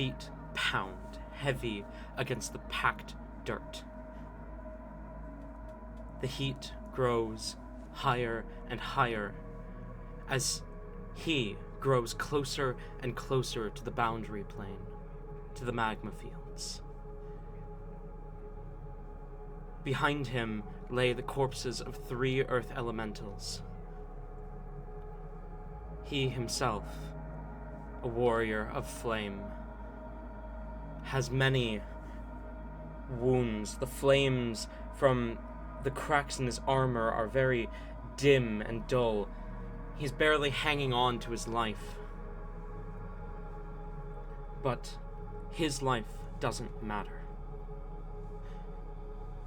feet pound heavy against the packed dirt. The heat grows higher and higher as he grows closer and closer to the boundary plane, to the magma fields. Behind him lay the corpses of 3 earth elementals. He himself, a warrior of flame, has many wounds. The flames from the cracks in his armor are very dim and dull. He's barely hanging on to his life. But his life doesn't matter.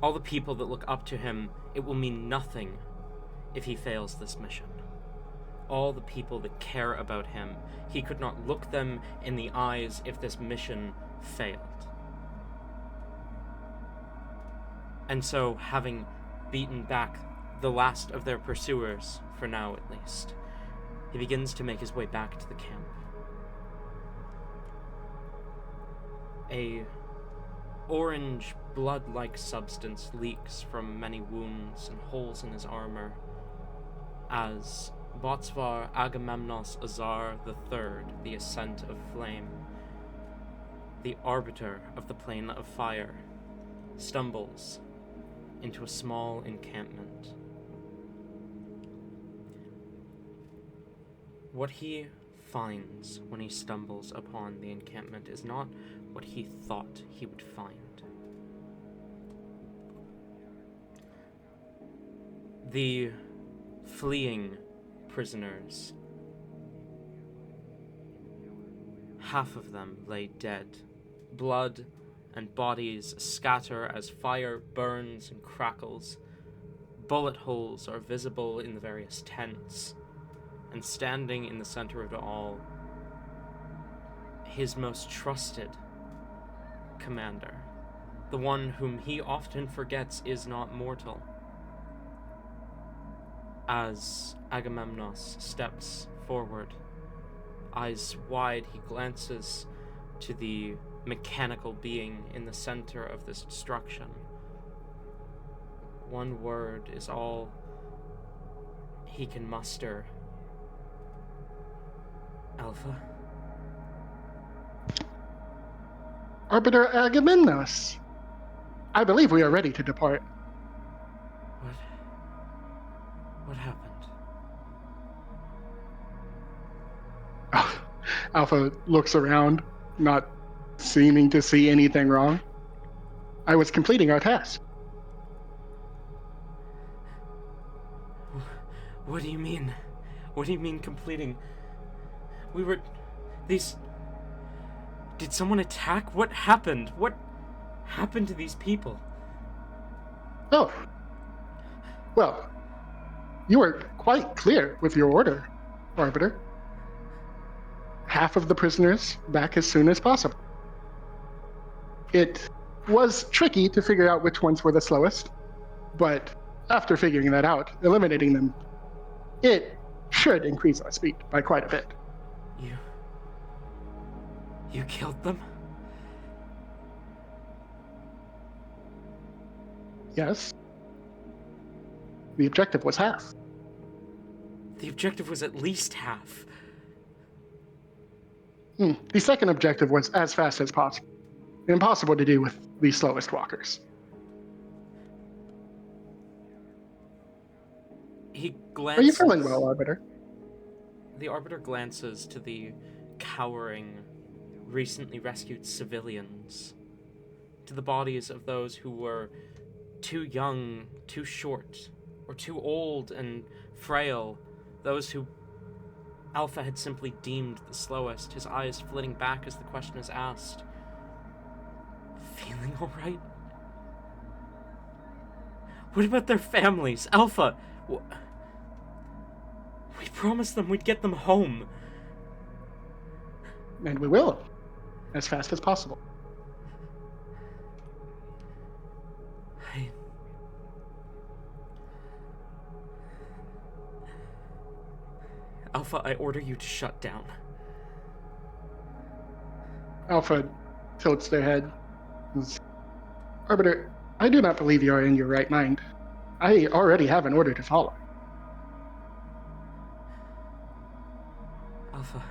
All the people that look up to him, it will mean nothing if he fails this mission. All the people that care about him, he could not look them in the eyes if this mission failed. And so, having beaten back the last of their pursuers, for now at least, he begins to make his way back to the camp. A orange, blood-like substance leaks from many wounds and holes in his armor as Botsvar Telravik Azar IV, the Ascent of Flame, the arbiter of the Plane of Fire, stumbles into a small encampment. What he finds when he stumbles upon the encampment is not what he thought he would find. The fleeing prisoners, half of them lay dead. Blood and bodies scatter as fire burns and crackles. Bullet holes are visible in the various tents, and standing in the center of it all, his most trusted commander, the one whom he often forgets is not mortal. As Agamemnon steps forward, eyes wide, he glances to the mechanical being in the center of this destruction. One word is all he can muster. Alpha? Arbiter Agamemnon, I believe we are ready to depart. What happened? Alpha looks around, not seeming to see anything wrong. I was completing our task. What do you mean? What do you mean completing? Did someone attack? What happened? What happened to these people? Oh. Well, you were quite clear with your order, Arbiter. Half of the prisoners back as soon as possible. It was tricky to figure out which ones were the slowest, but after figuring that out, eliminating them, it should increase our speed by quite a bit. You killed them? Yes. The objective was half. The objective was at least half. The second objective was as fast as possible. Impossible to do with the slowest walkers. He glances... Are you feeling well, Arbiter? The Arbiter glances to the cowering, recently rescued civilians, to the bodies of those who were too young, too short, or too old and frail, those who Alpha had simply deemed the slowest, his eyes flitting back as the question is asked. Feeling all right? What about their families? Alpha! We promised them we'd get them home. And we will, as fast as possible. Alpha, I order you to shut down. Alpha tilts their head. Arbiter, I do not believe you are in your right mind. I already have an order to follow. Alpha.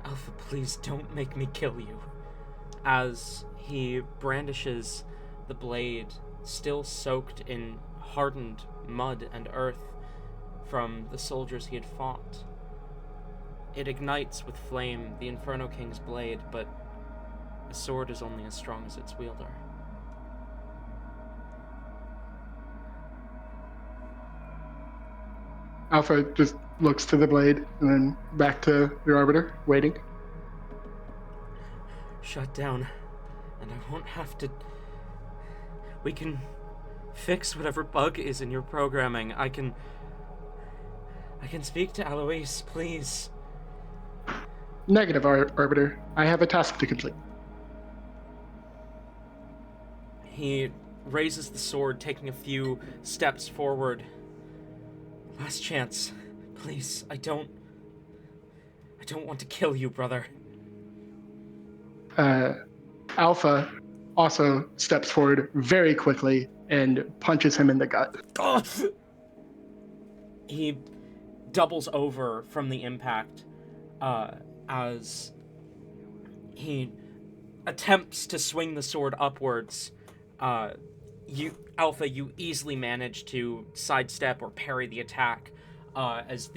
Alpha, please don't make me kill you. As he brandishes the blade, still soaked in hardened mud and earth from the soldiers he had fought. It ignites with flame, the Inferno King's blade, but a sword is only as strong as its wielder. Alpha just looks to the blade and then back to the Arbiter, waiting. Shut down, and I won't have to... We can fix whatever bug is in your programming. I can speak to Alois, please. Negative, Arbiter. I have a task to complete. He raises the sword, taking a few steps forward. Last chance. Please, I don't want to kill you, brother. Alpha also steps forward very quickly and punches him in the gut. He doubles over from the impact as he attempts to swing the sword upwards. Alpha, you easily manage to sidestep or parry the attack as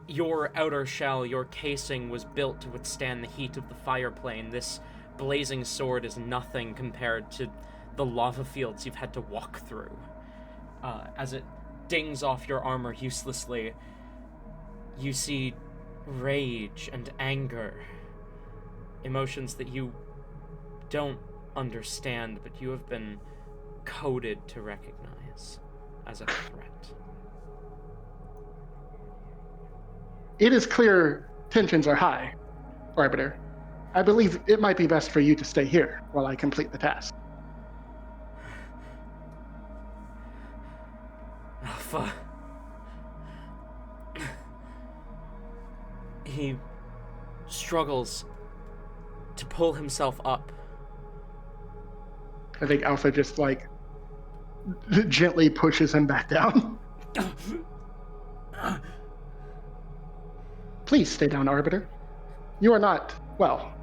your outer shell, your casing, was built to withstand the heat of the fire plane. This blazing sword is nothing compared to the lava fields you've had to walk through. As it dings off your armor uselessly, you see rage and anger, emotions that you don't understand, but you have been coded to recognize as a threat. It is clear tensions are high, Arbiter. I believe it might be best for you to stay here while I complete the task. Alpha. He struggles to pull himself up. I think Alpha just, gently pushes him back down. Please stay down, Arbiter. You are not well.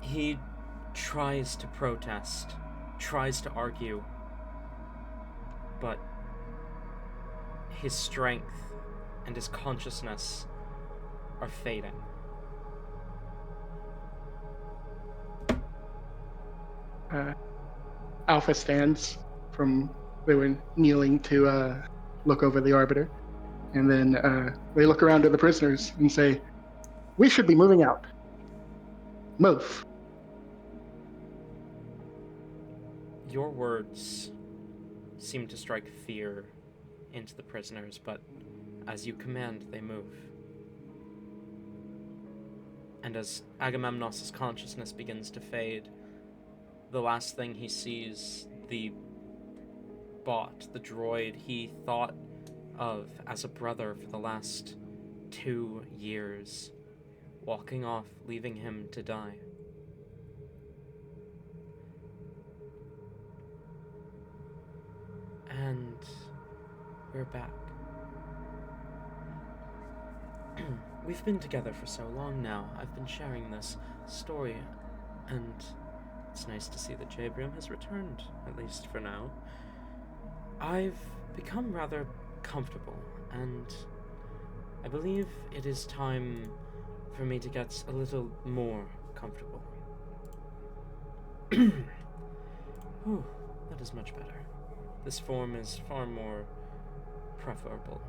He tries to protest, tries to argue, but his strength and his consciousness are fading. Alpha stands from they were kneeling to look over the Arbiter, and then they look around to the prisoners and say, "We should be moving out. Move." Your words seem to strike fear into the prisoners, but as you command, they move. And as Agamemnos's consciousness begins to fade, the last thing he sees, the bot, the droid he thought of as a brother for the last 2 years, walking off, leaving him to die. And we're back. We've been together for so long now. I've been sharing this story, and it's nice to see that Jabrium has returned, at least for now. I've become rather comfortable, and I believe it is time for me to get a little more comfortable. Oh, that is much better. This form is far more preferable.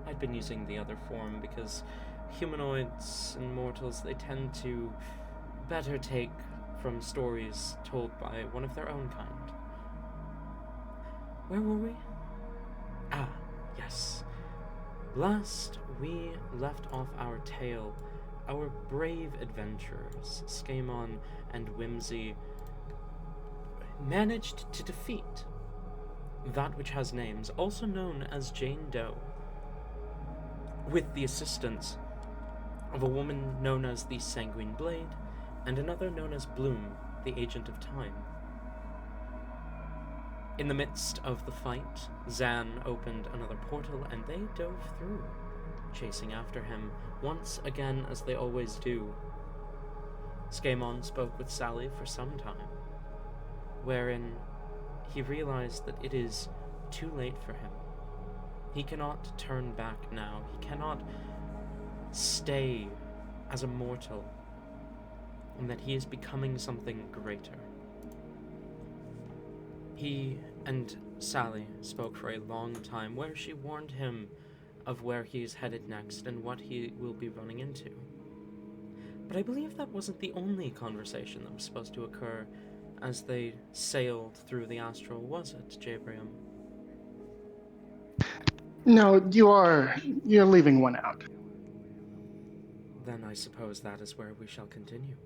I'd been using the other form because humanoids and mortals, they tend to better take from stories told by one of their own kind. Where were we? Ah, yes. Last, we left off our tale. Our brave adventurers, Scamon and Whimsy, managed to defeat that which has names, also known as Jane Doe, with the assistance of a woman known as the Sanguine Blade, and another known as Bloom, the Agent of Time. In the midst of the fight, Zahn opened another portal and they dove through, chasing after him, once again as they always do. Skaemon spoke with Sally for some time, wherein he realized that it is too late for him. He cannot turn back now. He cannot stay as a mortal, and that he is becoming something greater. He and Sally spoke for a long time, where she warned him of where he is headed next and what he will be running into. But I believe that wasn't the only conversation that was supposed to occur as they sailed through the astral, was it, Jabrium? No, you're leaving one out. Then I suppose that is where we shall continue.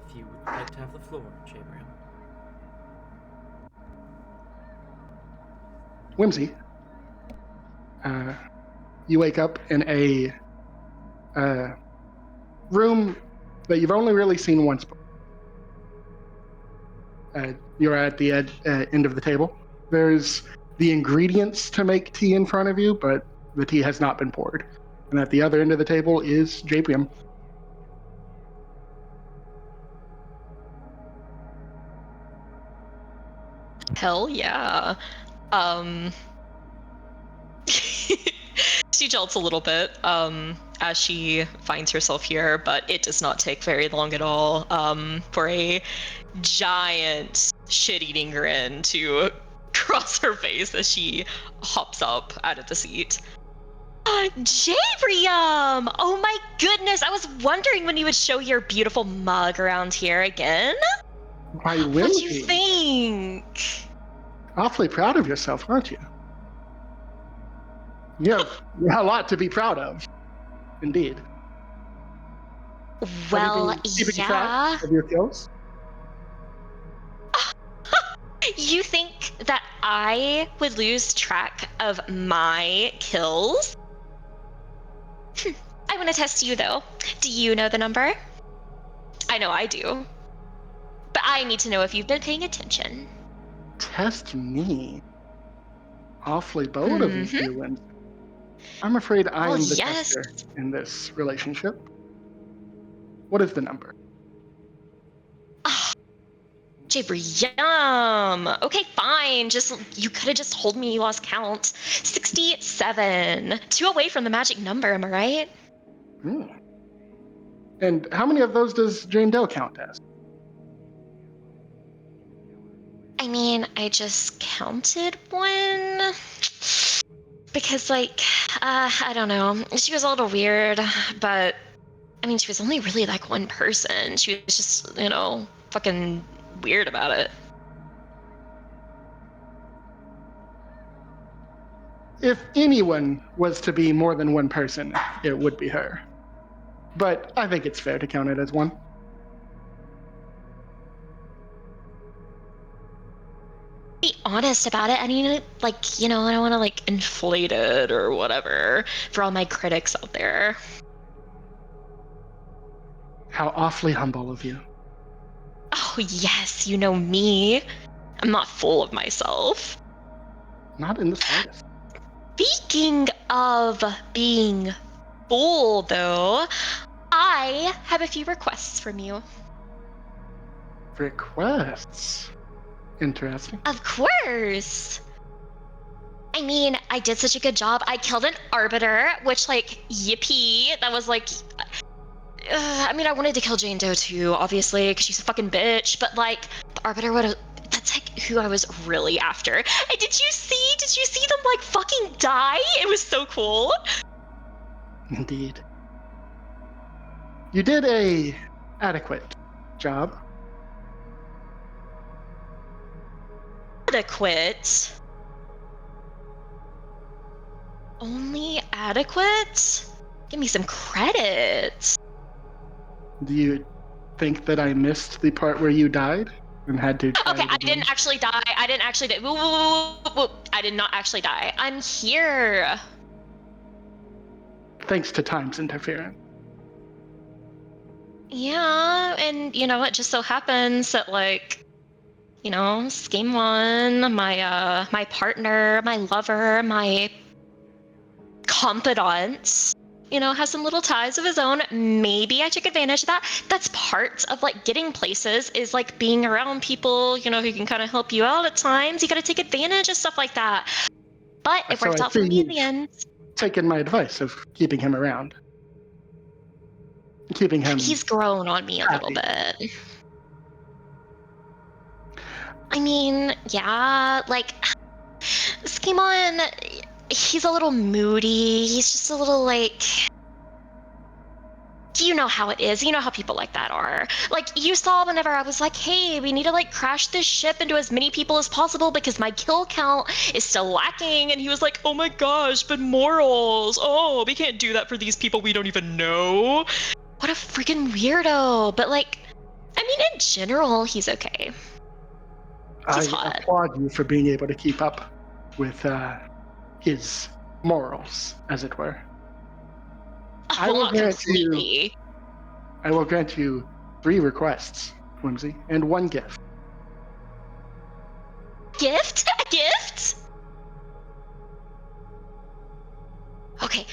If you would like to have the floor, Jabrium. Whimsy, you wake up in a room that you've only really seen once before. You're at the end of the table. There's the ingredients to make tea in front of you, but the tea has not been poured. And at the other end of the table is Jabrium. Hell yeah. She jolts a little bit as she finds herself here, but it does not take very long at all for a giant shit-eating grin to cross her face as she hops up out of the seat. Jabrium! Oh my goodness, I was wondering when you would show your beautiful mug around here again. Why, Whimsy? What'd you think? Awfully proud of yourself, aren't you? You have a lot to be proud of. Indeed. Well, keeping yeah. track of your kills? You think that I would lose track of my kills? I want to test you, though. Do you know the number? I know I do. But I need to know if you've been paying attention. Test me? Awfully bold of you, dear Whimsy. I'm afraid I am the tester in this relationship. What is the number? Jabrium. Okay, fine. You could have just told me you lost count. 67. 2 away from the magic number, am I right? And how many of those does Jane Doe count as? I mean, I just counted one. Because, I don't know. She was a little weird, but, I mean, she was only really, one person. She was just, fucking weird about it. If anyone was to be more than one person, it would be her. But I think it's fair to count it as one. Be honest about it. I mean, I don't want to, inflate it or whatever for all my critics out there. How awfully humble of you. Oh, yes, you know me. I'm not full of myself. Not in the slightest. Speaking of being full, though, I have a few requests from you. Requests? Interesting. Of course. I mean, I did such a good job. I killed an arbiter, which, yippee. That was, I mean, I wanted to kill Jane Doe, too, obviously, because she's a fucking bitch. But, the arbiter would have... That's, who I was really after. And did you see them, fucking die? It was so cool. Indeed. You did a adequate job. Adequate? Only adequate? Give me some credit. Do you think that I missed the part where you died and had to try Okay, it I again? didn't actually die. I didn't actually die. Whoa, whoa, whoa, whoa. I did not actually die. I'm here. Thanks to time's interference. Yeah, and you know, it just so happens that like, you know, Scheme One, my partner, my lover, my confidant, you know, has some little ties of his own. Maybe I took advantage of that. That's part of like getting places, is like being around people, you know, who can kind of help you out at times. You got to take advantage of stuff like that. But it So worked I out for see me in you've the end. taken my advice of keeping him around. Keeping him He's grown on me a little happy. bit. I mean, yeah, like Skimon, he's a little moody. He's just a little like, you know how it is. You know how people like that are. Like, you saw whenever I was like, hey, we need to like crash this ship into as many people as possible because my kill count is still lacking. And he was like, oh my gosh, but morals. Oh, we can't do that for these people we don't even know. What a freaking weirdo. But like, I mean, in general, he's okay. I He's hot. applaud you for being able to keep up with his morals, as it were. I Well, will not grant you. completely. I will grant you 3 requests, Whimsy, and 1 gift. Gift? A gift? Okay.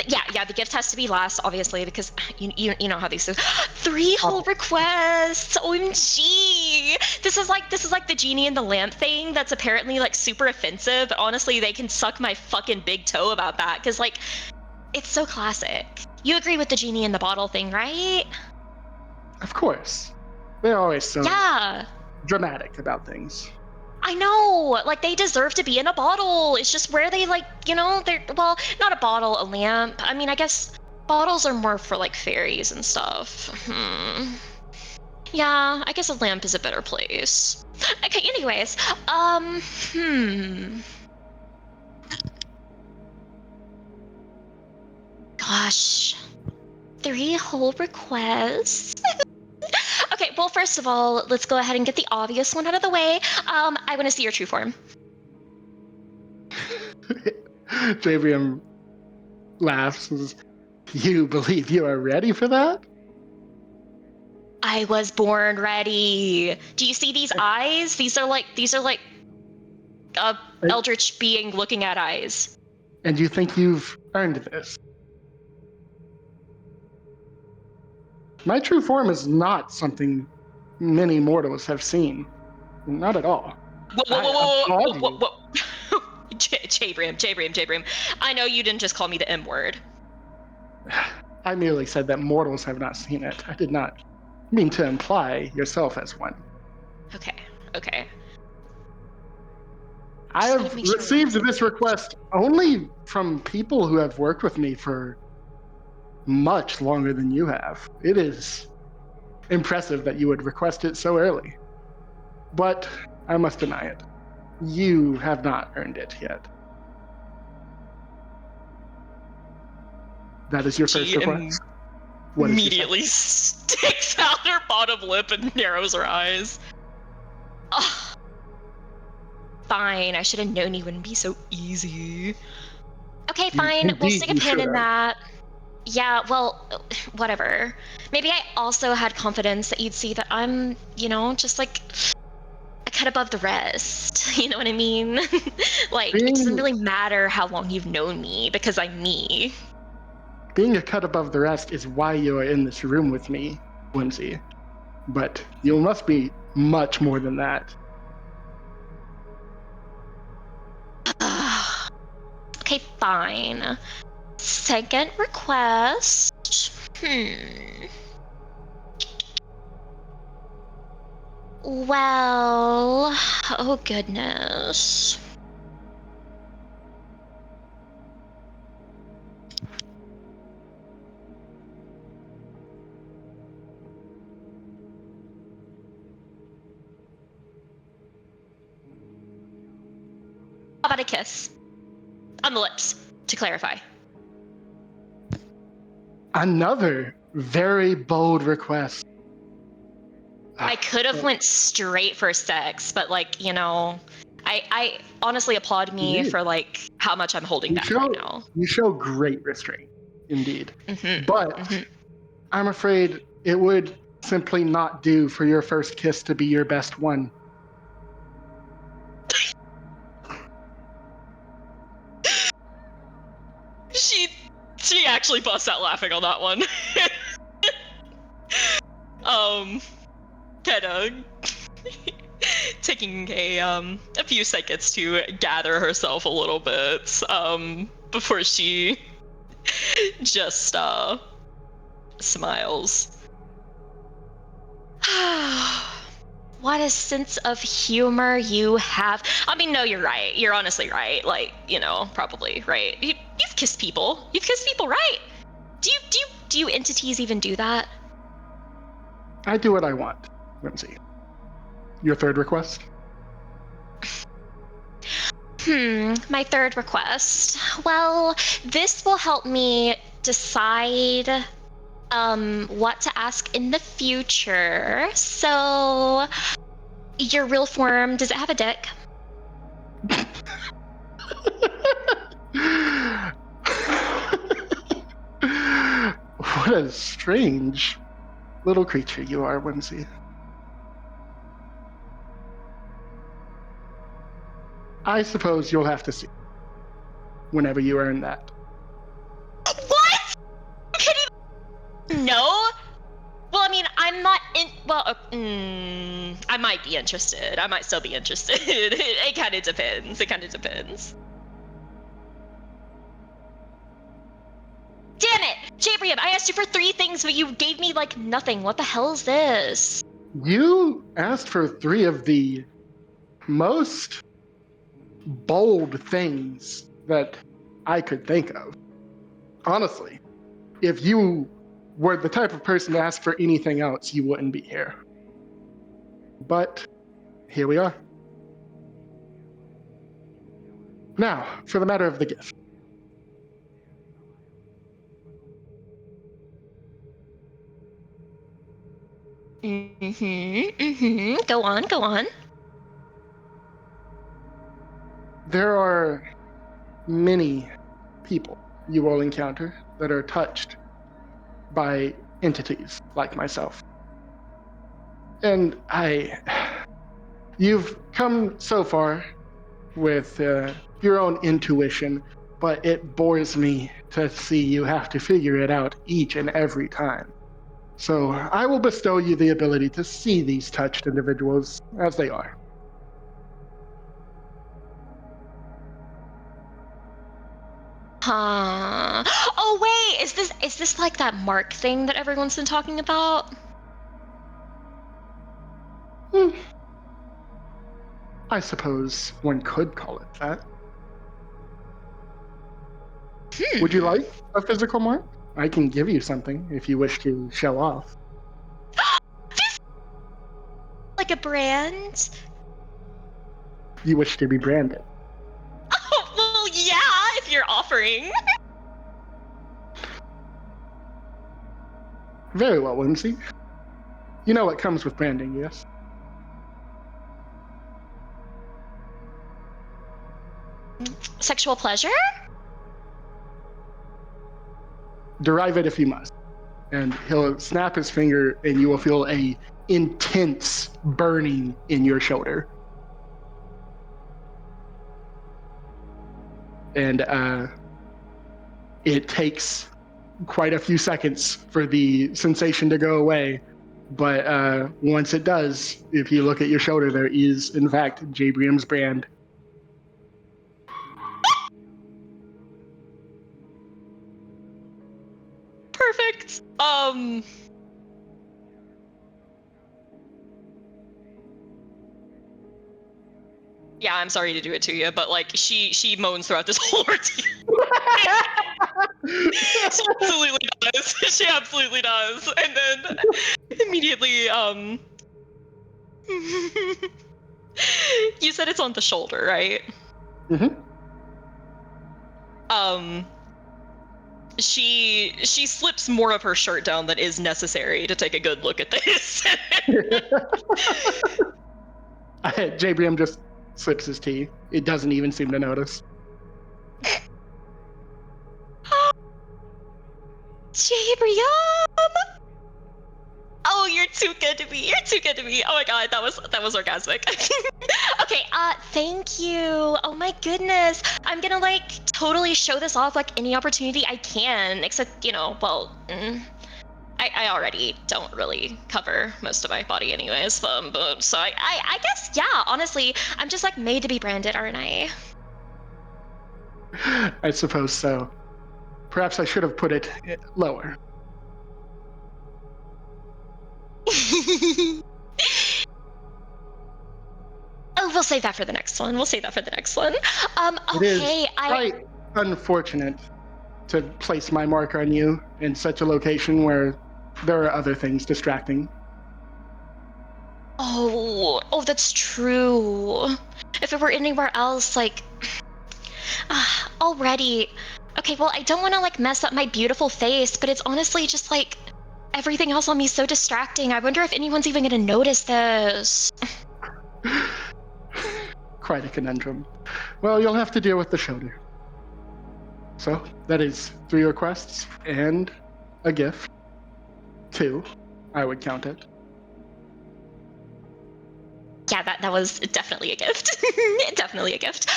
Yeah, the gift has to be last, obviously, because you know how these things. 3 whole requests. OMG. This is like the genie in the lamp thing that's apparently like super offensive, but honestly they can suck my fucking big toe about that, because like it's so classic. You agree with the genie in the bottle thing, right? Of course. They're always so Yeah. dramatic about things. I know, like they deserve to be in a bottle. It's just where they like, you know, they're, well, not a bottle, a lamp. I mean, I guess bottles are more for like fairies and stuff. Yeah, I guess a lamp is a better place. Okay, anyways, Gosh, 3 whole requests. Okay, well, first of all, let's go ahead and get the obvious one out of the way. I want to see your true form. Jabrium laughs and says, you believe you are ready for that? I was born ready. Do you see these eyes? These are like eldritch being looking at eyes. And you think you've earned this? My true form is not something many mortals have seen. Not at all. Whoa. Jabrium. I know you didn't just call me the M word. I merely said that mortals have not seen it. I did not mean to imply yourself as one. Okay. I have received this request only from people who have worked with me for much longer than you have. It is impressive that you would request it so early. But I must deny it. You have not earned it yet. That is your first request? What is immediately sticks out her bottom lip and narrows her eyes. Oh, fine, I should have known you wouldn't be so easy. Okay, fine, we'll stick a pin in that. Yeah, well, whatever. Maybe I also had confidence that you'd see that I'm, you know, just like a cut above the rest. You know what I mean? Like, it doesn't really matter how long you've known me because I'm me. Being a cut above the rest is why you are in this room with me, Whimsy. But you must be much more than that. Okay, fine. Second request. Well, oh goodness. How about a kiss? On the lips, to clarify. Another very bold request. I could have went straight for sex, but like, you know, I honestly applaud me for like how much I'm holding back right now. You show great restraint, indeed. Mm-hmm. But I'm afraid it would simply not do for your first kiss to be your best one. She actually busts out laughing on that one. Kinda taking a few seconds to gather herself a little bit, before she just smiles. What a sense of humor you have. I mean, no, you're right. You're honestly right. Like, you know, probably right. You've kissed people. You've kissed people, right? Do you entities even do that? I do what I want, Whimsy. Your third request? My third request. Well, this will help me decide what to ask in the future. So, your real form, does it have a dick? What a strange little creature you are, Whimsy. I suppose you'll have to see whenever you earn that. What? No? Well, I mean, I'm not in. Well, I might be interested. I might still be interested. It kind of depends. It kind of depends. Damn it! Jabrium, I asked you for 3 things, but you gave me, like, nothing. What the hell is this? You asked for 3 of the most bold things that I could think of. Honestly, if you were the type of person to ask for anything else, you wouldn't be here. But here we are. Now, for the matter of the gift. Go on. There are many people you will encounter that are touched by entities like myself. And you've come so far with your own intuition, but it bores me to see you have to figure it out each and every time. So I will bestow you the ability to see these touched individuals as they are. Huh. Oh wait, is this like that mark thing that everyone's been talking about? I suppose one could call it that. Would you like a physical mark? I can give you something if you wish to show off. Like a brand? You wish to be branded. Oh, well, yeah, if you're offering. Very well, Whimsy. You know what comes with branding, yes? Sexual pleasure? Derive it if you must. And he'll snap his finger and you will feel a intense burning in your shoulder. And it takes quite a few seconds for the sensation to go away. But once it does, if you look at your shoulder, there is, in fact, Jabrium's brand. Perfect. Yeah, I'm sorry to do it to you, but like she moans throughout this whole ordeal. She absolutely does. She absolutely does. And then immediately, you said it's on the shoulder, right? Mm-hmm. she slips more of her shirt down than is necessary to take a good look at this. Jabrium just sips his tea. It doesn't even seem to notice. Jabrium! Oh, you're too good to me. You're too good to me. Oh my god, that was orgasmic. Okay, thank you. Oh my goodness. I'm gonna like totally show this off like any opportunity I can, except, well, I already don't really cover most of my body anyways, but so I guess, yeah, honestly, I'm just like made to be branded, aren't I? I suppose so. Perhaps I should have put it lower. Oh, we'll save that for the next one. Okay, It is quite unfortunate to place my mark on you in such a location where there are other things distracting. Oh, that's true. If it were anywhere else, like, already. Okay, well, I don't want to like mess up my beautiful face, but it's honestly just like everything else on me is so distracting. I wonder if anyone's even gonna notice this. Quite a conundrum. Well, you'll have to deal with the shoulder. So, that is 3 requests and a gift. 2, I would count it. Yeah, that was definitely a gift. Definitely a gift.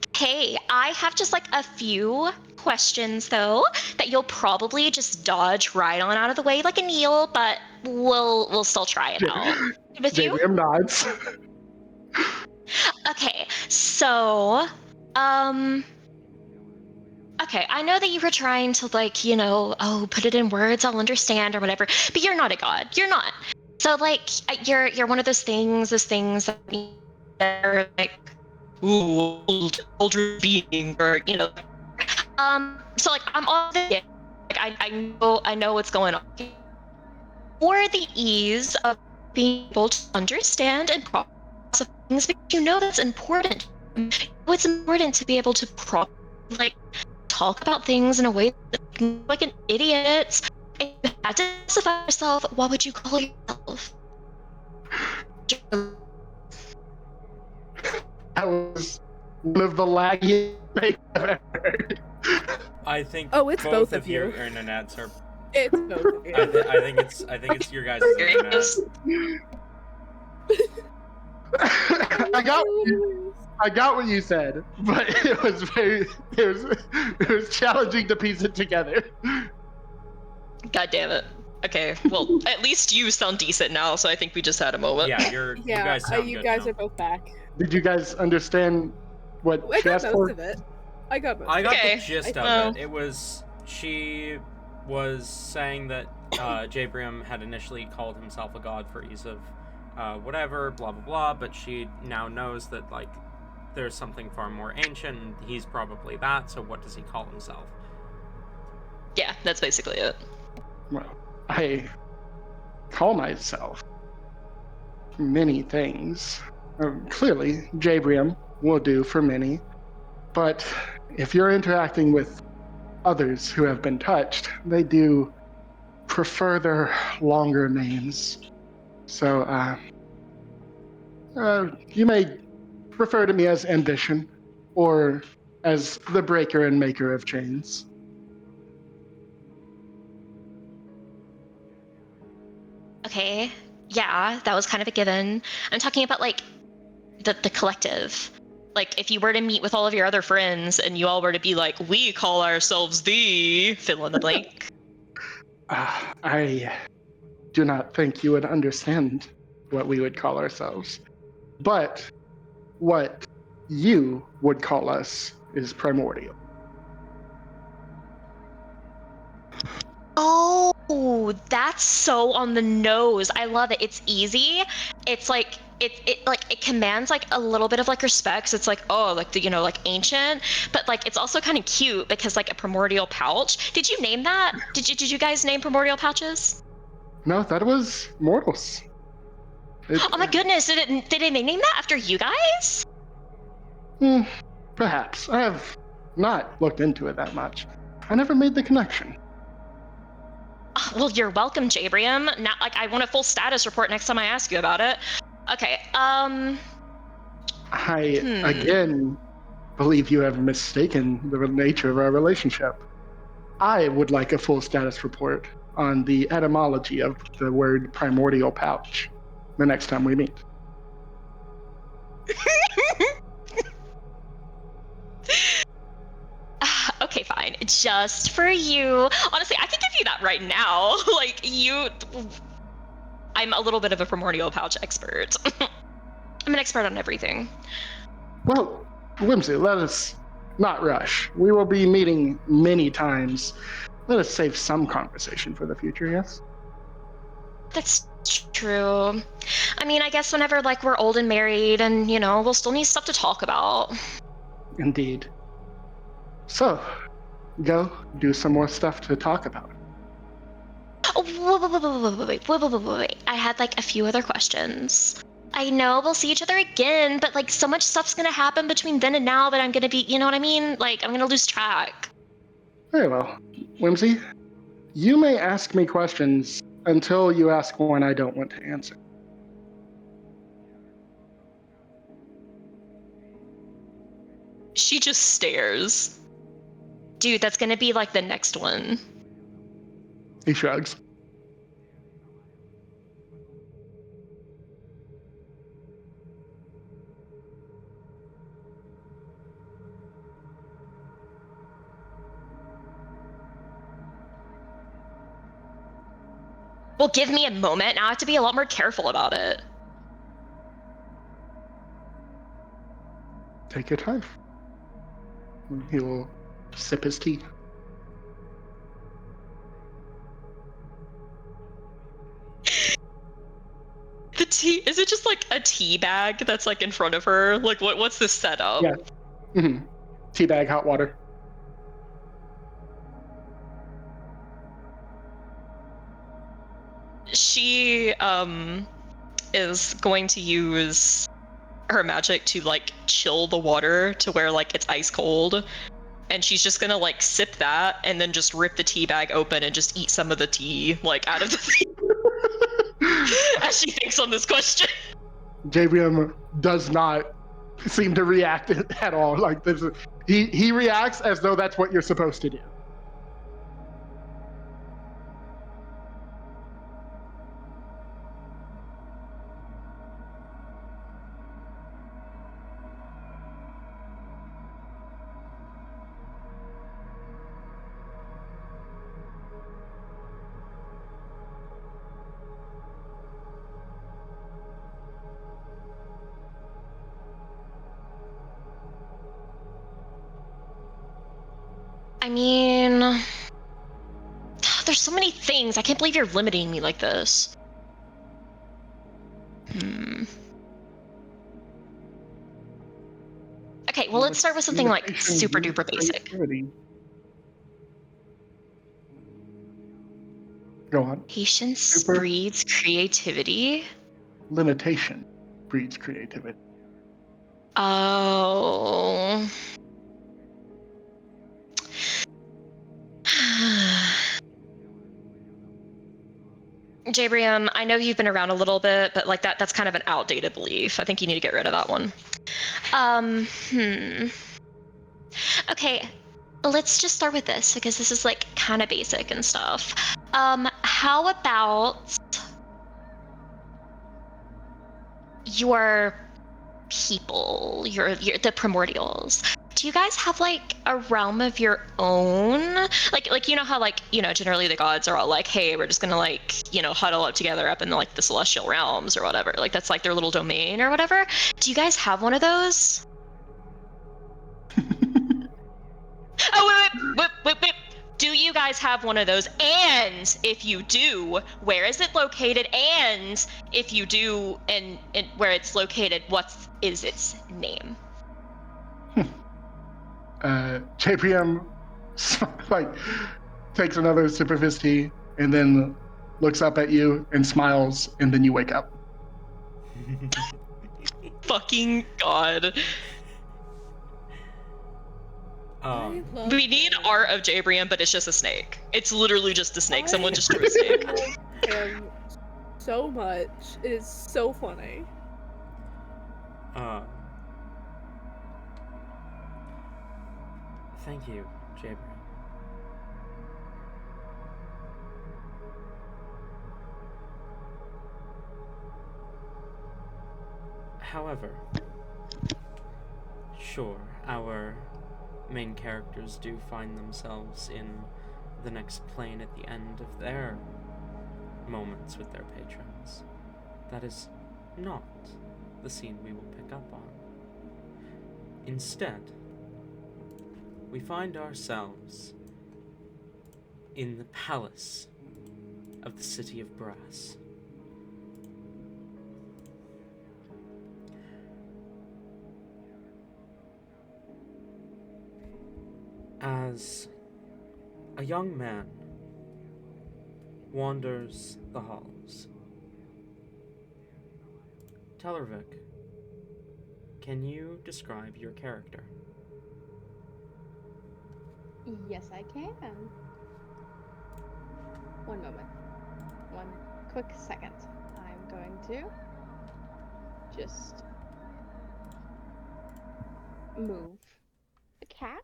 Okay, I have just like a few questions though that you'll probably just dodge right on out of the way like an eel, but we'll still try it out. With you? Jabrium nods. Okay, so, okay, I know that you were trying to like, put it in words, I'll understand or whatever, but you're not a god. You're not. So like, you're one of those things that are like, ooh, older being, or so like I'm all the like I know what's going on. For the ease of being able to understand and process things, because that's important. It's important to be able to talk about things in a way that like an idiot. If you had to specify yourself, what would you call yourself? That was one of the laggiest things I've ever heard. I think it's both of of you. your internets are. It's both of you. I think it's your guys' internet. I got what you said, but it was challenging to piece it together. God damn it. Okay, well, at least you sound decent now, so I think we just had a moment. Yeah, you guys sound you good guys now. are both back. Did you guys understand what I she got asked most for? of it. I got I got Okay. the gist of it. It was she was saying that Jabrium had initially called himself a god for ease of whatever, blah blah blah, but she now knows that like there's something far more ancient, and he's probably that, so what does he call himself? Yeah, that's basically it. Well, I call myself many things. Clearly, Jabrium will do for many, but if you're interacting with others who have been touched, they do prefer their longer names. So, you may refer to me as Ambition, or as the breaker and maker of chains. Okay, yeah, that was kind of a given. I'm talking about like the collective. Like if you were to meet with all of your other friends and you all were to be like, we call ourselves the fill in the blank. I do not think you would understand what we would call ourselves. But what you would call us is primordial. Oh, that's so on the nose. I love it. It's easy. It's like it commands like a little bit of like respect. It's like, oh, like the like ancient, but like it's also kind of cute because like a primordial pouch. Did you name that? Did you guys name primordial pouches? No, that was mortals. Oh my goodness, did they name that after you guys? Perhaps. I have not looked into it that much. I never made the connection. Well, you're welcome, Jabrium. Now, like, I want a full status report next time I ask you about it. Okay, I, again, believe you have mistaken the nature of our relationship. I would like a full status report on the etymology of the word primordial pouch the next time we meet. Okay, fine. Just for you. Honestly, I can give you that right now. Like, I'm a little bit of a primordial pouch expert. I'm an expert on everything. Well, Whimsy, let us not rush. We will be meeting many times. Let us save some conversation for the future, yes? That's true. I mean, I guess whenever, like, we're old and married and, we'll still need stuff to talk about. Indeed. So, go do some more stuff to talk about. Oh, wait. I had, like, a few other questions. I know we'll see each other again, but, like, so much stuff's gonna happen between then and now that I'm gonna be, you know what I mean? Like, I'm gonna lose track. Very well. Whimsy, you may ask me questions until you ask one I don't want to answer. She just stares. Dude, that's gonna be, like, the next one. He shrugs. Well, give me a moment. Now I have to be a lot more careful about it. Take your time. He will sip his tea. The tea, is it just like a tea bag that's like in front of her? Like, what's the setup? Yeah. Mm-hmm. Tea bag, hot water. She is going to use her magic to like chill the water to where like it's ice cold, and she's just gonna like sip that and then just rip the tea bag open and just eat some of the tea like out of the tea as she thinks on this question. Jabrium does not seem to react at all. Like this, he reacts as though that's what you're supposed to do. I mean, there's so many things. I can't believe you're limiting me like this. Okay, well, let's start with something like super duper basic. Go on. Patience breeds creativity. Limitation breeds creativity. Oh. Jabrium, I know you've been around a little bit, but like that's kind of an outdated belief. I think you need to get rid of that one. Okay, let's just start with this because this is like kind of basic and stuff. How about your people, your the primordials? Do you guys have like a realm of your own? Like you know how like, generally the gods are all like, hey, we're just gonna like, huddle up together up in like the celestial realms or whatever. Like that's like their little domain or whatever. Do you guys have one of those? Oh, wait. Do you guys have one of those? And if you do, where is it located? And if you do, and where it's located, what is its name? Jabrium like takes another sip of his tea and then looks up at you and smiles, and then you wake up. Fucking God. Um, love We need him. art of Jabrium, but it's just a snake. It's literally just a snake. Someone I just drew a snake. love him so much. It is so funny. Thank you, Jabrium. However, sure, our main characters do find themselves in the next plane at the end of their moments with their patrons. That is not the scene we will pick up on. Instead, we find ourselves in the palace of the City of Brass. As a young man wanders the halls, Telravik, can you describe your character? Yes, I can. One moment. One quick second. I'm going to just move the cat.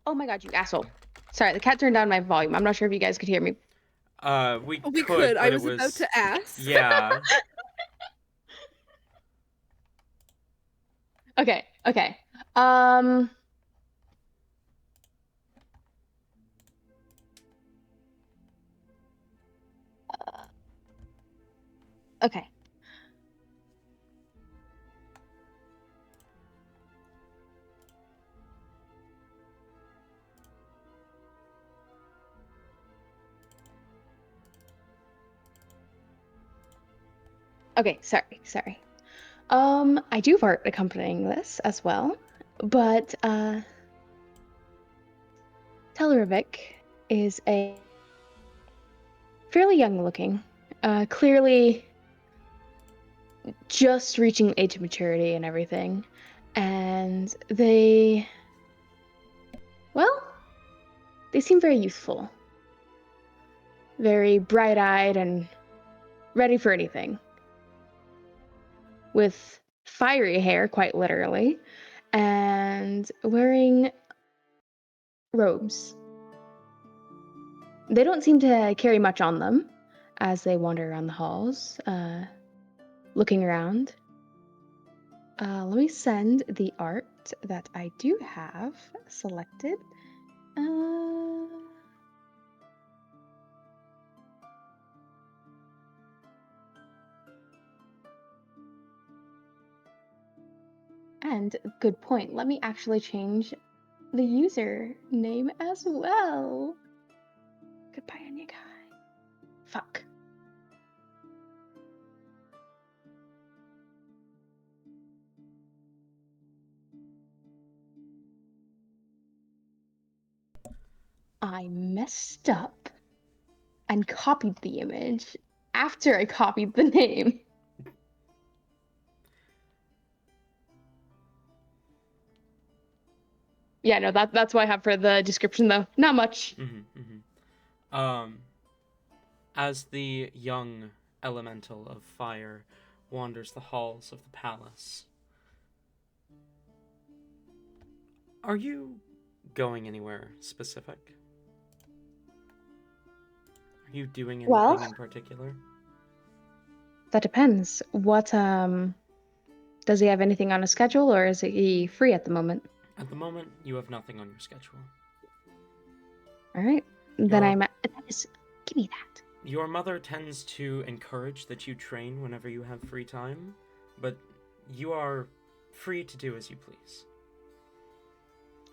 Oh my god, you asshole. Sorry, the cat turned down my volume. I'm not sure if you guys could hear me. We We could, could. but I it was was... about to ask. Yeah. Okay. Okay. Okay, sorry. I do have art accompanying this as well, but Telravik is a fairly young looking, clearly just reaching age of maturity and everything, and they seem very youthful, very bright-eyed and ready for anything, with fiery hair, quite literally, and wearing robes. They don't seem to carry much on them as they wander around the halls, looking around. Let me send the art that I do have selected. And good point. Let me actually change the user name as well. Goodbye, Anya guy. Fuck. I messed up and copied the image after I copied the name. Yeah, no, that's what I have for the description, though. Not much. As the young elemental of fire wanders the halls of the palace, are you going anywhere specific? Are you doing anything Well, in particular? that depends. What, does he have anything on his schedule, or is he free at the moment? At the moment, you have nothing on your schedule. All right. Then give me that. Your mother tends to encourage that you train whenever you have free time, but you are free to do as you please.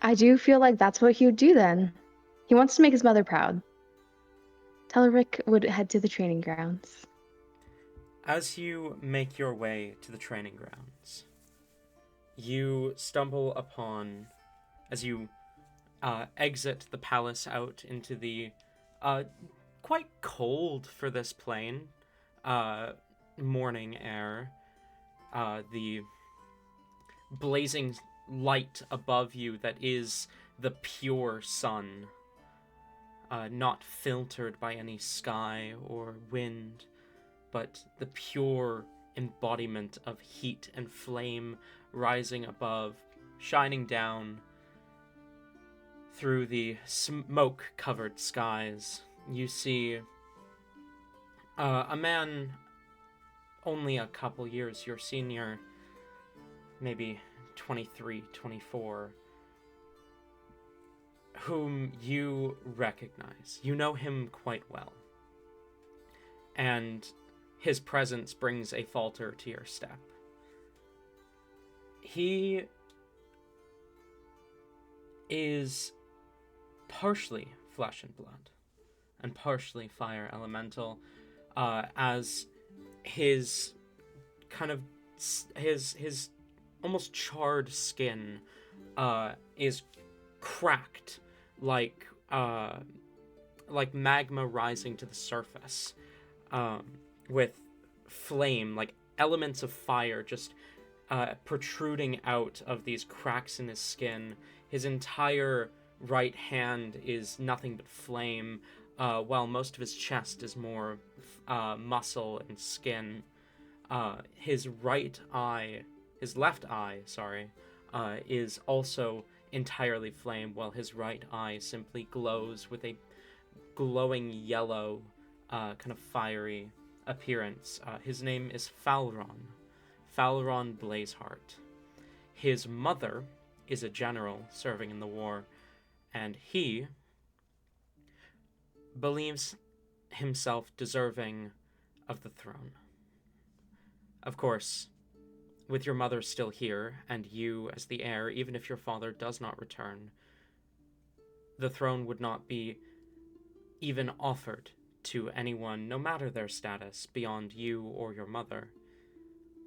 I do feel like that's what he would do then. He wants to make his mother proud. Telravik would head to the training grounds. As you make your way to the training grounds, you stumble upon, as you exit the palace out into the quite cold for this plane morning air, the blazing light above you that is the pure sun, not filtered by any sky or wind, but the pure embodiment of heat and flame rising above, shining down through the smoke-covered skies. You see a man only a couple years your senior, maybe 23, 24, whom you recognize. You know him quite well. And his presence brings a falter to your step. He is partially flesh and blood, and partially fire elemental, as his kind of his almost charred skin is cracked like magma rising to the surface, with flame, like elements of fire just protruding out of these cracks in his skin. His entire right hand is nothing but flame, while most of his chest is more muscle and skin. His left eye, is also entirely flame, while his right eye simply glows with a glowing yellow, kind of fiery appearance. His name is Falron Blazeheart. His mother is a general serving in the war, and he believes himself deserving of the throne. Of course, with your mother still here, and you as the heir, even if your father does not return, the throne would not be even offered to anyone, no matter their status, beyond you or your mother.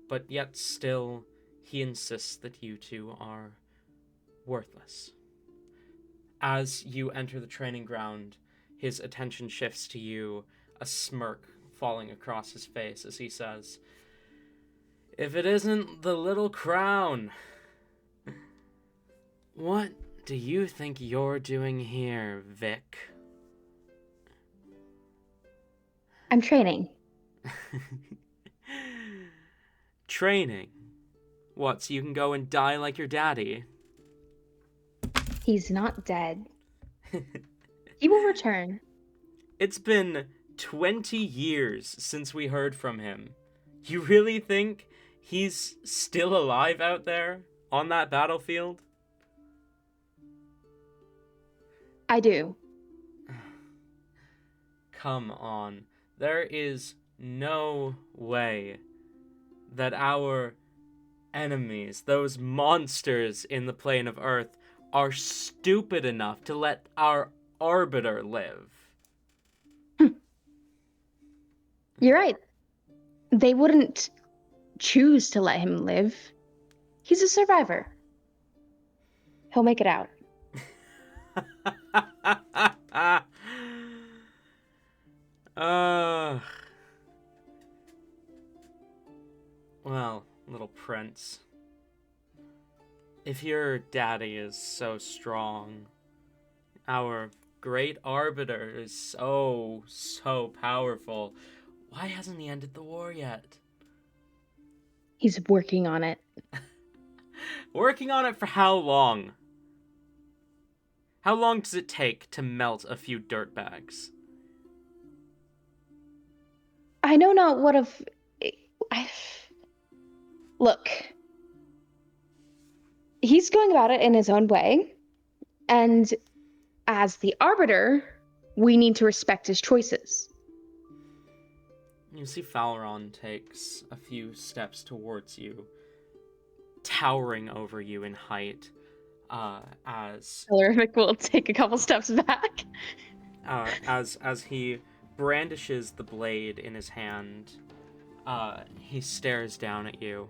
But yet still, he insists that you two are worthless. As you enter the training ground, his attention shifts to you, a smirk falling across his face as he says, "If it isn't the little crown, what do you think you're doing here, Vic?" I'm training. Training? What, so you can go and die like your daddy? He's not dead. He will return. It's been 20 years since we heard from him. You really think he's still alive out there on that battlefield? I do. Come on. There is no way that our enemies, those monsters in the plane of Earth, are stupid enough to let our Arbiter live. You're right. They wouldn't choose to let him live. He's a survivor. He'll make it out. Well, little prince, if your daddy is so strong, our great arbiter is so powerful, why hasn't he ended the war yet? He's working on it. Working on it for how long? How long does it take to melt a few dirtbags? I know not what of... Look. He's going about it in his own way. And as the Arbiter, we need to respect his choices. You see Falron takes a few steps towards you, towering over you in height, as... Telravik will take a couple steps back. As he brandishes the blade in his hand, he stares down at you.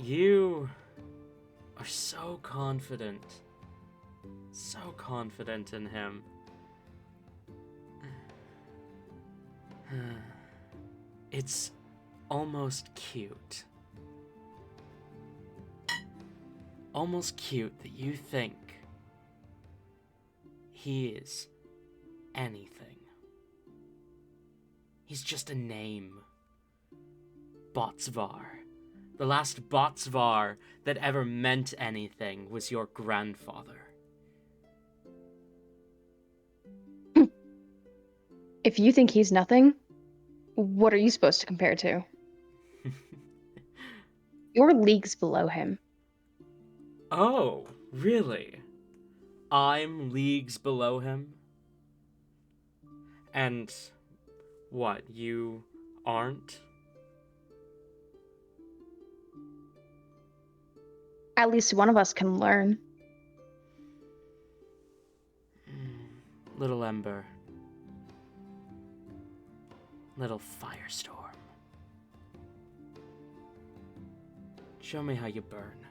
You are so confident in him. It's almost cute. almost cute that you think he is anything. He's just a name. Botsvar. The last Botsvar that ever meant anything was your grandfather. If you think he's nothing, what are you supposed to compare to? You're leagues below him. Oh, really? I'm leagues below him? And what, you aren't? At least one of us can learn. Little ember. Little firestorm. Show me how you burn.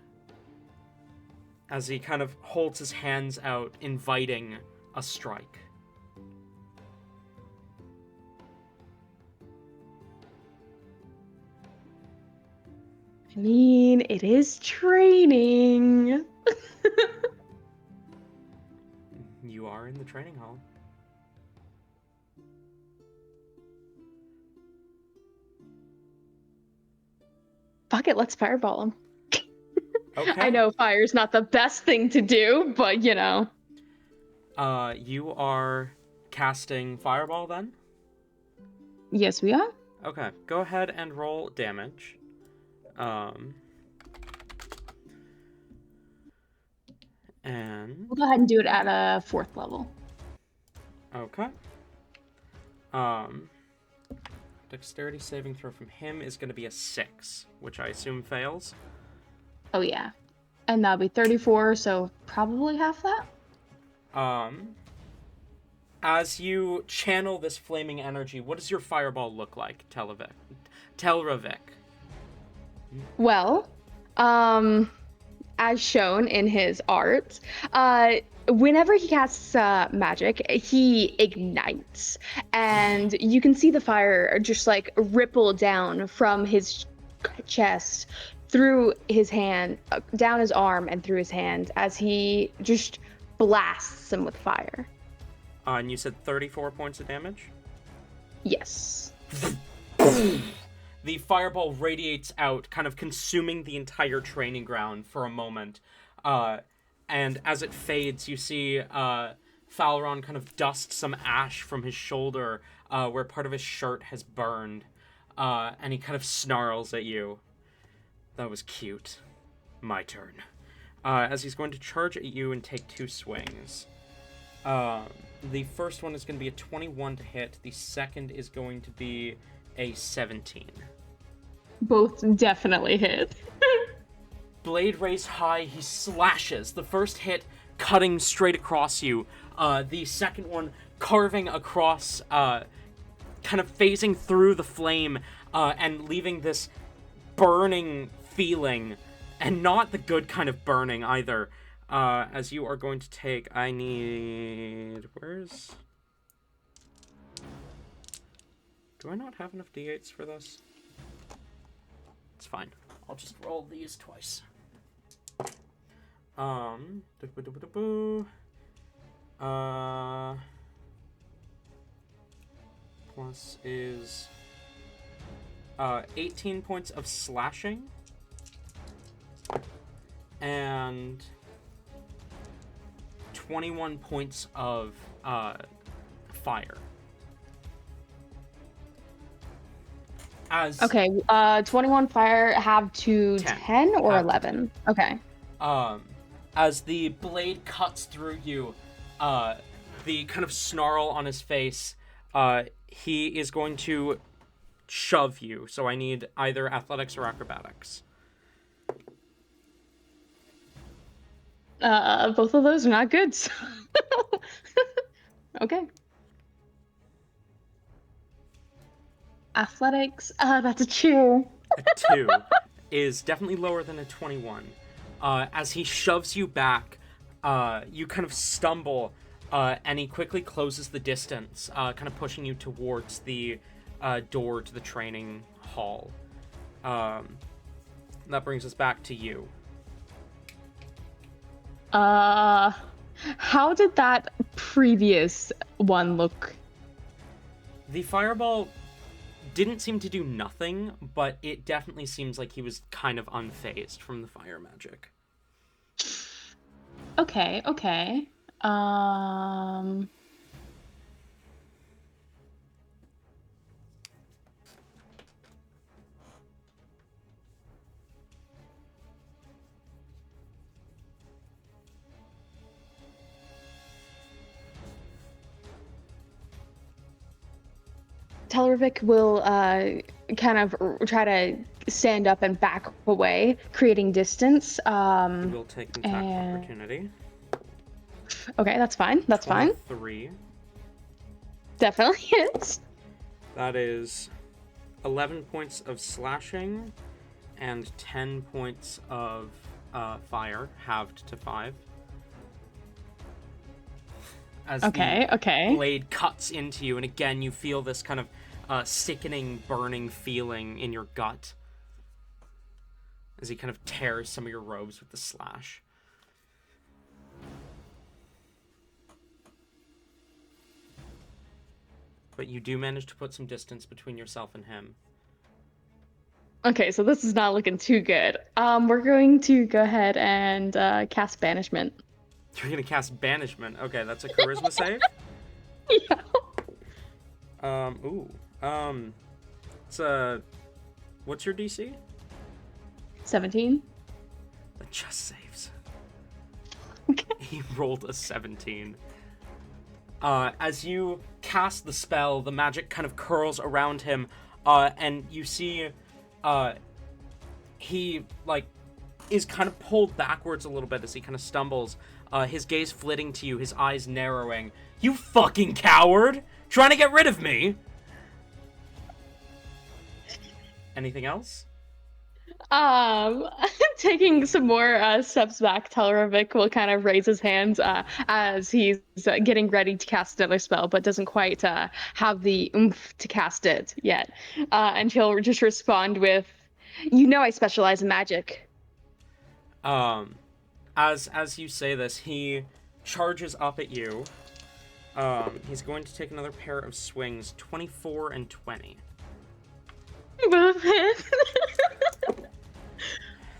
As he kind of holds his hands out, inviting a strike. I mean, it is training. You are in the training hall. Fuck it, let's fireball him. Okay. I know fire's not the best thing to do, but you know. You are casting Fireball then? Yes, we are. Okay, go ahead and roll damage. And... We'll go ahead and do it at a 4th level. Okay. Dexterity saving throw from him is going to be a 6, which I assume fails. Oh, yeah. And that'll be 34, so probably half that? As you channel this flaming energy, what does your fireball look like, Telravik? Well, as shown in his art, whenever he casts magic, he ignites. And you can see the fire just like ripple down from his chest through his hand, down his arm and through his hand as he just blasts him with fire. And you said 34 points of damage? Yes. The fireball radiates out, kind of consuming the entire training ground for a moment. And as it fades, you see Falron kind of dust some ash from his shoulder where part of his shirt has burned. And he kind of snarls at you. That was cute. My turn. As he's going to charge at you and take 2 swings. The first one is going to be a 21 to hit. The second is going to be a 17. Both definitely hit. Blade raised high, he slashes. The first hit cutting straight across you. The second one carving across, kind of phasing through the flame, and leaving this burning feeling. And not the good kind of burning either. As you are going to take, do I not have enough d8s for this? It's fine. I'll just roll these twice. Plus is 18 points of slashing and 21 points of fire. Okay, 21 fire have to 10 or Have to 11? Okay. As the blade cuts through you, the kind of snarl on his face, he is going to shove you. So I need either athletics or acrobatics. Both of those are not good. So okay. Athletics, that's a 2. A 2 is definitely lower than a 21. As he shoves you back, you kind of stumble, and he quickly closes the distance, kind of pushing you towards the door to the training hall. That brings us back to you. How did that previous one look? The fireball didn't seem to do nothing, but it definitely seems like he was kind of unfazed from the fire magic. Okay, okay. Telravik will kind of try to stand up and back away, creating distance. We'll take an attack and- opportunity. Okay, that's fine. That's fine. 3. Definitely hits. That is 11 points of slashing and 10 points of fire, halved to 5. As Okay. blade cuts into you, and again you feel this kind of sickening, burning feeling in your gut as he kind of tears some of your robes with the slash. But you do manage to put some distance between yourself and him. Okay, so this is not looking too good. We're going to go ahead and cast Banishment. You're gonna cast Banishment. Okay, that's a charisma save. Yeah. It's what's your DC? 17. That just saves. Okay. He rolled a 17. As you cast the spell, the magic kind of curls around him, and you see, he, is kind of pulled backwards a little bit as he kind of stumbles, his gaze flitting to you, his eyes narrowing. You fucking coward! Trying to get rid of me! Anything else? Taking some more steps back, Telravik will kind of raise his hands as he's getting ready to cast another spell, but doesn't quite have the oomph to cast it yet. And he'll just respond with, I specialize in magic. As you say this, he charges up at you. He's going to take another pair of swings, 24 and 20. Both hit.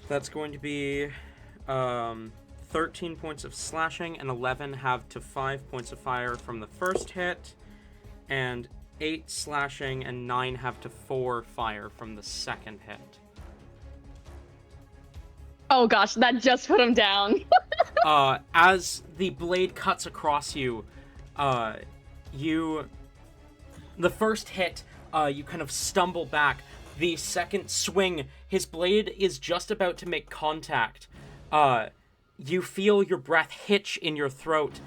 That's going to be 13 points of slashing and 11 halved to 5 points of fire from the first hit, and 8 slashing and 9 halved to 4 fire from the second hit. Oh gosh, that just put him down. As the blade cuts across you, the first hit, you kind of stumble back. The second swing, his blade is just about to make contact. You feel your breath hitch in your throat.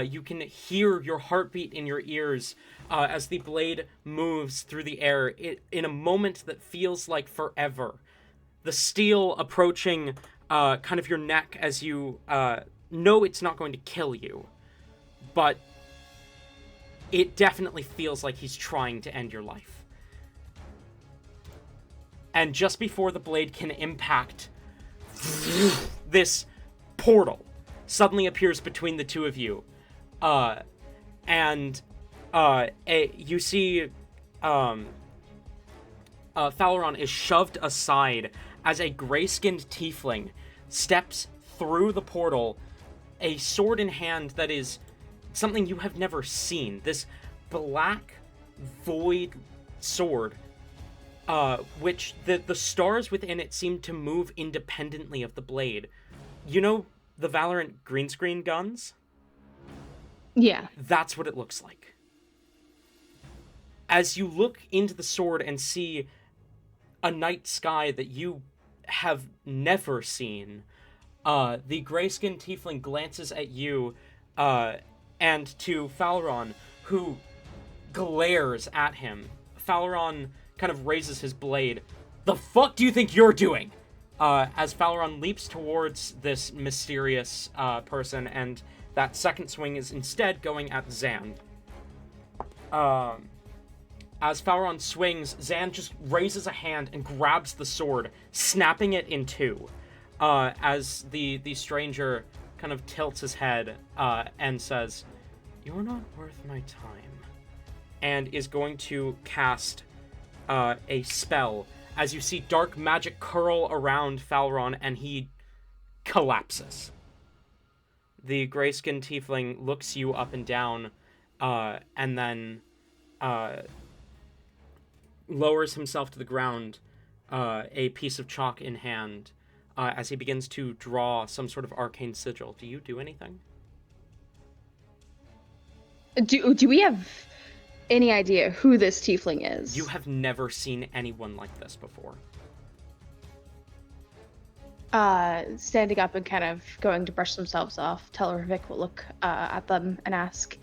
You can hear your heartbeat in your ears as the blade moves through the air in a moment that feels like forever. The steel approaching kind of your neck as you know it's not going to kill you, but it definitely feels like he's trying to end your life. And just before the blade can impact, this portal suddenly appears between the two of you. You see Falaron is shoved aside as a gray-skinned tiefling steps through the portal, a sword in hand that is something you have never seen. This black, void sword, which the stars within it seem to move independently of the blade. You know the Valorant green screen guns? Yeah. That's what it looks like. As you look into the sword and see a night sky that you have never seen, the gray-skinned tiefling glances at you and to Falaron, who glares at him. Falaron kind of raises his blade. The fuck do you think you're doing? As Falaron leaps towards this mysterious person, and that second swing is instead going at Zahn. As Falaron swings, Zahn just raises a hand and grabs the sword, snapping it in two. As the stranger kind of tilts his head and says, "You're not worth my time," and is going to cast a spell as you see dark magic curl around Falron, and he collapses. The gray-skinned tiefling looks you up and down, and then lowers himself to the ground, a piece of chalk in hand, as he begins to draw some sort of arcane sigil. Do you do anything? Do we have any idea who this tiefling is? You have never seen anyone like this before. Standing up and kind of going to brush themselves off, Telravik will look at them and ask,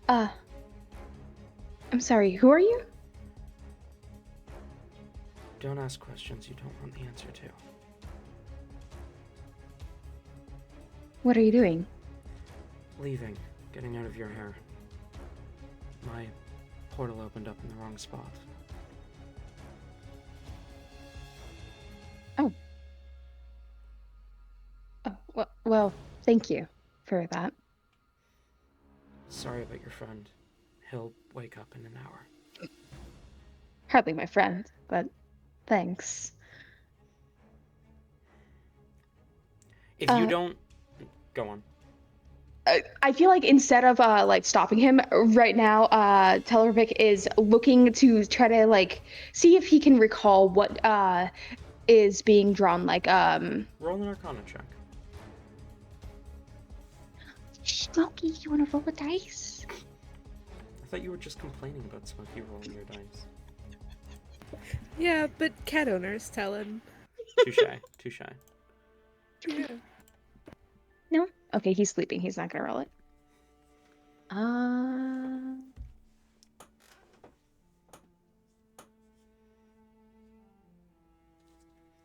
I'm sorry, who are you? Don't ask questions you don't want the answer to. What are you doing? Leaving. Getting out of your hair. My portal opened up in the wrong spot. Oh. Oh, well, thank you for that. Sorry about your friend. He'll wake up in an hour. Hardly my friend, but thanks. If you don't... Go on. I feel like instead of like stopping him right now, Telravik is looking to try to like see if he can recall what is being drawn. Like Roll an Arcana check. Smokey, you want to roll a dice? I thought you were just complaining about Smokey rolling your dice. Yeah, but cat owners tell him. Too shy. Too shy. Yeah. No. Okay, he's sleeping. He's not gonna roll it.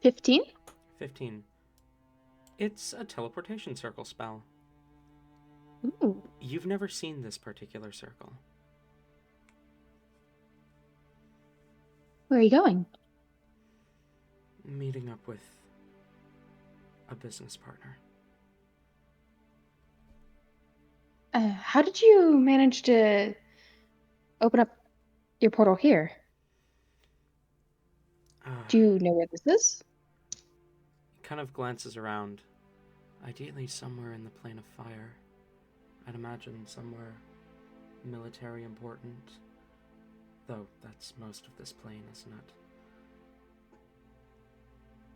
15? 15. It's a teleportation circle spell. Ooh. You've never seen this particular circle. Where are you going? Meeting up with a business partner. How did you manage to open up your portal here? Do you know where this is? Kind of glances around. Ideally somewhere in the plane of fire. I'd imagine somewhere military important. Though that's most of this plane, isn't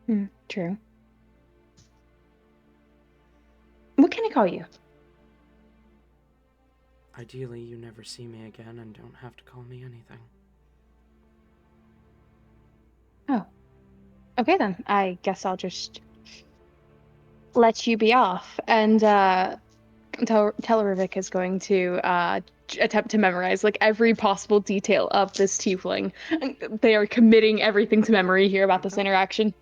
it? True. What can I call you? Ideally, you never see me again and don't have to call me anything. Oh. Okay then. I guess I'll just let you be off. And Telravik is going to attempt to memorize like every possible detail of this tiefling. They are committing everything to memory here about this interaction.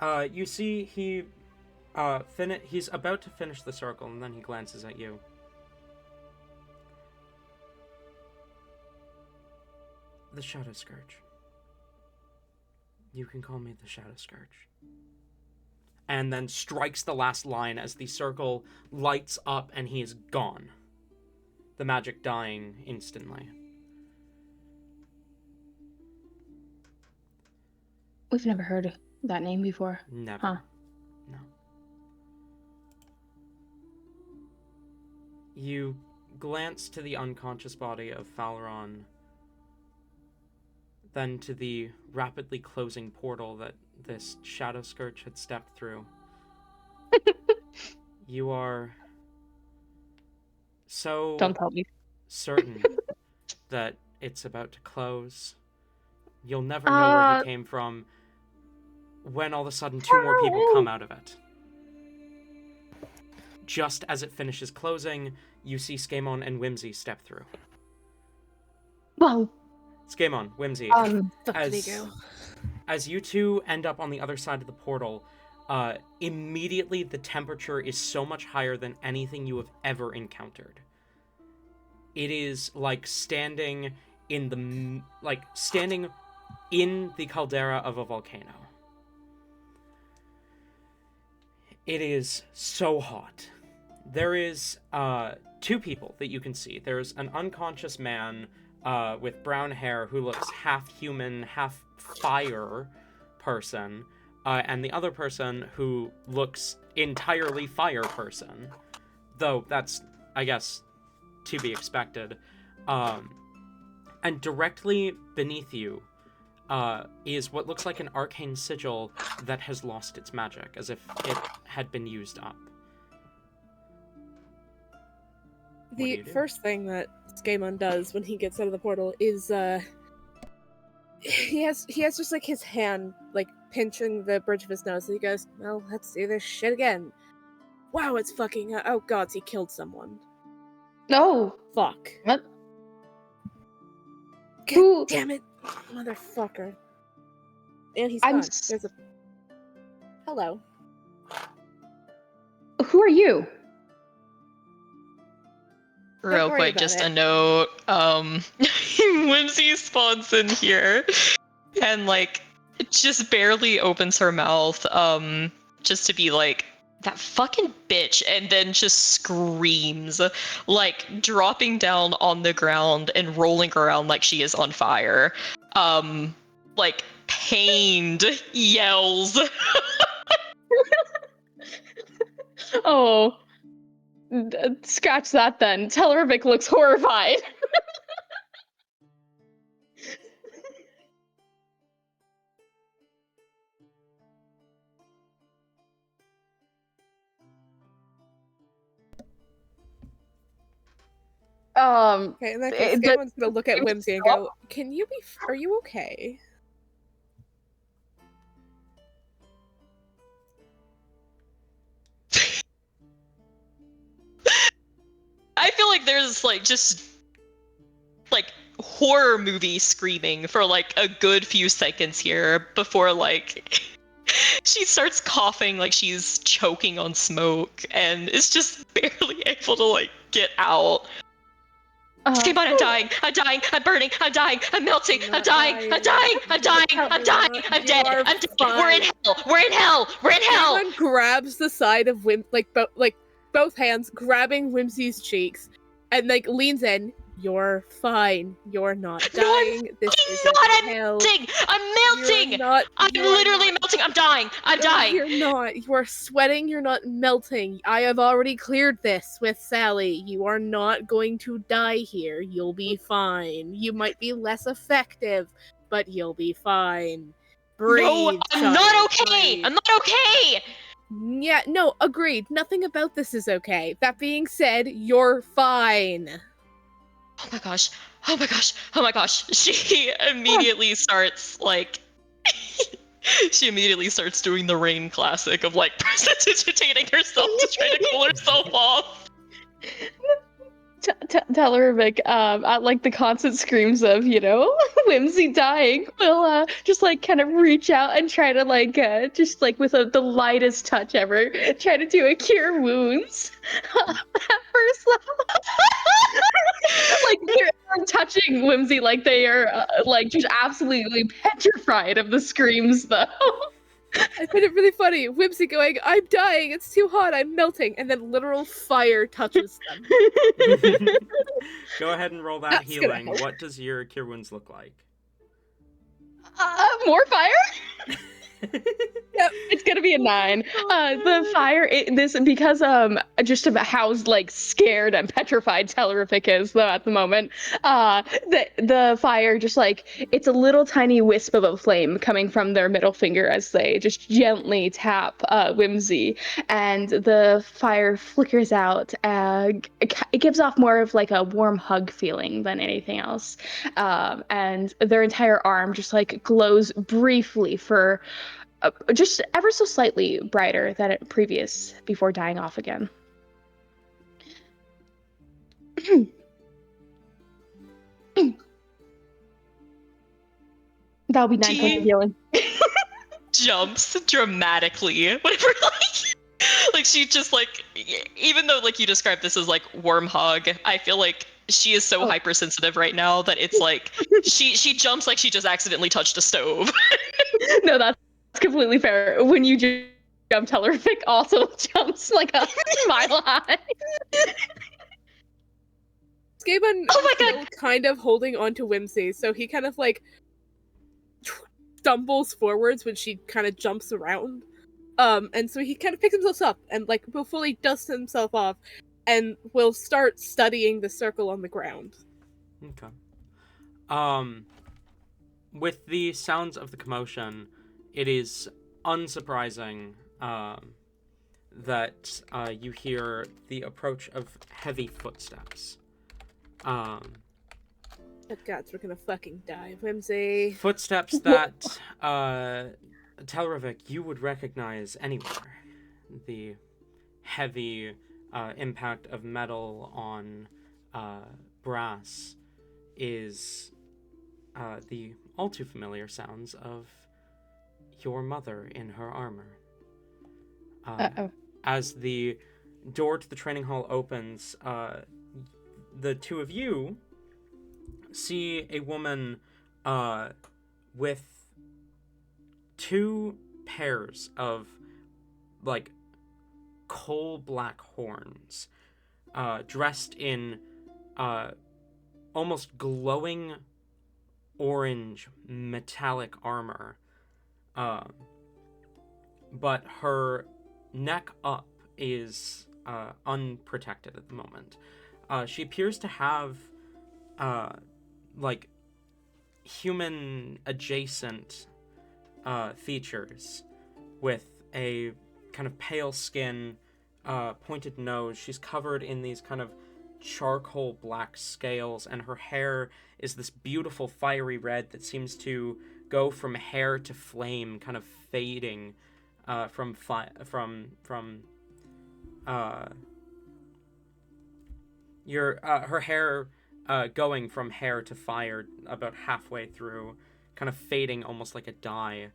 You see he's about to finish the circle, and then he glances at you. The Shadow Scourge. You can call me the Shadow Scourge. And then strikes the last line as the circle lights up and he is gone. The magic dying instantly. We've never heard that name before. Never. Huh. No. You glance to the unconscious body of Falron, then to the rapidly closing portal that this Shadow Scourge had stepped through. You are so Don't tell me. certain that it's about to close. You'll never know where he came from when all of a sudden two more people come out of it. Just as it finishes closing, you see Skemon and Whimsy step through. Well, Skemon, Whimsy, as you two end up on the other side of the portal, immediately the temperature is so much higher than anything you have ever encountered. It is like standing in the caldera of a volcano. It is so hot. There is 2 people that you can see. There's an unconscious man with brown hair who looks half human, half fire person, and the other person who looks entirely fire person. Though that's, I guess, to be expected. And directly beneath you is what looks like an arcane sigil that has lost its magic, as if it had been used up. The first thing that Skaemon does when he gets out of the portal is he has just like his hand like pinching the bridge of his nose, and he goes, "Well, let's do this shit again." Wow, it's fucking oh gods, he killed someone. No. Fuck. What? God Who? damn it, motherfucker. And he's I'm gone. There's a hello. Who are you? Real worry quick, about just a it. note. Whimsy spawns in here and like just barely opens her mouth, just to be like, that fucking bitch, and then just screams, like dropping down on the ground and rolling around like she is on fire. Like pained yells. Oh, scratch that then. Telravik looks horrified. Okay, in that case, Skaemon's gonna look at Whimsy and go, "Can you be? Are you okay?" I feel like there's like just like horror movie screaming for like a good few seconds here before like she starts coughing like she's choking on smoke and is just barely able to like get out. Skip on, I'm dying, I'm dying, I'm burning, I'm dying, I'm melting, I'm dying, I'm dying, I'm dying, I'm dying, I'm dead, I'm dead. We're in hell, we're in hell, we're in hell. Skaemon grabs the side of both hands, grabbing Whimsy's cheeks, and like leans in. You're fine. You're not dying. This isn't I'm hell. melting! I'm melting! I'm literally melting! I'm dying! I'm dying! You're not. You are sweating. You're not melting. I have already cleared this with Sally. You are not going to die here. You'll be fine. You might be less effective, but you'll be fine. Breathe. No, I'm not okay! Breathe. I'm not okay! Yeah, no, agreed. Nothing about this is okay. That being said, you're fine. Oh my gosh. Oh my gosh. Oh my gosh. She immediately starts like she immediately starts doing the Rain classic of like prestidigitating herself to try to cool herself off. Telravik, at like the constant screams of, Whimsy dying, will just like kind of reach out and try to like just like with the lightest touch ever, try to do a cure wounds at first level. Like they're touching Whimsy like they are like just absolutely petrified of the screams though. I find it really funny. Whimsy going, "I'm dying, it's too hot, I'm melting," and then literal fire touches them. Go ahead and roll that That's gonna healing. help. What does your cure wounds look like? More fire? Yep. It's gonna be a 9. The fire, because just about how like scared and petrified Telravik is though at the moment. The fire just like it's a little tiny wisp of a flame coming from their middle finger as they just gently tap Whimsy, and the fire flickers out. It gives off more of like a warm hug feeling than anything else, and their entire arm just like glows briefly for. Just ever so slightly brighter than it previous before dying off again. That'll be 9 points of healing. Jumps dramatically whenever like she just like, even though like you described this as like warm hug, I feel like she is so hypersensitive right now that it's like she jumps like she just accidentally touched a stove. No, that's completely fair. When you Jump Telravik also jumps like a mile high. Skaven Oh my is still kind of holding on to Whimsy, so he kind of like stumbles forwards when she kind of jumps around. And so he kind of picks himself up and like will fully dust himself off and will start studying the circle on the ground. Okay. With the sounds of the commotion, it is unsurprising that you hear the approach of heavy footsteps. Oh gods, we're gonna fucking die. Whimsy. Footsteps that Telravik you would recognize anywhere. The heavy impact of metal on brass is the all too familiar sounds of your mother in her armor. As the door to the training hall opens, the two of you see a woman with two pairs of like coal black horns, dressed in almost glowing orange metallic armor, but her neck up is unprotected at the moment. She appears to have like human adjacent features, with a kind of pale skin, pointed nose. She's covered in these kind of charcoal black scales, and her hair is this beautiful fiery red that seems to go from hair to flame, kind of fading from her hair going from hair to fire about halfway through, kind of fading almost like a dye.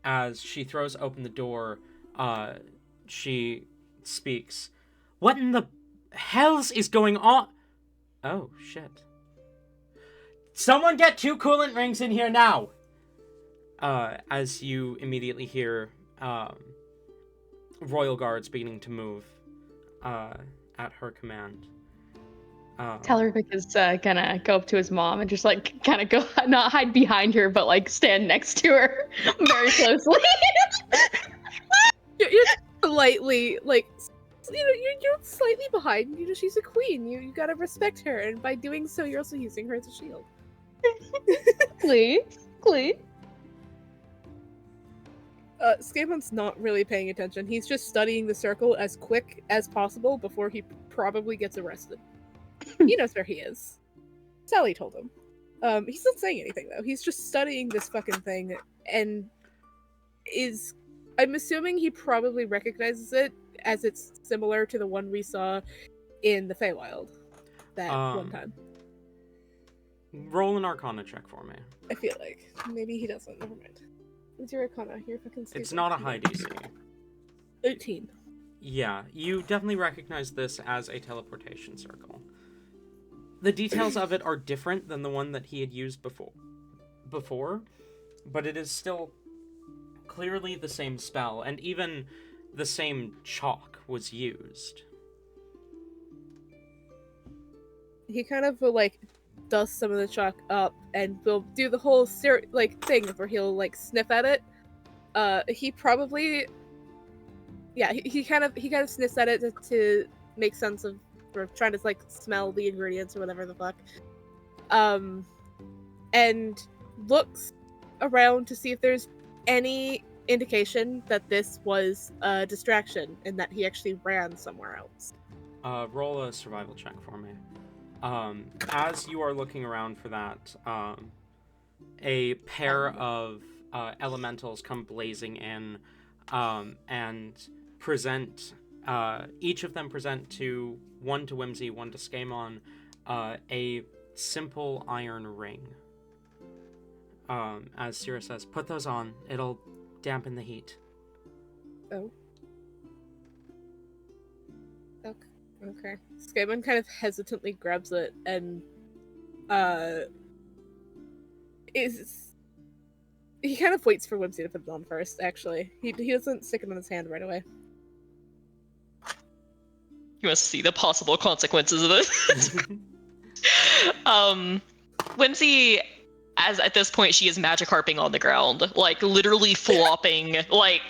As she throws open the door, she speaks. What in the hells is going on? Oh, shit. Someone get 2 coolant rings in here now! As you immediately hear royal guards beginning to move at her command. Telravik is gonna go up to his mom and just like kind of go, not hide behind her, but like stand next to her very closely. You're slightly like, you're slightly behind. She's a queen. You gotta respect her, and by doing so, you're also using her as a shield. Please. Skamon's not really paying attention. He's just studying the circle as quick as possible before he probably gets arrested. He knows where he is. Sally told him. He's not saying anything though. He's just studying this fucking thing, and I'm assuming he probably recognizes it as it's similar to the one we saw in the Feywild that one time. Roll an Arcana check for me. I feel like maybe he doesn't. Never mind. What's your Arcana? You're fucking stupid. It's not a high DC. 18. Yeah, you definitely recognize this as a teleportation circle. The details of it are different than the one that he had used before, but it is still clearly the same spell, and even the same chalk was used. He kind of will like dust some of the chalk up and will do the whole thing where he'll like sniff at it. He probably, yeah, he kind of sniffs at it to make sense of, or trying to like smell the ingredients or whatever the fuck, and looks around to see if there's any indication that this was a distraction and that he actually ran somewhere else. Roll a survival check for me. As you are looking around for that, a pair of elementals come blazing in and present. Each of them present one to Whimsy, one to Skamon, a simple iron ring. As Sira says, put those on. It'll dampen the heat. Oh. Okay. Skamon kind of hesitantly grabs it and He kind of waits for Whimsy to put it on first, actually. He doesn't stick it on his hand right away. You must see the possible consequences of this. Whimsy, as at this point, she is magikarping on the ground, like literally flopping, like,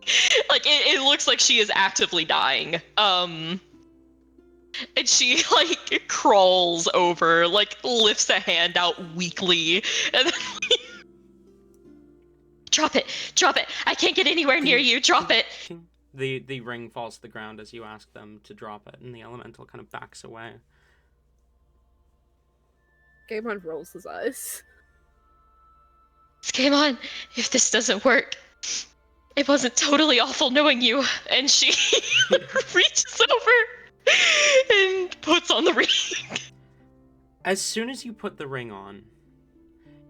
it looks like she is actively dying. And she like crawls over, like lifts a hand out weakly, and then drop it, I can't get anywhere near you, drop it. The ring falls to the ground as you ask them to drop it, and the elemental kind of backs away. Gaemon rolls his eyes. Gaemon, if this doesn't work, it wasn't totally awful knowing you. And she reaches over and puts on the ring. As soon as you put the ring on,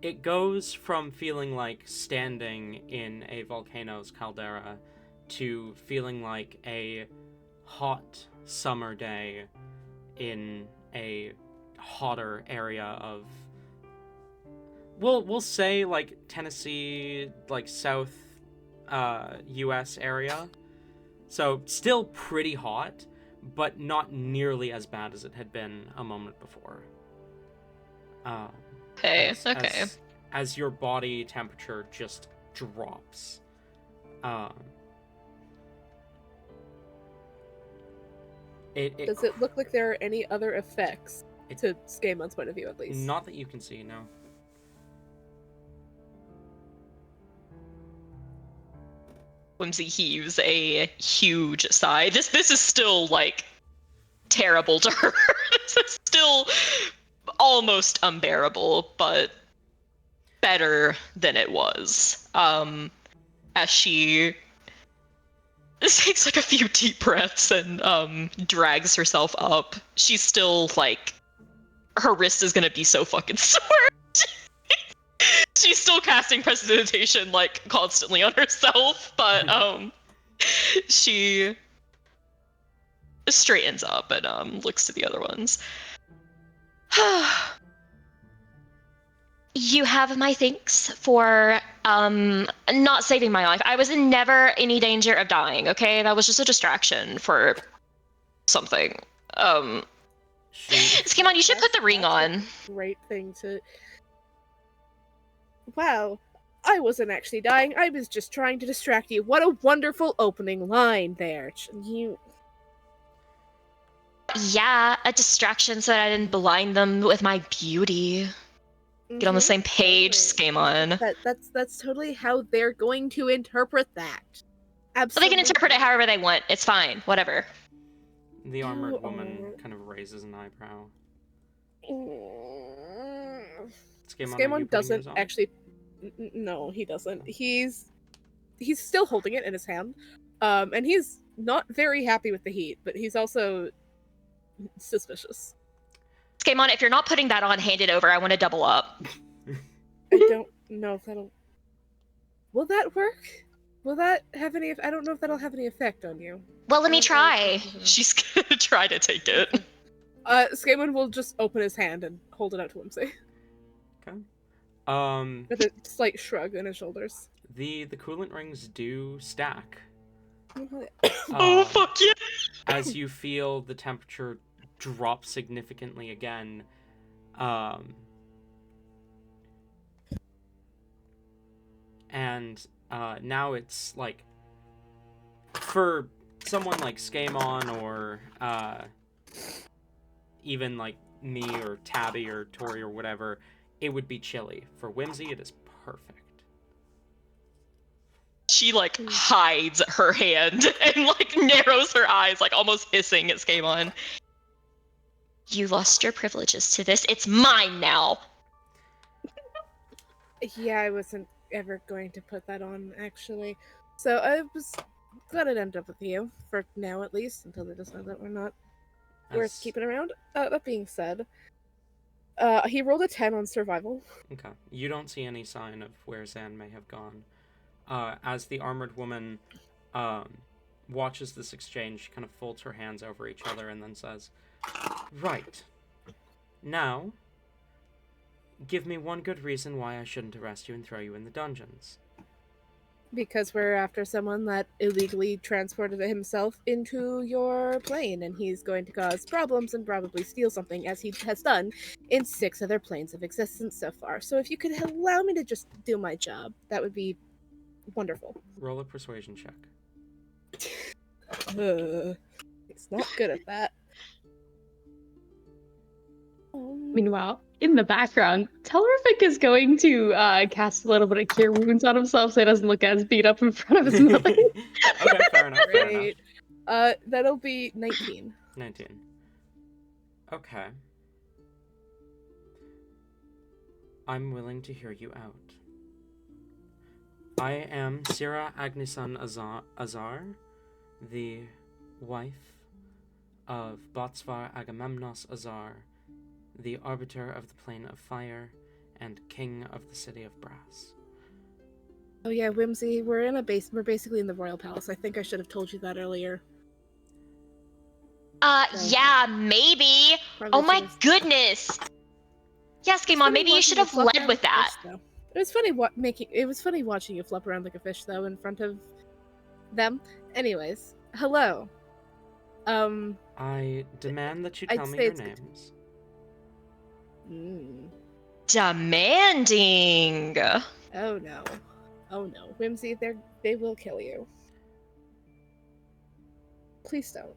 it goes from feeling like standing in a volcano's caldera to feeling like a hot summer day in a hotter area of, we'll say like Tennessee, like South US area. So still pretty hot, but not nearly as bad as it had been a moment before. Okay. As your body temperature just drops. Does it look like there are any other effects, to Skaemon's point of view at least? Not that you can see, no. Whimsy heaves a huge sigh. This is still like terrible to her. This is still almost unbearable, but better than it was. As she takes like a few deep breaths and drags herself up. She's still like, her wrist is gonna be so fucking sore. She's still casting prestidigitation like constantly on herself, but she straightens up and looks to the other ones. You have my thanks for not saving my life. I was in never any danger of dying, okay? That was just a distraction for something. Skimon, you should put the ring on. Great thing to... Wow, I wasn't actually dying. I was just trying to distract you. What a wonderful opening line there. You... Yeah, a distraction so that I didn't blind them with my beauty. Get on the same page, Skaemon. That's totally how they're going to interpret that. Absolutely. Well, they can interpret it however they want. It's fine. Whatever. The armored woman kind of raises an eyebrow. Skaemon doesn't actually... No, he doesn't. He's still holding it in his hand. And he's not very happy with the heat, but he's also suspicious. Skaemon, if you're not putting that on, hand it over. I want to double up. I don't know if that'll... Will that work? Will that have any... I don't know if that'll have any effect on you. Well, let me try. She's gonna try to take it. Skaemon will just open his hand and hold it out to Whimsy. Okay. With a slight shrug in his shoulders. The coolant rings do stack. Oh, fuck yeah! As you feel the temperature drop significantly again, and now it's like, for someone like Skaemon or even like me or Tabby or Tori or whatever, it would be chilly. For Whimsy, it is perfect. She like hides her hand and like narrows her eyes, like almost hissing at Skaemon. You lost your privileges to this. It's mine now. Yeah, I wasn't ever going to put that on, actually. So I was glad it ended up with you, for now at least, until they decide that we're not worth keeping around. That being said, he rolled a 10 on survival. Okay. You don't see any sign of where Zahn may have gone. As the armored woman watches this exchange, she kind of folds her hands over each other and then says, "Right. Now, give me one good reason why I shouldn't arrest you and throw you in the dungeons. Because we're after someone that illegally transported himself into your plane, and he's going to cause problems and probably steal something, as he has done in 6 other planes of existence so far. So if you could allow me to just do my job, that would be wonderful. Roll a persuasion check. He's not good at that. Meanwhile, in the background, Telravik is going to cast a little bit of Cure Wounds on himself so he doesn't look as beat up in front of his mother. Okay, fair enough. Fair enough. Great. That'll be 19. 19. Okay. I'm willing to hear you out. I am Sira Agnisan Azar, the wife of Botsvar Agamemnos Azar, the arbiter of the plane of fire and king of the city of brass. Oh yeah, Whimsy, we're basically in the royal palace. I think I should have told you that earlier. Yeah, maybe. Probably Oh my should've- goodness. Yes, Game On, maybe you should have flop led around with like a that. fish, though. It was funny watching you flop around like a fish though in front of them. Anyways, hello. I demand that you I'd tell me say your it's good. names. Demanding. Oh no. Oh no. Whimsy, they will kill you. Please don't.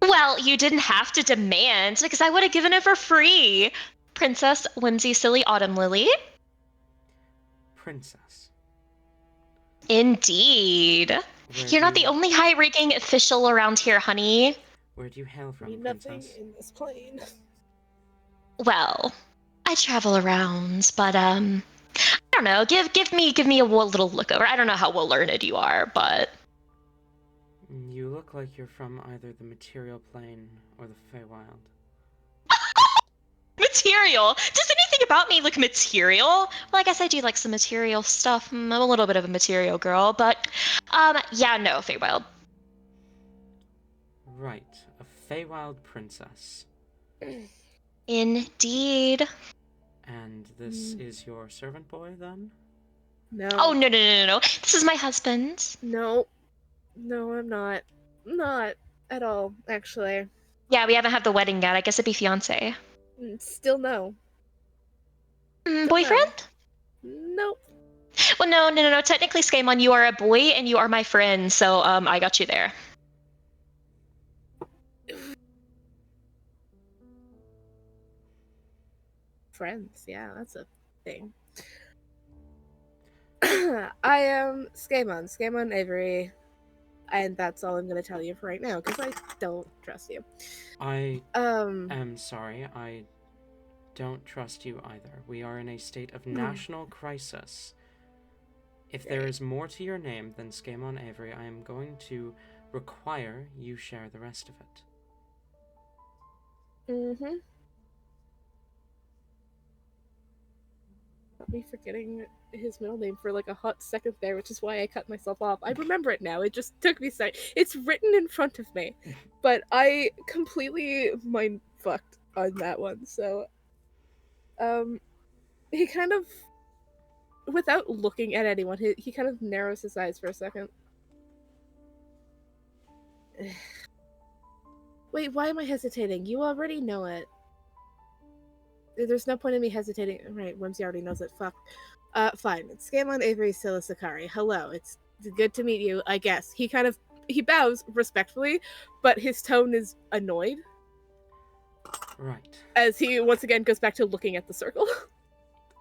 Well, you didn't have to demand, because I would have given it for free. Princess Whimsy Silly Autumn Lily. Princess. Indeed. Where You're not do the only high-ranking official around here, honey. Where do you hail from, Need nothing Princess? in this plane. Well, I travel around, but I don't know. Give me a little look over. I don't know how well learned you are, but You look like you're from either the material plane or the Feywild. material. Does anything about me look material? Well, I guess I do like some material stuff. I'm a little bit of a material girl, but yeah, no, Feywild. Right, a Feywild princess. Indeed. And this is your servant boy, then? No. Oh no. This is my husband. No. No, I'm not. Not at all, actually. Yeah, we haven't had the wedding yet. I guess it'd be fiance. Still no. Boyfriend? Nope. Well, no. Technically, Skaemon, you are a boy and you are my friend, so I got you there. Friends, yeah, that's a thing. I am Skaemon Avery, and that's all I'm gonna tell you for right now, because I don't trust you. I am sorry, I don't trust you either. We are in a state of national crisis. If there is more to your name than Skaemon Avery, I am going to require you share the rest of it. Mm-hmm. Me forgetting his middle name for like a hot second there, which is why I cut myself off. I remember it now. It just took me a second. It's written in front of me, but I completely mind fucked on that one. So, he kind of, without looking at anyone, he kind of narrows his eyes for a second. Wait, why am I hesitating? You already know it. There's no point in me hesitating. Right, Whimsy already knows it. Fuck. Fine. It's Skaemon Avery Silasakari. Hello. It's good to meet you, I guess. He bows respectfully, but his tone is annoyed. Right. As he once again goes back to looking at the circle.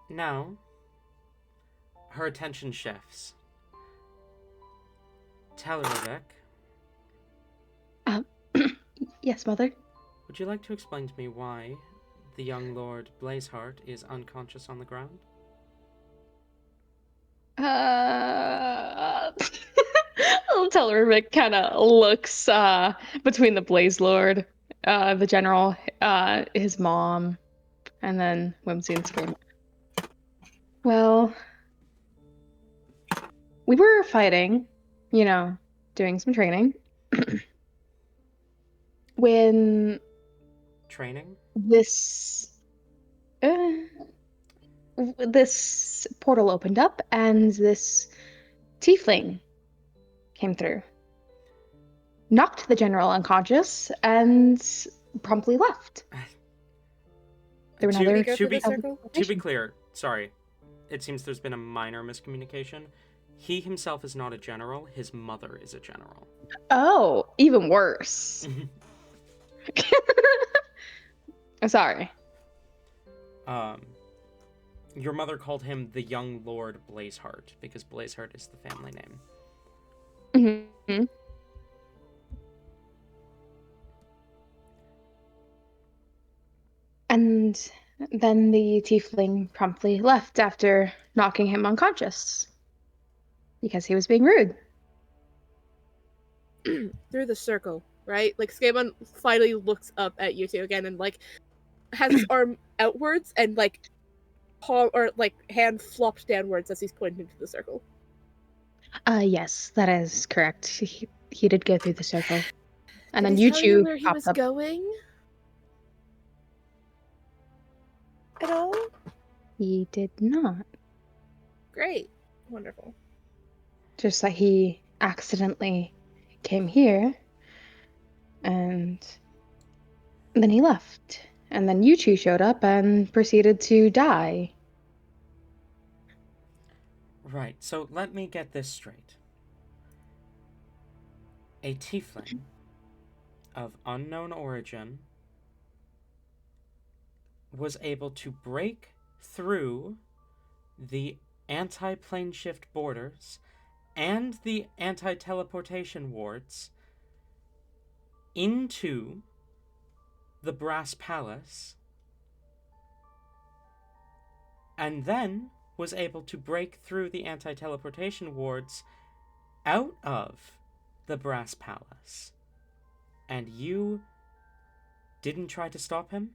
Now, her attention shifts. Telravik, Yes, mother. would you like to explain to me why the young Lord Blazeheart is unconscious on the ground? Telravik kind of looks between the Blaze Lord, the general, his mom, and then Whimsy and Scream. Well, we were fighting, doing some training. When... Training? this this portal opened up, and this tiefling came through, knocked the general unconscious, and promptly left. There were To- another Go through the circle? To be clear, sorry, it seems there's been a minor miscommunication. He himself is not a general, his mother is a general. Oh, even worse. I'm sorry. Your mother called him the young Lord Blazeheart, because Blazeheart is the family name. Mm-hmm. And then the tiefling promptly left after knocking him unconscious because he was being rude. Through the circle, right? Like Skaban finally looks up at you two again and like has his arm outwards and like palm or like hand flopped downwards as he's pointing to the circle. Yes, that is correct. He did go through the circle. And Did then he tell you Yuchu where he popped was up. going? At all? He did not. Great. Wonderful. Just that he accidentally came here and then he left. And then Yuchu showed up and proceeded to die. Right, so let me get this straight. A tiefling of unknown origin was able to break through the anti-plane shift borders and the anti-teleportation wards into the Brass Palace, and then was able to break through the anti-teleportation wards out of the Brass Palace. And you didn't try to stop him?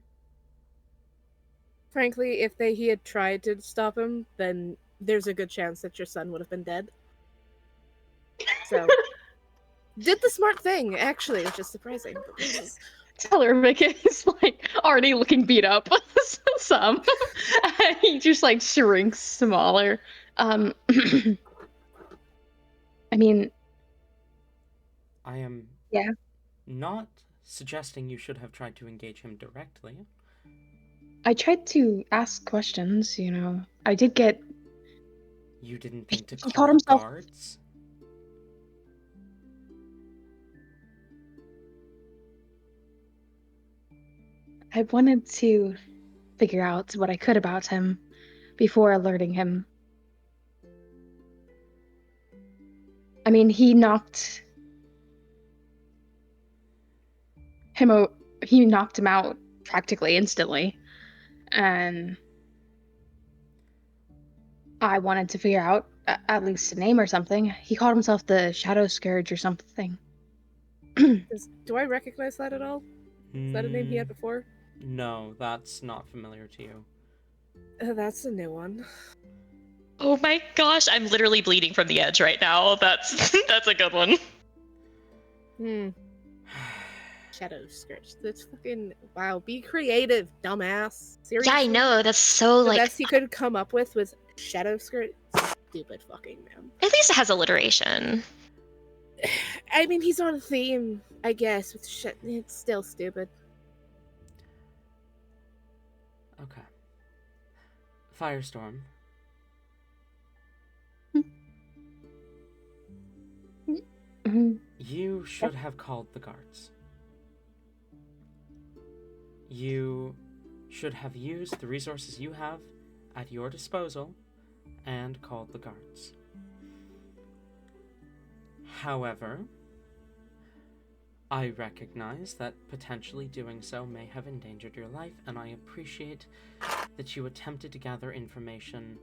Frankly, if he had tried to stop him, then there's a good chance that your son would have been dead. So, did the smart thing, actually, which is surprising. Telravik is like already looking beat up. Some. He just like shrinks smaller. I mean, I am yeah. not suggesting you should have tried to engage him directly. I tried to ask questions, you know. I did get. You didn't think to He call called the himself- guards? I wanted to figure out what I could about him before alerting him. I mean, he knocked him out practically instantly, and I wanted to figure out at least a name or something. He called himself the Shadow Scourge or something. Do I recognize that at all? Is that a name he had before? No, that's not familiar to you. That's a new one. Oh my gosh, I'm literally bleeding from the edge right now. That's a good one. Shadow Scourge. That's fucking wow. Be creative, dumbass. Seriously. Yeah, I know. That's so The like. best he could come up with was Shadow Scourge. Stupid fucking man. At least it has alliteration. I mean, he's on theme, I guess. With shit, it's still stupid. Okay. Firestorm. You should have called the guards. You should have used the resources you have at your disposal and called the guards. However, I recognize that potentially doing so may have endangered your life, and I appreciate that you attempted to gather information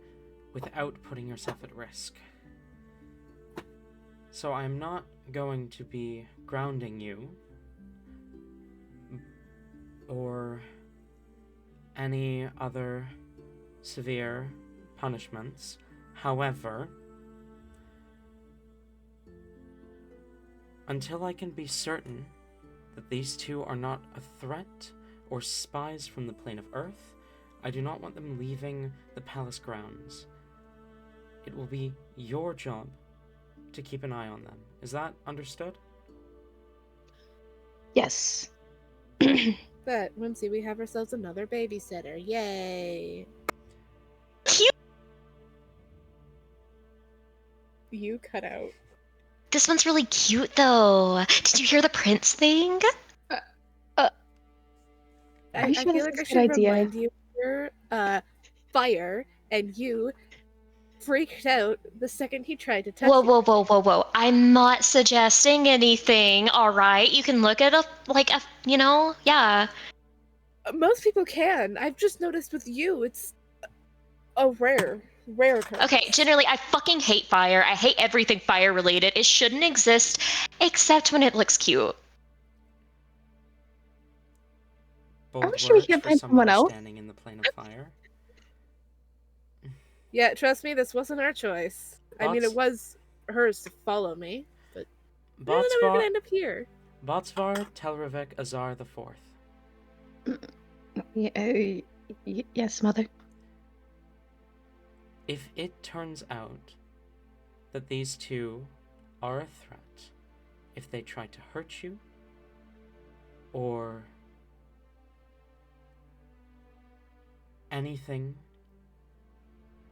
without putting yourself at risk. So I'm not going to be grounding you or any other severe punishments. However, until I can be certain that these two are not a threat or spies from the plane of Earth. I do not want them leaving the palace grounds. It will be your job to keep an eye on them. Is that understood? Yes. But, Whimsy, we have ourselves another babysitter. Yay! Cute. You cut out. This one's really cute, though. Did you hear the prince thing? Are you I sure feel this like is I a should good idea? remind you here, Fire, and you freaked out the second he tried to touch Whoa, you. whoa, whoa, whoa, whoa. I'm not suggesting anything, alright? You can look at yeah. Most people can. I've just noticed with you, it's a rare occurrence. Okay, generally, I fucking hate fire. I hate everything fire related. It shouldn't exist, except when it looks cute. Bold Are we sure we words can't for find someone someone else? standing in the plane of fire. Yeah, trust me, this wasn't our choice. I mean, it was hers to follow me, but I don't know we were gonna end up here. Botsvar Telravik Azar IV. Yes, Mother. If it turns out that these two are a threat, if they try to hurt you, or anything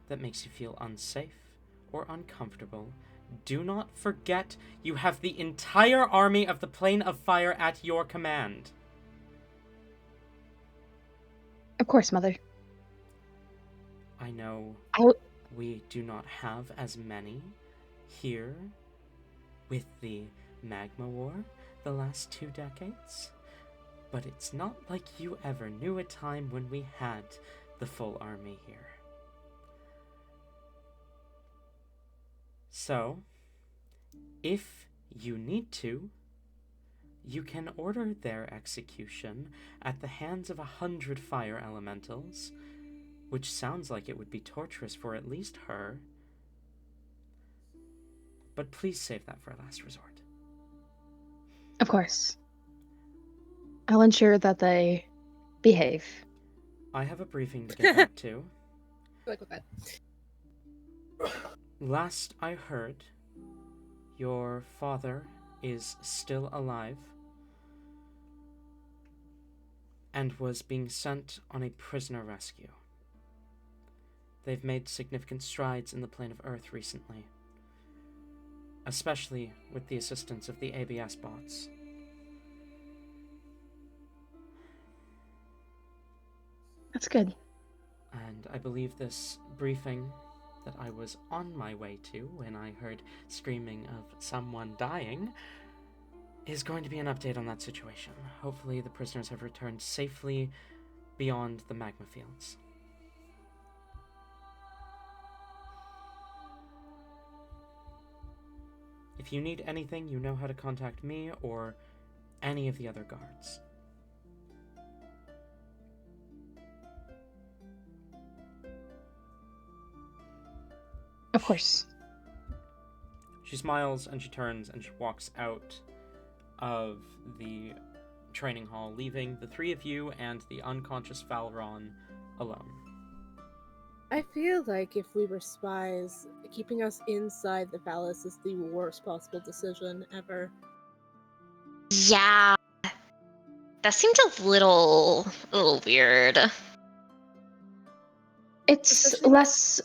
that makes you feel unsafe or uncomfortable, do not forget you have the entire army of the Plane of Fire at your command. Of course, Mother. I know we do not have as many here with the Magma War the last 2 decades, but it's not like you ever knew a time when we had the full army here. So, if you need to, you can order their execution at the hands of 100 fire elementals, which sounds like it would be torturous for at least her. But please save that for a last resort. Of course. I'll ensure that they behave. I have a briefing to get back to. Like with that. Last I heard, your father is still alive and was being sent on a prisoner rescue. They've made significant strides in the plane of Earth recently, especially with the assistance of the ABS bots. That's good. And I believe this briefing that I was on my way to when I heard screaming of someone dying is going to be an update on that situation. Hopefully the prisoners have returned safely beyond the magma fields. If you need anything, you know how to contact me or any of the other guards. Of course. She smiles and she turns and she walks out of the training hall, leaving the 3 of you and the unconscious Valron alone. I feel like if we were spies, keeping us inside the palace is the worst possible decision ever. Yeah. That seemed a little weird. It's less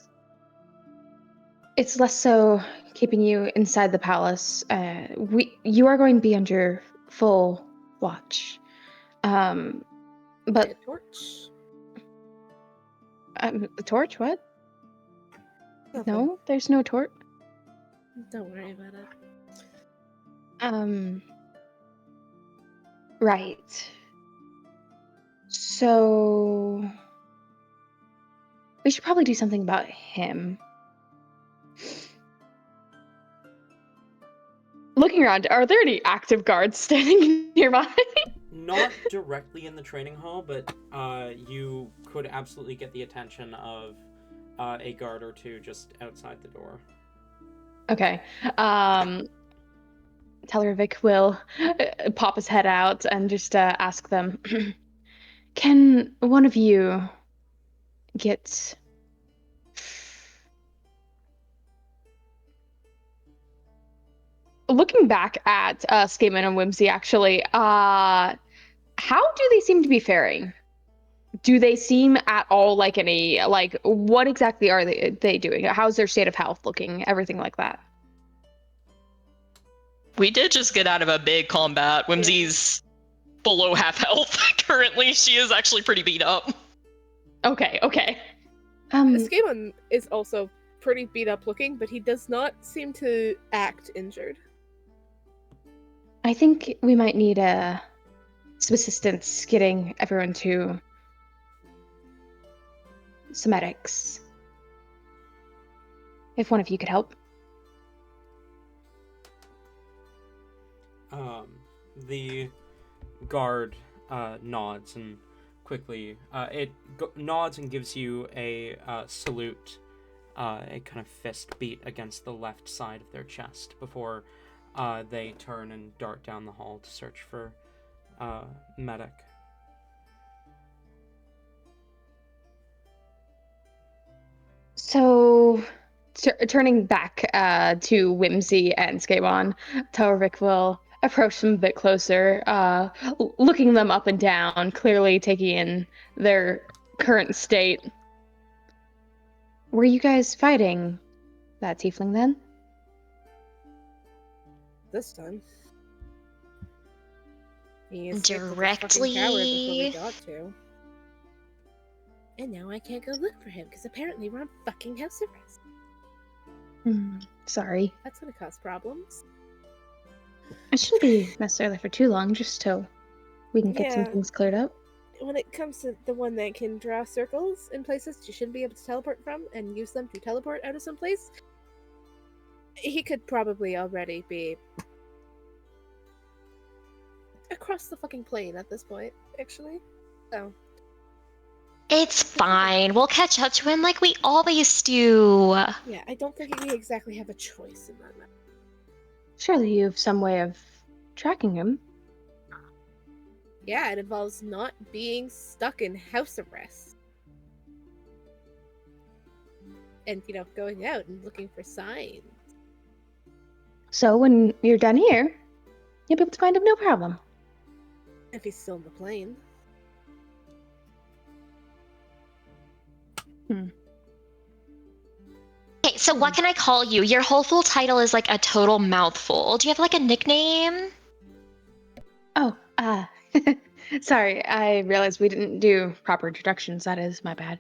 so keeping you inside the palace. You are going to be under full watch. But A torch? the torch? What? Nothing. No, there's no torch. Don't worry about it. Right. So we should probably do something about him. Looking around, are there any active guards standing nearby? Not directly in the training hall, but you could absolutely get the attention of a guard or two just outside the door. Okay. Telravik will pop his head out and just ask them, Can one of you get... Looking back at Skaman and Whimsy, actually, how do they seem to be faring? Do they seem at all like any, like, what exactly are they doing? How's their state of health looking? Everything like that. We did just get out of a big combat. Whimsy's below half health currently. She is actually pretty beat up. Okay. Skaman is also pretty beat up looking, but he does not seem to act injured. I think we might need some assistance getting everyone to some medics. If one of you could help. The guard nods and quickly nods and gives you a salute, a kind of fist beat against the left side of their chest before they turn and dart down the hall to search for medic. So, turning back to Whimsy and Skaban, Telravik will approach them a bit closer, looking them up and down, clearly taking in their current state. Were you guys fighting that tiefling then? This time. He Directly. Before we got to. And now I can't go look for him because apparently we're on fucking house arrest. Sorry. That's gonna cause problems. It shouldn't be necessarily for too long, just till we can get some Yeah. things cleared up. When it comes to the one that can draw circles in places you shouldn't be able to teleport from and use them to teleport out of some place, he could probably already be across the fucking plane at this point, actually. So. It's fine. We'll catch up to him like we always do. Yeah, I don't think we exactly have a choice in that matter. Surely you have some way of tracking him. Yeah, it involves not being stuck in house arrest. And, going out and looking for signs. So when you're done here, you'll be able to find him no problem. If he's still in the plane. Okay, so what can I call you? Your whole full title is like a total mouthful. Do you have like a nickname? Oh, sorry, I realized we didn't do proper introductions. That is my bad.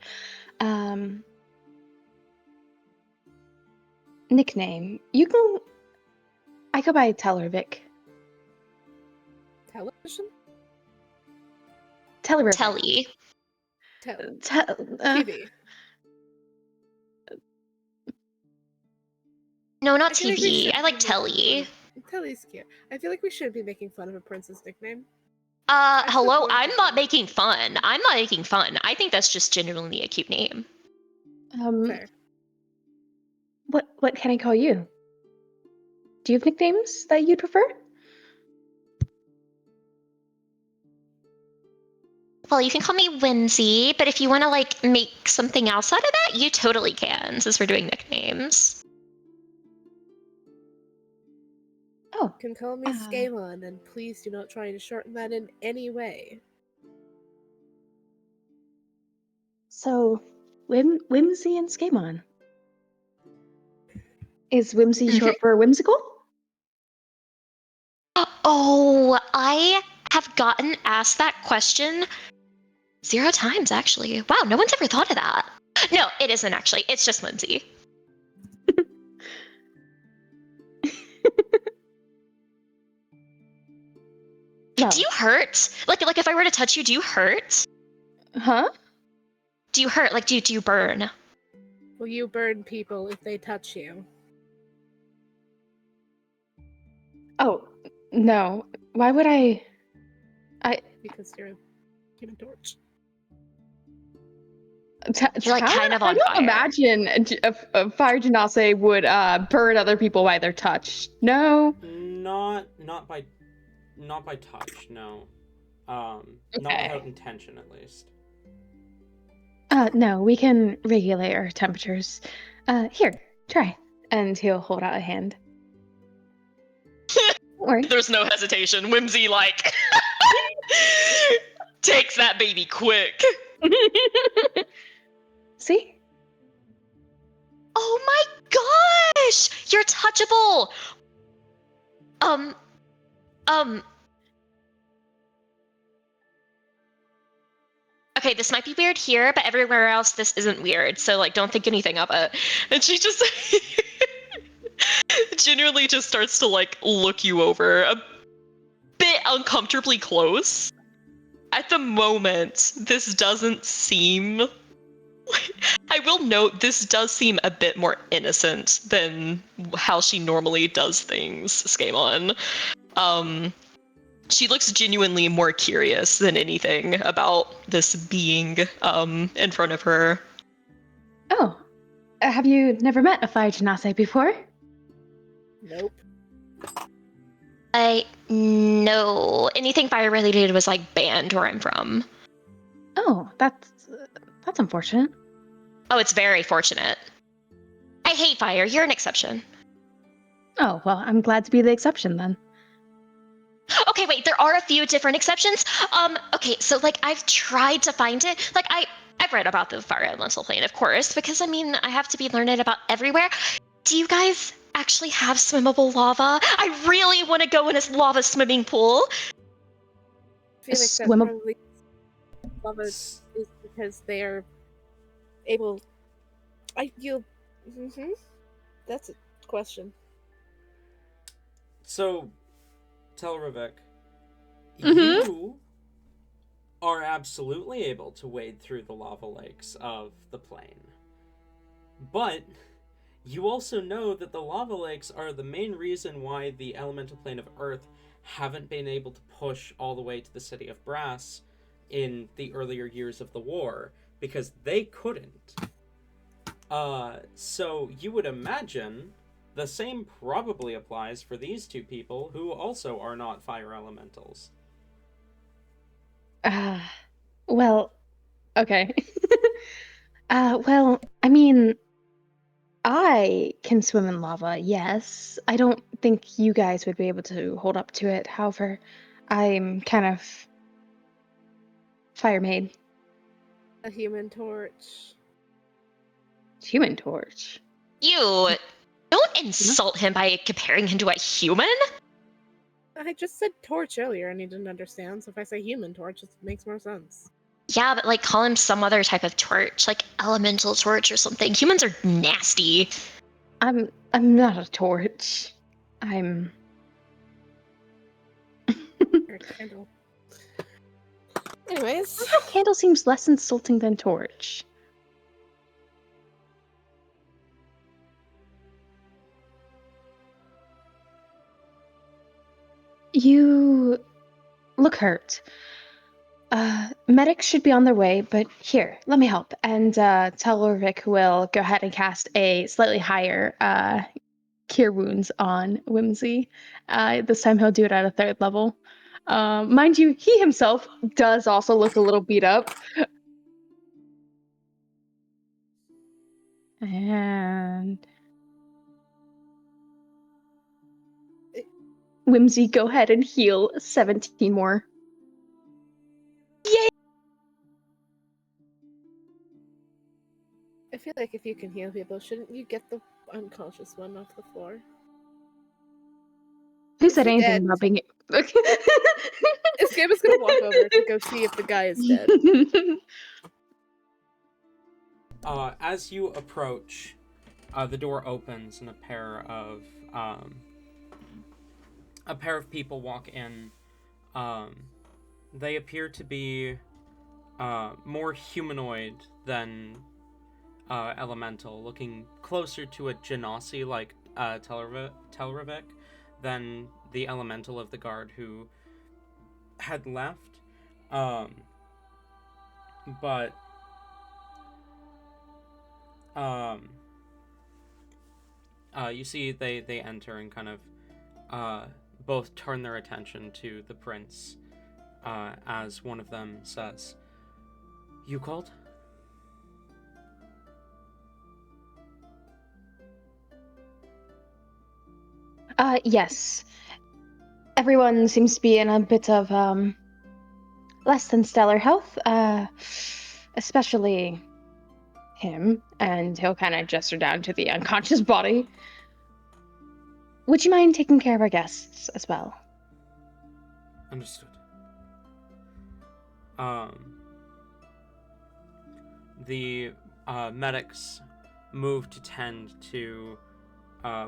Nickname. I go by Telravik. Television? Telravik. Telly. TV. No, not I feel like we TV. should I like be Telly. Telly's cute. I feel like we shouldn't be making fun of a prince's nickname. Hello, I'm not making fun. I'm not making fun. I think that's just genuinely a cute name. Fair. What can I call you? Do you have nicknames that you'd prefer? Well, you can call me Whimsy, but if you want to like make something else out of that, you totally can, since we're doing nicknames. Oh, You can call me Scalon, and please do not try to shorten that in any way. so Whimsy and Skamon. Is Whimsy short for whimsical? Oh, I have gotten asked that question 0 times, actually. Wow, no one's ever thought of that. No, it isn't actually. It's just Whimsy. No. Do you hurt? Like if I were to touch you, do you hurt? Huh? Do you hurt? Like, do you burn? Will you burn people if they touch you? Oh, no. Why would I? Because you're a human torch. You're like kind of I on don't fire. imagine a fire genasi would burn other people by their touch. No. Not by touch, no. Not Okay. without intention, at least. No, we can regulate our temperatures. Here, try. And he'll hold out a hand. Don't worry. There's no hesitation. Whimsy, like, takes that baby quick. See? Oh my gosh! You're touchable! Okay, this might be weird here, but everywhere else this isn't weird, so like don't think anything of it. And she just genuinely just starts to like look you over a bit uncomfortably close. At the moment, this doesn't seem... I will note, this does seem a bit more innocent than how she normally does things, Skamon. She looks genuinely more curious than anything about this being in front of her. Oh, have you never met a fire genasi before? Nope. No. Anything fire related was like banned where I'm from. Oh, that's unfortunate. Oh, it's very fortunate. I hate fire. You're an exception. Oh, well, I'm glad to be the exception then. Okay, wait, there are a few different exceptions. Okay, so like I've tried to find it. Like I've read about the fire elemental plane, of course, because I mean I have to be learned about everywhere. Do you guys actually have swimmable lava? I really want to go in a lava swimming pool. I feel like that's Swimmable- probably lava is because they are able. That's a question. So, Telravik, Mhm. you are absolutely able to wade through the lava lakes of the plane. But you also know that the lava lakes are the main reason why the elemental plane of Earth haven't been able to push all the way to the city of Brass in the earlier years of the war, because they couldn't. So you would imagine the same probably applies for these two people who also are not fire elementals. Well, okay. Well, I mean, I can swim in lava, yes. I don't think you guys would be able to hold up to it. However, I'm kind of fire made. A human torch. Human torch. You don't insult him by comparing him to a human. I just said torch earlier and he didn't understand, so if I say human torch, it makes more sense. Yeah, but like call him some other type of torch, like elemental torch or something. Humans are nasty. I'm not a torch. I'm Or a candle. Anyways, candle seems less insulting than torch. You look hurt. Medics should be on their way, but here, let me help. And Telravik will go ahead and cast a slightly higher Cure Wounds on Whimsy. This time he'll do it at a 3rd level. Mind you, he himself does also look a little beat up. And Whimsy, go ahead and heal 17 more. I feel like if you can heal people, shouldn't you get the unconscious one off the floor? Who said he anything dead? about being... This game is gonna walk over to go see if the guy is dead. As you approach, the door opens and a pair of people walk in. They appear to be more humanoid than elemental, looking closer to a genasi like Telravik than the elemental of the guard who had left. But you see they enter and kind of both turn their attention to the prince as one of them says, "You called?" Yes. Everyone seems to be in a bit of, less than stellar health, especially him, and he'll kind of gesture down to the unconscious body. Would you mind taking care of our guests as well? Understood. The medics move to tend to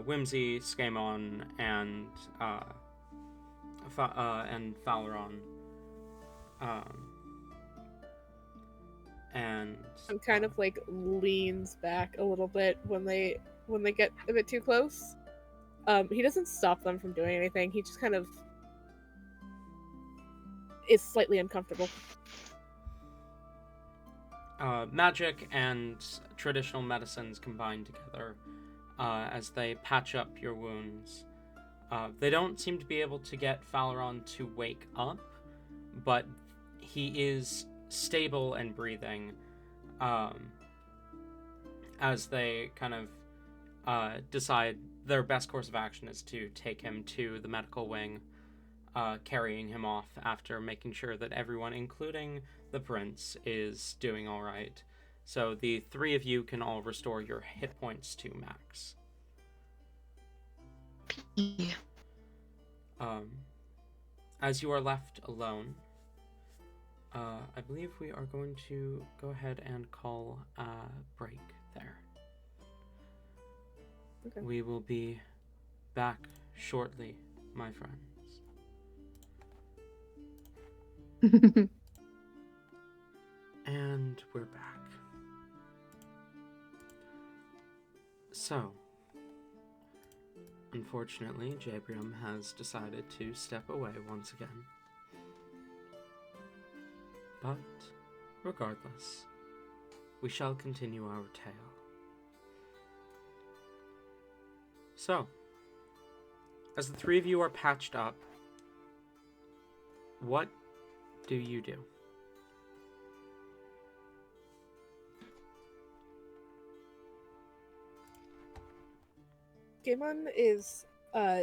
Whimsy, Scamon, and Faleron. And kind of like leans back a little bit when they get a bit too close. He doesn't stop them from doing anything. He just kind of is slightly uncomfortable. Magic and traditional medicines combine together as they patch up your wounds. They don't seem to be able to get Faleron to wake up, but he is stable and breathing as they kind of decide their best course of action is to take him to the medical wing, carrying him off after making sure that everyone, including the prince, is doing all right. So the three of you can all restore your hit points to max. As you are left alone, I believe we are going to go ahead and call a break there. Okay. We will be back shortly, my friends. And we're back. So, unfortunately, Jabrium has decided to step away once again. But, regardless, we shall continue our tale. So, as the three of you are patched up, what do you do? Gaemon is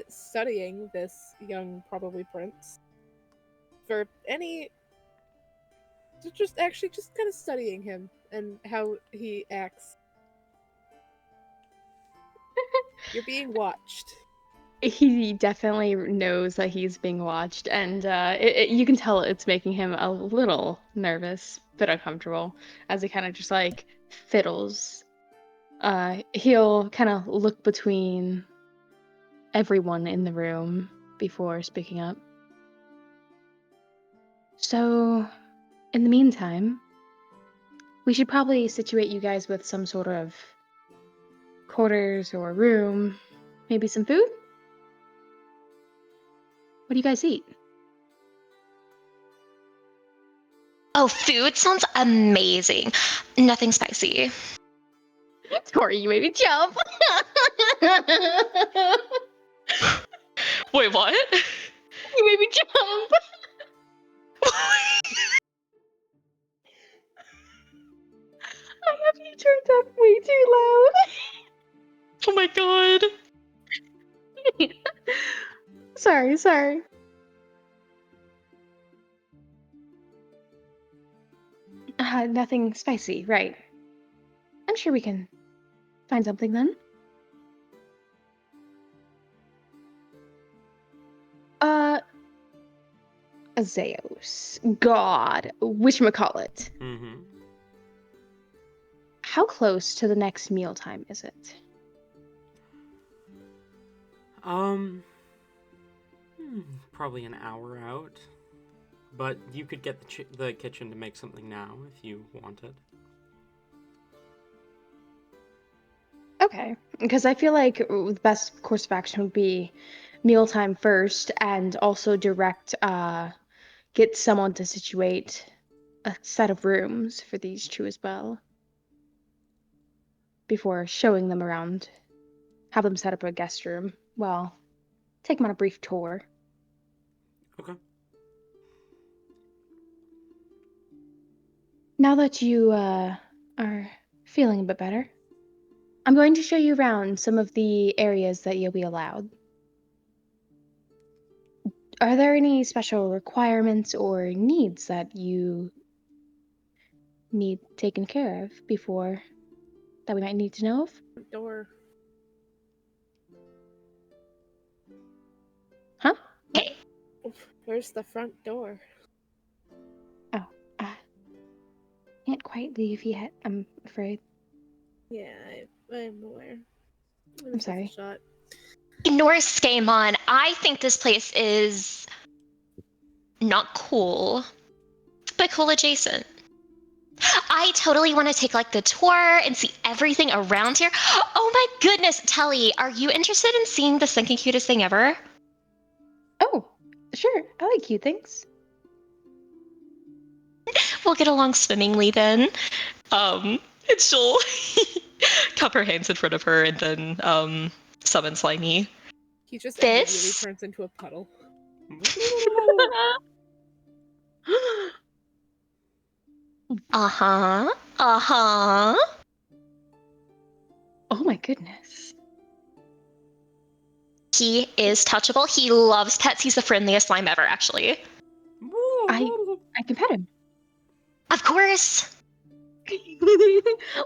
studying this young, probably prince for any. Just kind of studying him and how he acts. You're being watched. He definitely knows that he's being watched, and you can tell it's making him a little nervous, but uncomfortable, as he kind of just like fiddles. He'll kind of look between everyone in the room before speaking up. So, in the meantime, we should probably situate you guys with some sort of quarters or room, maybe some food? What do you guys eat? Oh, food sounds amazing. Nothing spicy. Tori, you made me jump. Wait, what? You made me jump. I have you turned up way too Oh my god. loud. Sorry. Nothing spicy, right? I'm sure we can find something then. Zeus, God, whatchamacallit. Mm-hmm. How close to the next mealtime is it? Probably an hour out. But you could get the kitchen to make something now if you wanted. Okay, because I feel like the best course of action would be mealtime first, and also get someone to situate a set of rooms for these two as well before showing them around. Have them set up a guest room. Well, take them on a brief tour. Okay. Now that you are feeling a bit better, I'm going to show you around some of the areas that you'll be allowed. Are there any special requirements or needs that you need taken care of before that we might need to know of? Door. Huh? Okay. Where's the front door? Oh, can't quite leave yet, I'm afraid. Yeah, I'm aware. I'm sorry. Shot. Ignore Skamon. I think this place is not cool, but cool adjacent. I totally want to take like the tour and see everything around here. Oh my goodness, Telly, are you interested in seeing the second cutest thing ever? Oh, sure. I like cute things. We'll get along swimmingly then. And she'll cup her hands in front of her and then summon Slimy. He just This? immediately turns into a puddle. Uh-huh. Uh-huh. Oh my goodness. He is touchable. He loves pets. He's the friendliest slime ever, actually. I can pet him. Of course.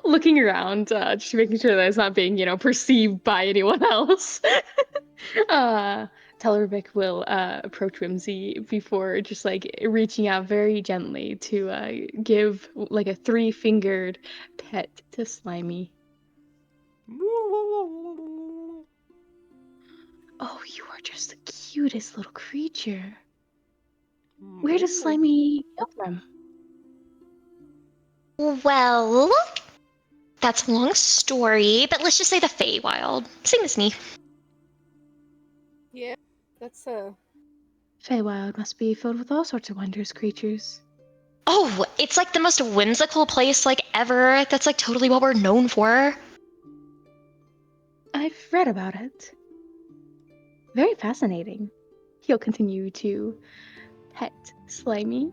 Looking around, just making sure that it's not being, perceived by anyone else. Telravik will approach Whimsy before just reaching out very gently to give like a 3-fingered pet to Slimy. Oh, you are just the cutest little creature. Where does Slimy come from? Well, that's a long story, but let's just say the Feywild. Same as me. Yeah, that's Feywild must be filled with all sorts of wondrous creatures. Oh, it's like the most whimsical place ever. That's totally what we're known for. I've read about it. Very fascinating. He'll continue to pet Slimy.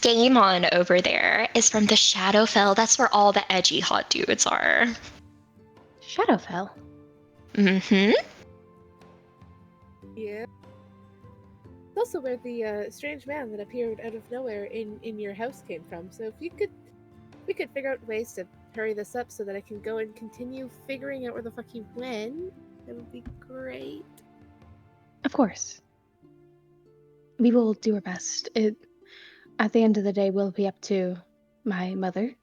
Game On over there is from the Shadowfell. That's where all the edgy hot dudes are. Shadowfell. Mm-hmm. yeah. It's also where the strange man that appeared out of nowhere in your house came from. So if we could figure out ways to hurry this up so that I can go and continue figuring out where the fuck he went, that would be great. Of course. We will do our best. At the end of the day, will be up to my mother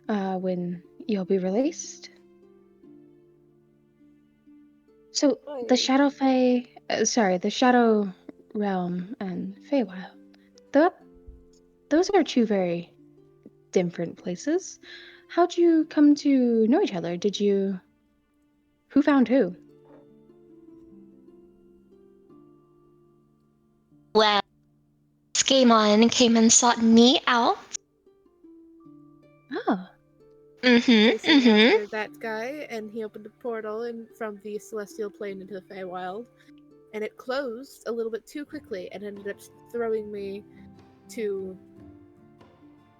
when you'll be released. So the Shadow the Shadow Realm and Feywild. Those are two very different places. How'd you come to know each other? Who found who? Well, Skamon came and sought me out. Oh, Chasing Mm-hmm. after that guy, and he opened a portal from the celestial plane into the Feywild, and it closed a little bit too quickly and ended up throwing me to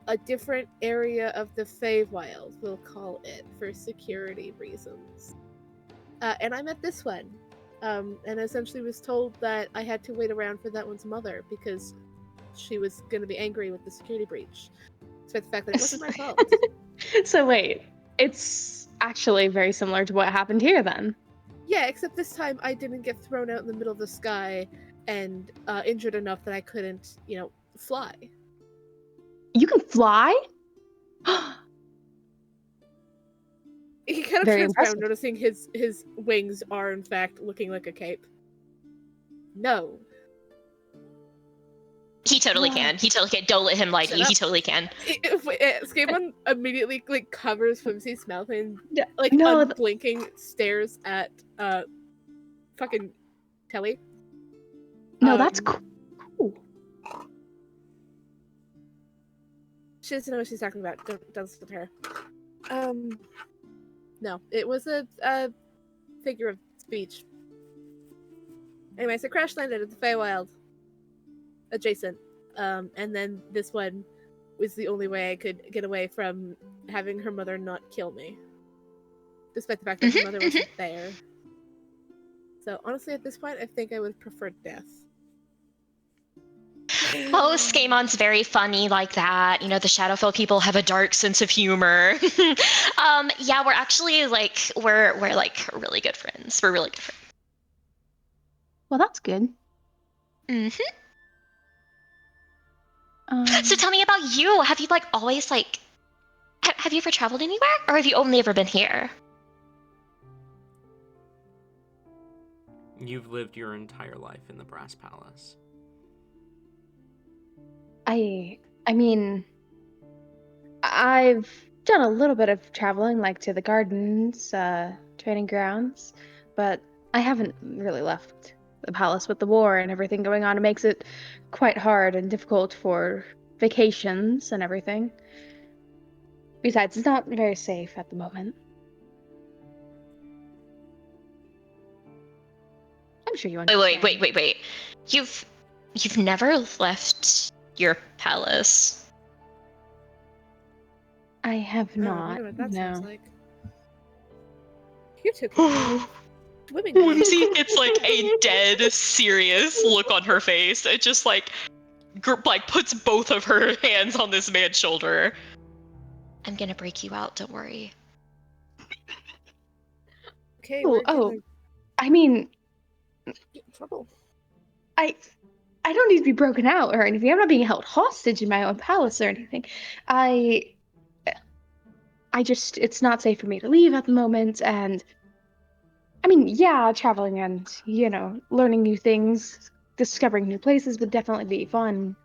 a different area of the Feywild, we'll call it, for security reasons. And I'm at this one, and essentially was told that I had to wait around for that one's mother because she was going to be angry with the security breach. Despite the fact that it wasn't my fault. So wait, it's actually very similar to what happened here then. Yeah, except this time I didn't get thrown out in the middle of the sky and injured enough that I couldn't, fly. You can fly? He kind of Very turns impressive. around, noticing his wings are in fact looking like a cape. No. He totally can. He totally can. Don't let him lie to you. He totally can. Skamon immediately covers Whimsy's mouth and No, unblinking stares at fucking Telly. No, that's cool. She doesn't know what she's talking about. Don't listen to her. No, it was a figure of speech. Anyway, so crash landed at the Feywild. Adjacent. And then this one was the only way I could get away from having her mother not kill me, despite the fact that her mother wasn't there. So honestly, at this point, I think I would prefer death. Oh, Skamon's very funny like that. You know, the Shadowfell people have a dark sense of humor. Yeah, we're actually like we're like really good friends. We're really good friends. Well, that's good. So tell me about you. Have you like always like have you ever traveled anywhere, or have you only ever been here? You've lived your entire life in the Brass Palace. I mean, I've done a little bit of traveling, like to the gardens, training grounds, but I haven't really left the palace with the war and everything going on. It makes it quite hard and difficult for vacations and everything. Besides, it's not very safe at the moment. I'm sure you understand. Wait. You've never left your palace. I have Oh, I not. wonder what that No. sounds like. You took swimming. Whimsy gets like a dead serious look on her face. It just like puts both of her hands on this man's shoulder. I'm gonna break you out. Don't worry. Okay, Oh, we're gonna I mean, get in trouble. I don't need to be broken out or anything. I'm not being held hostage in my own palace or anything. I just, it's not safe for me to leave at the moment. And I mean, yeah, traveling and, learning new things, discovering new places would definitely be fun.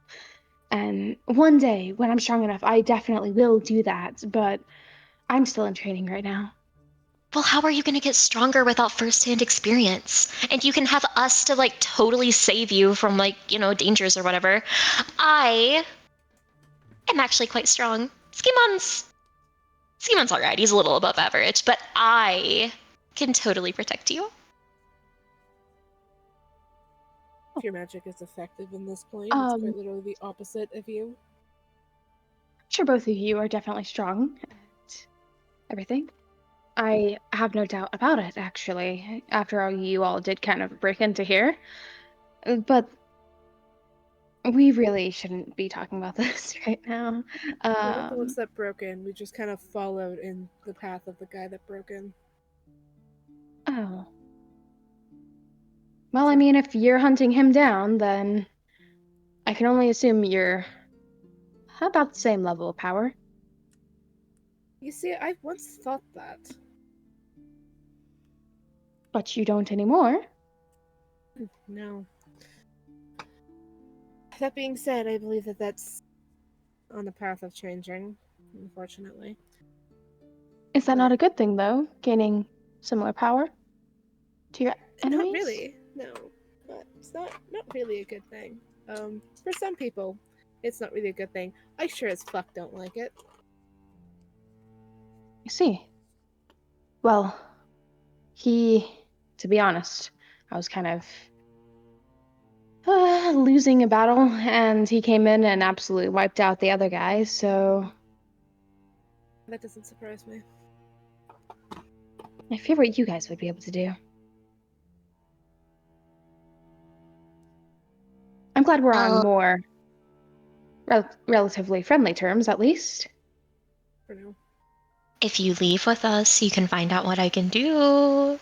And one day, when I'm strong enough, I definitely will do that. But I'm still in training right now. Well, how are you gonna get stronger without first-hand experience? And you can have us to like totally save you from like, dangers or whatever. I am actually quite strong. Skimon's alright, he's a little above average, but I can totally protect you. If your magic is effective in this plane, it's quite literally the opposite of you. I'm sure both of you are definitely strong at everything. I have no doubt about it, actually, after all you all did kind of break into here. But we really shouldn't be talking about this right now. We're not the ones that broke in. We just kind of followed in the path of the guy that broke in. Oh. Well, I mean, if you're hunting him down, then I can only assume you're about the same level of power. You see, I once thought that. But you don't anymore. No. That being said, I believe that that's on the path of changing, unfortunately. Is that not a good thing, though? Gaining similar power to your enemies? Not really, no. But it's not really a good thing. For some people, it's not really a good thing. I sure as fuck don't like it. I see. Well, to be honest, I was kind of losing a battle, and he came in and absolutely wiped out the other guy, so... That doesn't surprise me. I fear what you guys would be able to do. I'm glad we're on more relatively friendly terms, at least. For now. If you leave with us, you can find out what I can do.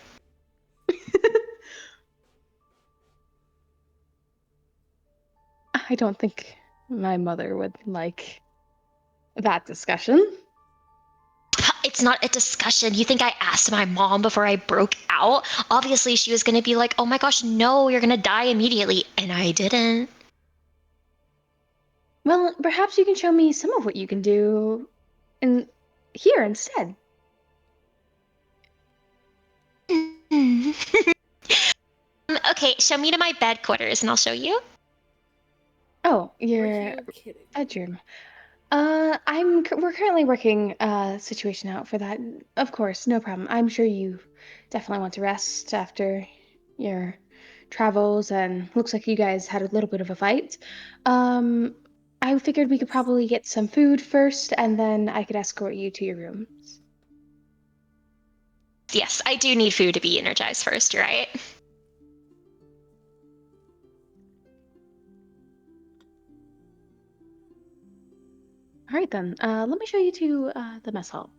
I don't think my mother would like that discussion. It's not a discussion. You think I asked my mom before I broke out? Obviously, she was going to be like, oh my gosh, no, you're going to die immediately. And I didn't. Well, perhaps you can show me some of what you can do here instead. Okay, show me to my bed quarters and I'll show you. Oh, Are your you kidding? bedroom. We're currently working a situation out for that. Of course, no problem. I'm sure you definitely want to rest after your travels, and looks like you guys had a little bit of a fight. I figured we could probably get some food first, and then I could escort you to your rooms. Yes, I do need food to be energized first, you're right. All right, then. Let me show you to the mess hall.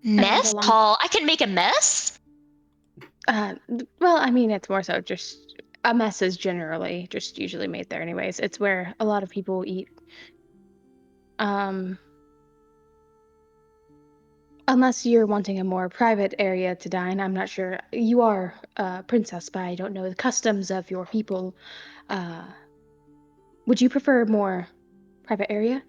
Mess along- hall? I can make a mess? Well, I mean, it's more so just a mess is generally just usually made there anyways. It's where a lot of people eat. Unless you're wanting a more private area to dine, I'm not sure. You are a princess, but I don't know the customs of your people. Would you prefer a more private area?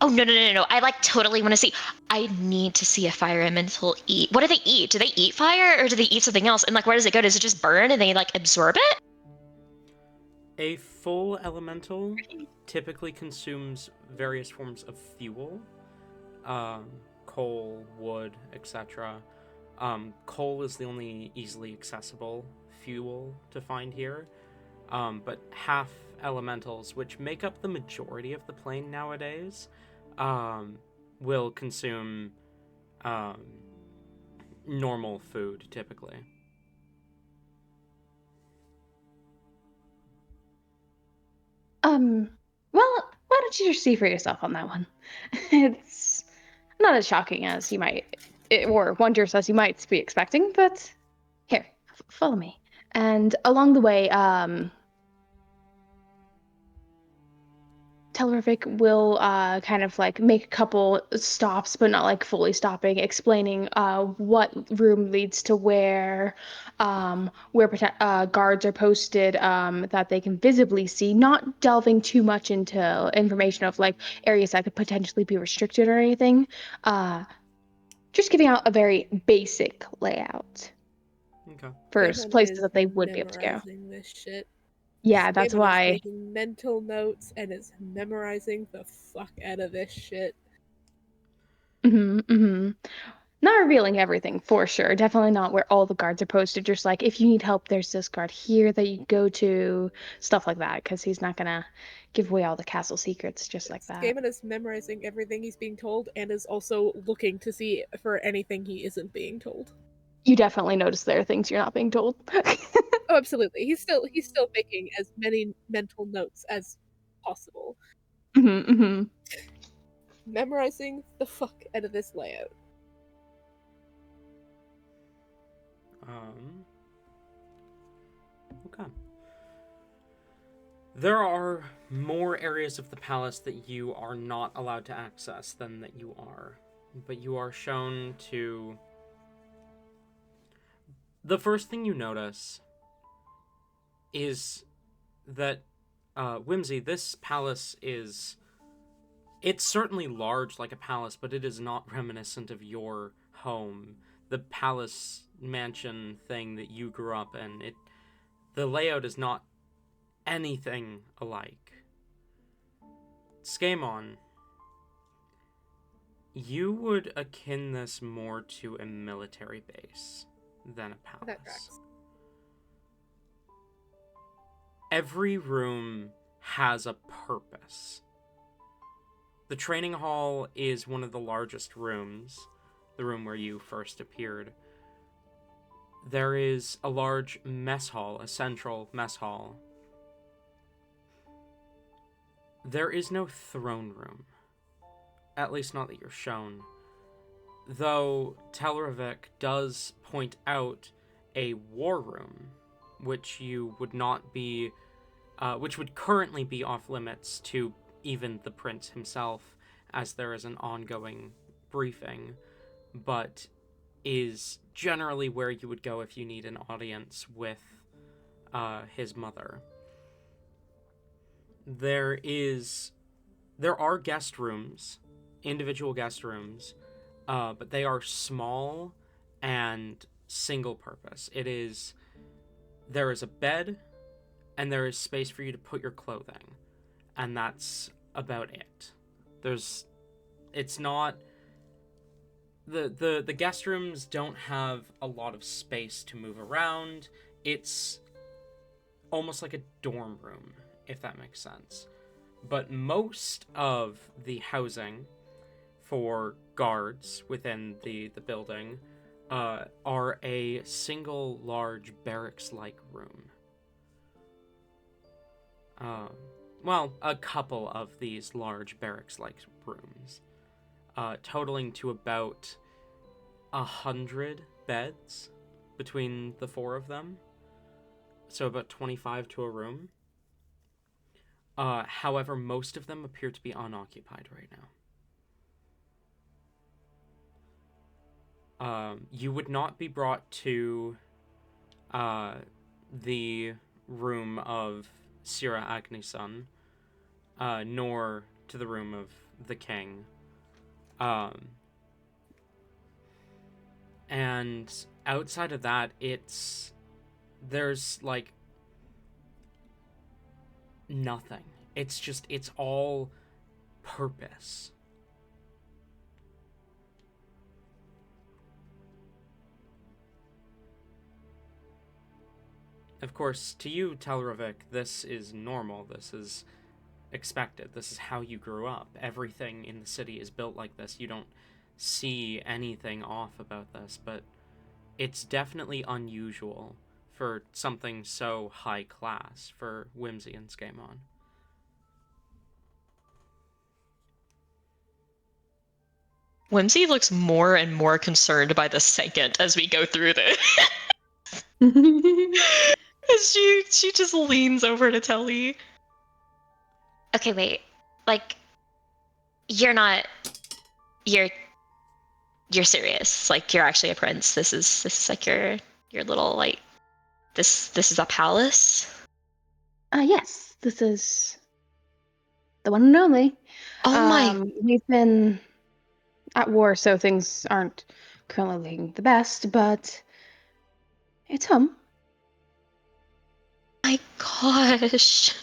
Oh, no. I totally want to see. I need to see a fire elemental eat. What do they eat? Do they eat fire or do they eat something else? And where does it go? Does it just burn and they absorb it? A full elemental typically consumes various forms of fuel, coal, wood, etc. Coal is the only easily accessible fuel to find here, but half elementals, which make up the majority of the plane nowadays, will consume normal food typically. Well, why don't you just see for yourself on that one? It's not as shocking as you might, or wondrous as you might be expecting, but here, follow me. And along the way, Telravik will kind of make a couple stops, but not fully stopping, explaining what room leads to where guards are posted that they can visibly see, not delving too much into information of areas that could potentially be restricted or anything. Just giving out a very basic layout Okay. for Damon places is that they would be able to go. memorizing this shit. Yeah, that's Damon is why. making mental notes and is memorizing the fuck out of this shit. Not revealing everything for sure. Definitely not where all the guards are posted. Just if you need help, there's this guard here that you go to, stuff like that. Because he's not gonna give away all the castle secrets just like that. Damon is memorizing everything he's being told and is also looking to see for anything he isn't being told. You definitely notice there are things you're not being told. Oh, absolutely. He's still making as many mental notes as possible. Memorizing the fuck out of this layout. Okay. There are more areas of the palace that you are not allowed to access than that you are, but you are shown to... The first thing you notice is that, Whimsy, this palace is... It's certainly large like a palace, but it is not reminiscent of your home. The palace mansion thing that you grew up in, the layout is not anything alike. Skaemon, you would akin this more to a military base than a palace. That tracks. Every room has a purpose. The training hall is one of the largest rooms, the room where you first appeared. There is a large mess hall, a central mess hall. There is no throne room, at least not that you're shown. Though Telravik does point out a war room, which you would not be, which would currently be off limits to even the prince himself, as there is an ongoing briefing, but is generally where you would go if you need an audience with his mother. There are guest rooms, individual guest rooms, but they are small and single purpose. There is a bed, and there is space for you to put your clothing, and that's about it. the guest rooms don't have a lot of space to move around. It's almost like a dorm room, if that makes sense. But most of the housing for guards within the building are a single large barracks-like room. Well, a couple of these large barracks-like rooms, totaling to about 100 beds between the four of them. So about 25 to a room. However, most of them appear to be unoccupied right now. You would not be brought to the room of Sira Agnisun, nor to the room of the king. And outside of that, there's like nothing. It's all purpose. Of course, to you, Telravik, this is normal. This is expected. This is how you grew up. Everything in the city is built like this. You don't see anything off about this, but it's definitely unusual for something so high class for Whimsy and Skamon. Whimsy looks more and more concerned by the second as we go through this. she just leans over to Telly. Okay, wait. Like, you're serious. Like, you're actually a prince. This is like your little, like, this is a palace? Yes, this is the one and only. Oh my. We've been at war, so things aren't currently looking the best, but it's home. My gosh.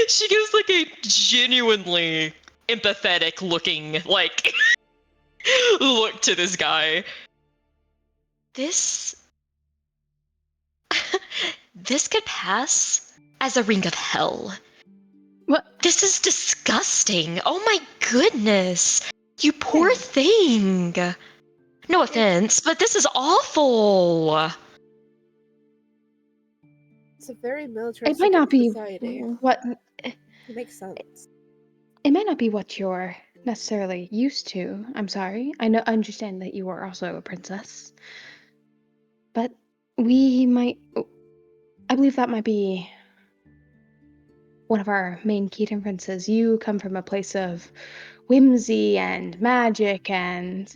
She gives like a genuinely empathetic looking like look to this guy. This could pass as a ring of hell. What? This is disgusting. Oh my goodness. You poor thing. No offense, but this is awful. It's a very It militaristic might not be society. what It makes sense. it might not be what you're necessarily used to. I'm sorry. I understand that you are also a princess. But I believe that might be one of our main key differences. You come from a place of whimsy and magic, and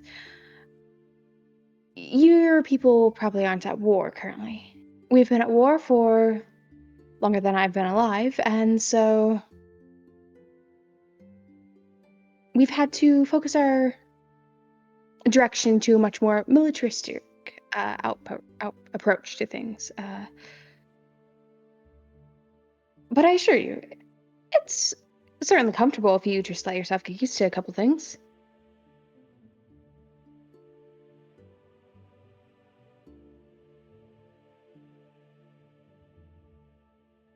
your people probably aren't at war currently. We've been at war for longer than I've been alive, and so we've had to focus our direction to a much more militaristic approach to things. But I assure you, it's certainly comfortable if you just let yourself get used to a couple things.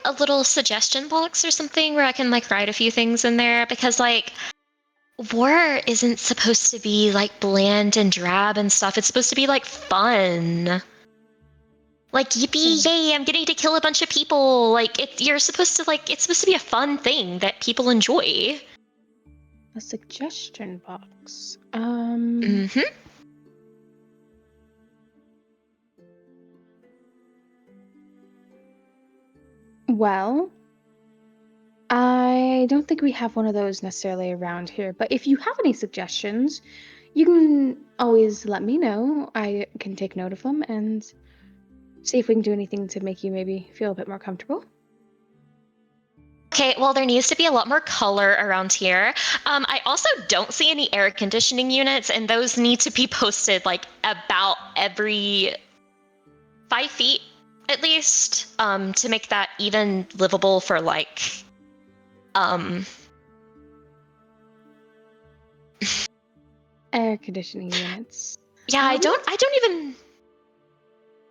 A little suggestion box or something where I can like write a few things in there, because like war isn't supposed to be like bland and drab and stuff. It's supposed to be like fun. Like, yippee, yay, I'm getting to kill a bunch of people. Like, it's supposed to be a fun thing that people enjoy. A suggestion box. Mm-hmm. Well, I don't think we have one of those necessarily around here, but if you have any suggestions, you can always let me know. I can take note of them and see if we can do anything to make you maybe feel a bit more comfortable. Okay, well, there needs to be a lot more color around here. I also don't see any air conditioning units, and those need to be posted like about every 5 feet at least, to make that even livable for like air conditioning units. Yeah, I don't even.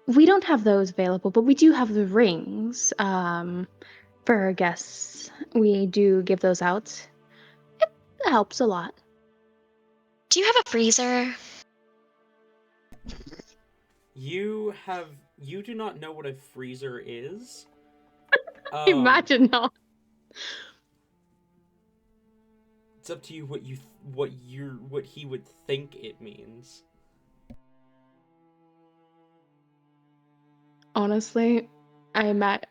We don't have those available, but we do have the rings. For our guests, we do give those out. It helps a lot. Do you have a freezer? You do not know what a freezer is. Imagine not. It's up to you what he would think it means. Honestly, I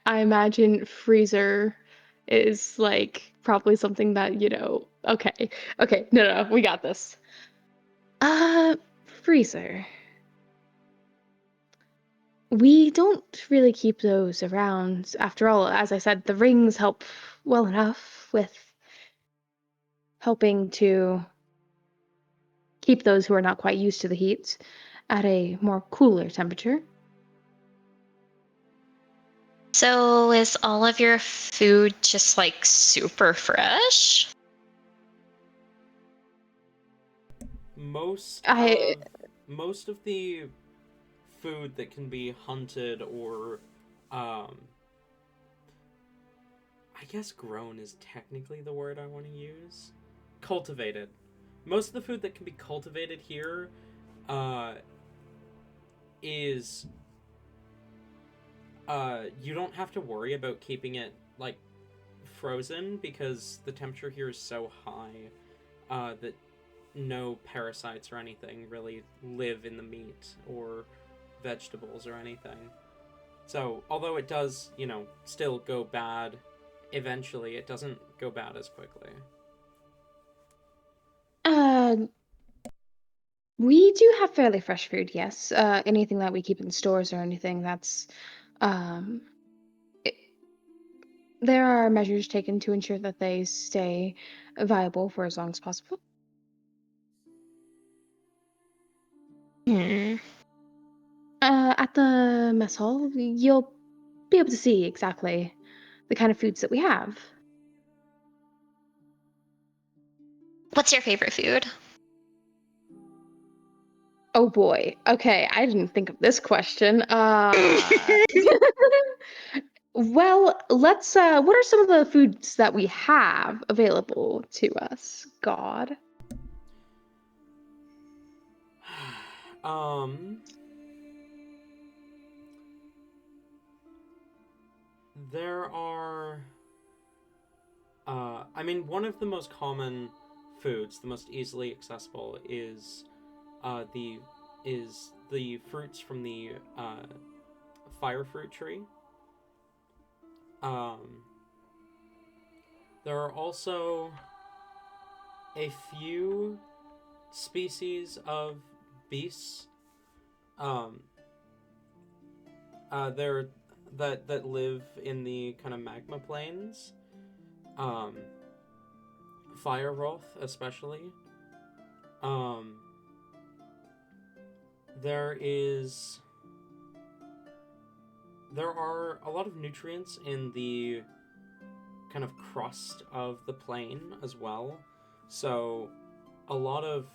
imagine freezer is like probably something that, okay. Okay, no, we got this. Freezer. We don't really keep those around. After all, as I said, the rings help well enough with helping to keep those who are not quite used to the heat at a more cooler temperature. So is all of your food just like super fresh? Most I of the food that can be hunted or I guess grown is technically the word I want to use. Cultivated. Most of the food that can be cultivated here is you don't have to worry about keeping it like frozen because the temperature here is so high that no parasites or anything really live in the meat or vegetables or anything. So, although it does, still go bad eventually, it doesn't go bad as quickly. We do have fairly fresh food, yes. Anything that we keep in stores or anything that's um there are measures taken to ensure that they stay viable for as long as possible. Hmm. At the mess hall, you'll be able to see exactly the kind of foods that we have. What's your favorite food? Oh boy. Okay, I didn't think of this question. Well, let's what are some of the foods that we have available to us, God? There are I mean, one of the most common foods, the most easily accessible, is the fruits from the fire fruit tree. There are also a few species of beasts. There that live in the kind of magma plains. Fire Wrath, especially. There are a lot of nutrients in the kind of crust of the plain as well. So a lot of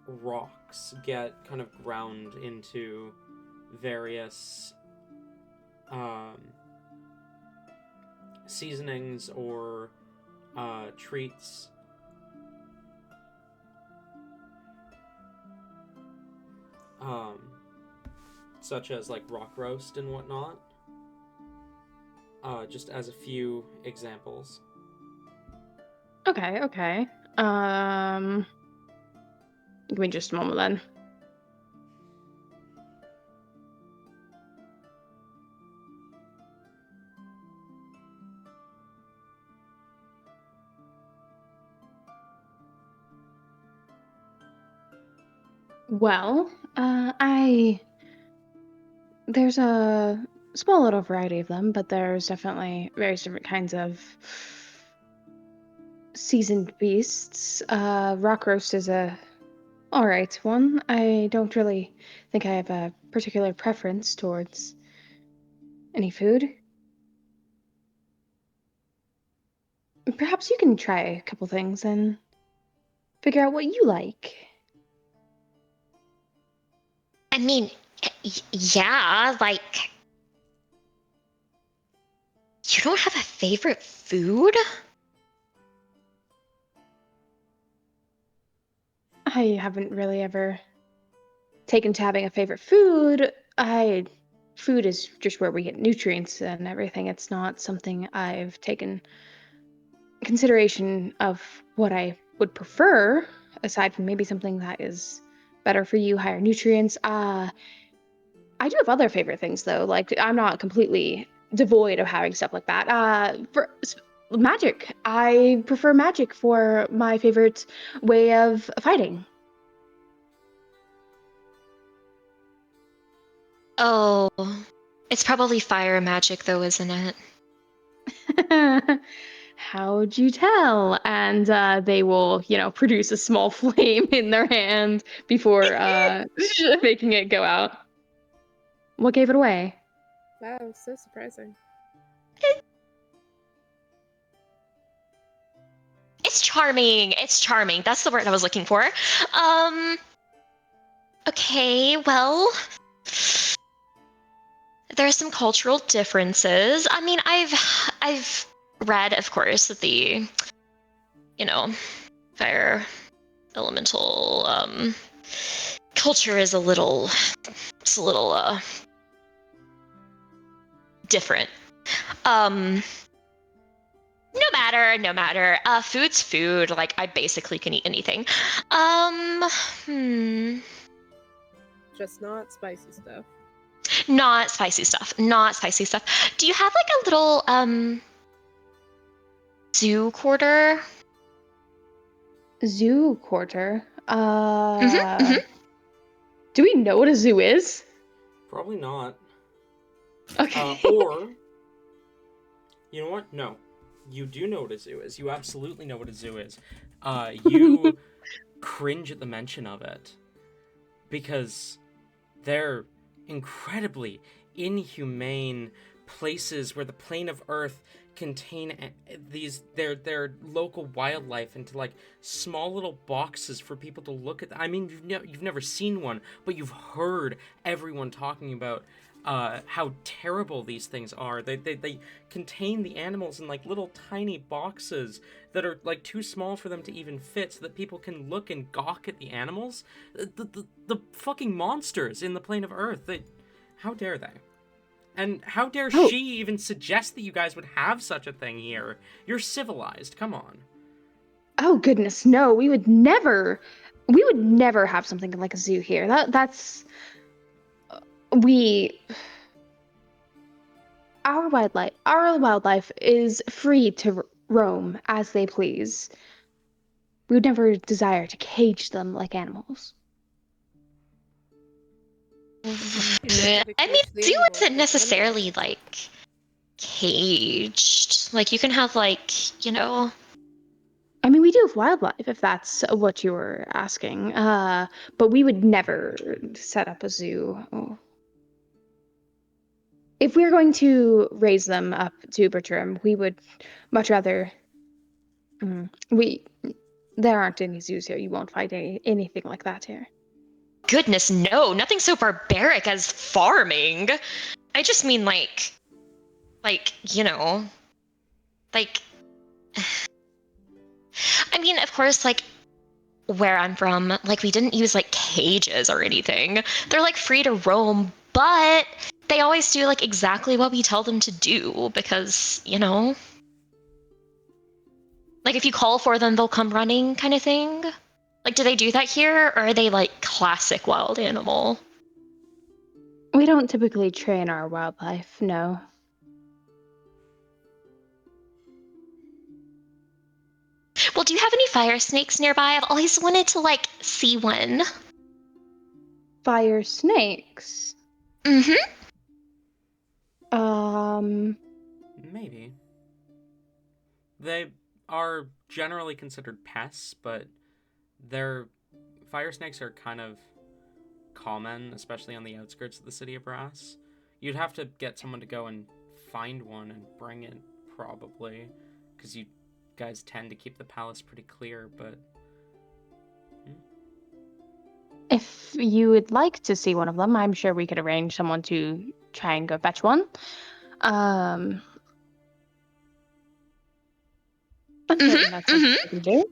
rocks get kind of ground into various seasonings or treats. Such as like rock roast and whatnot. Just as a few examples. Okay. Give me just a moment then. Well, there's a small little variety of them, but there's definitely various different kinds of seasoned beasts. Rock roast is a all right one. I don't really think I have a particular preference towards any food. Perhaps you can try a couple things and figure out what you like. I mean, yeah, like, you don't have a favorite food? I haven't really ever taken to having a favorite food. Food is just where we get nutrients and everything. It's not something I've taken consideration of what I would prefer, aside from maybe something that is better for you, higher nutrients. I do have other favorite things though. Like I'm not completely devoid of having stuff like that. Magic. I prefer magic for my favorite way of fighting. Oh, it's probably fire magic though, isn't it? How'd you tell? And they will, produce a small flame in their hand before making it go out. What gave it away? Wow, so surprising. It's charming. It's charming. That's the word I was looking for. Okay, well, there are some cultural differences. I mean, I've read, of course, that the, fire elemental culture is a little different. No matter. Food's food. Like, I basically can eat anything. Just not spicy stuff. Not spicy stuff. Not spicy stuff. Do you have like a little zoo quarter? Zoo quarter. Mhm. Do we know what a zoo is? Probably not. Okay. Or, you know what? No. You do know what a zoo is. You absolutely know what a zoo is. You cringe at the mention of it. Because they're incredibly inhumane places where the plane of Earth contain their local wildlife into like small little boxes for people to look at. I mean, you've never seen one, but you've heard everyone talking about how terrible these things are. They contain the animals in like little tiny boxes that are like too small for them to even fit, so that people can look and gawk at the animals. The fucking monsters in the plane of Earth. How dare they? And how dare she even suggest that you guys would have such a thing here? You're civilized. Come on. Oh goodness, no! We would never have something like a zoo here. That's we. Our wildlife is free to roam as they please. We would never desire to cage them like animals. I mean, zoo isn't necessarily like caged. Like, you can have like, I mean, we do have wildlife, if that's what you were asking. But we would never set up a zoo. Oh. If we were going to raise them up to Bertram, we would much rather. There aren't any zoos here. You won't find anything like that here. goodness, no, nothing so barbaric as farming. I just mean like, like, I mean, of course, like, where I'm from, like, we didn't use like cages or anything. They're like free to roam, but they always do like exactly what we tell them to do because, like if you call for them, they'll come running kind of thing. Like, do they do that here, or are they like classic wild animal? We don't typically train our wildlife, no. Well, do you have any fire snakes nearby? I've always wanted to like see one. Fire snakes? Mm-hmm. Maybe. They are generally considered pests, but fire snakes are kind of common, especially on the outskirts of the city of Brass. You'd have to get someone to go and find one and bring it, probably, because you guys tend to keep the palace pretty clear, but... If you would like to see one of them, I'm sure we could arrange someone to try and go fetch one. I'm certain that's something we can do.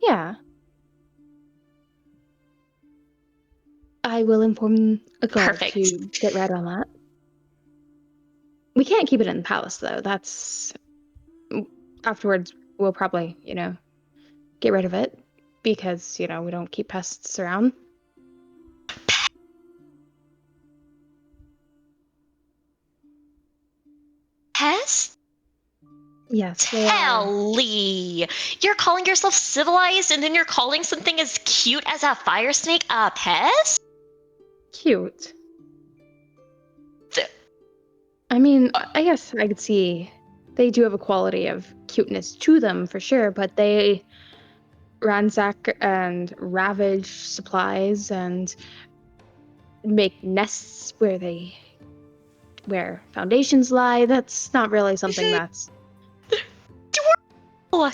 Yeah. I will inform a guard Perfect. to get right on that. We can't keep it in the palace, though. That's... Afterwards, we'll probably, get rid of it. Because, we don't keep pests around. Pest? Yes, they are. Telly! You're calling yourself civilized and then you're calling something as cute as a fire snake a pest? Cute. Th- I mean, I guess I could see they do have a quality of cuteness to them for sure, but they ransack and ravage supplies and make nests where foundations lie. That's not really something that's... Oh,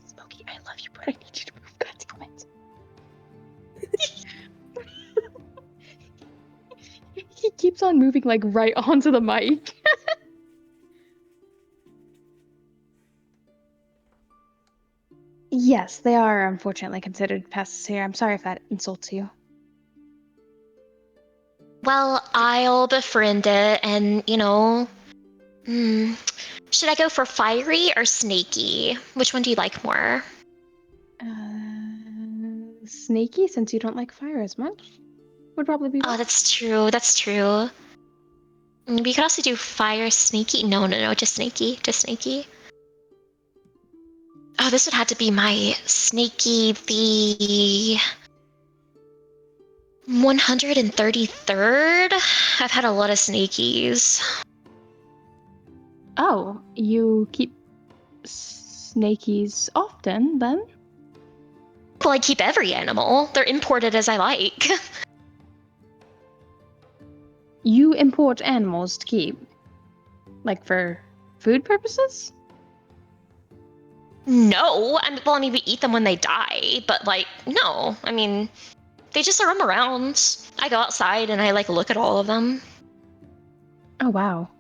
Smokey, I love you, but I need you to move. God damn it. He keeps on moving like right onto the mic. Yes, they are unfortunately considered pests here. I'm sorry if that insults you. well, I'll befriend it and, should I go for fiery or snaky? Which one do you like more? Snaky, since you don't like fire as much, would probably be Oh, best. that's true. That's true. We could also do fire snaky. No, just snaky. Just snaky. Oh, this would have to be my snaky, the 133rd. I've had a lot of snakies. Oh, you keep snakies often, then? Well, I keep every animal. They're imported as I like. You import animals to keep? Like for food purposes? No, we eat them when they die, but no. They just roam around. I go outside and I look at all of them. Oh, wow.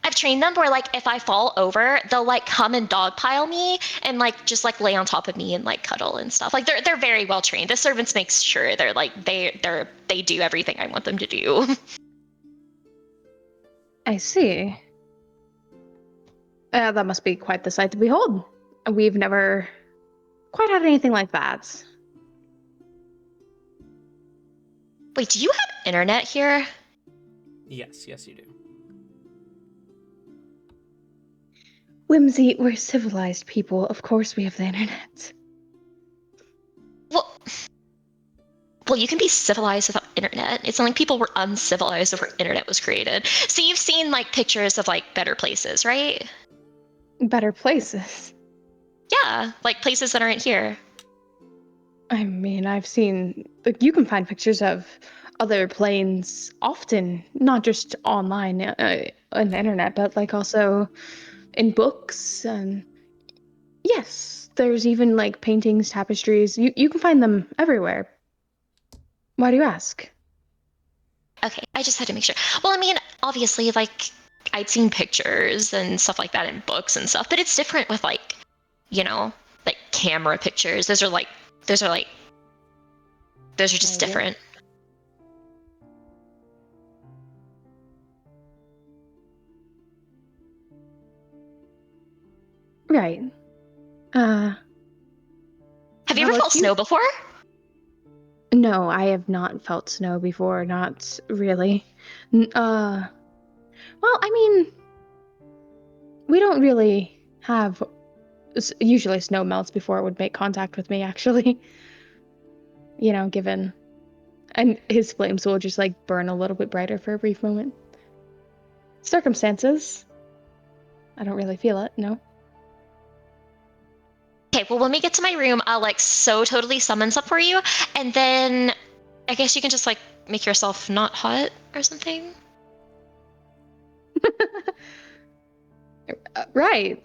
I've trained them where if I fall over, they'll come and dogpile me and just lay on top of me and cuddle and stuff. They're very well trained. The servants make sure they do everything I want them to do. I see. That must be quite the sight to behold. We've never quite had anything like that. Wait, do you have internet here? Yes, you do. Whimsy, we're civilized people. Of course we have the internet. Well, you can be civilized without internet. It's not like people were uncivilized before internet was created. So you've seen pictures of better places, right? Better places. Yeah, places that aren't here. I mean, I've seen... You can find pictures of other planes often, not just online on the internet, but also in books. And yes, there's even paintings, tapestries. You can find them everywhere. Why do you ask? Okay, I just had to make sure. Well, obviously, I'd seen pictures and stuff like that in books and stuff, but it's different with camera pictures. Those are just different. Right. Have you how ever about felt you? snow before? No, I have not felt snow before, not really. Well, we don't really have... Usually snow melts before it would make contact with me, actually. Given... And his flames will just burn a little bit brighter for a brief moment. Circumstances. I don't really feel it, no. Okay, well, when we get to my room, I'll so totally summon stuff for you, and then I guess you can just make yourself not hot or something. Right.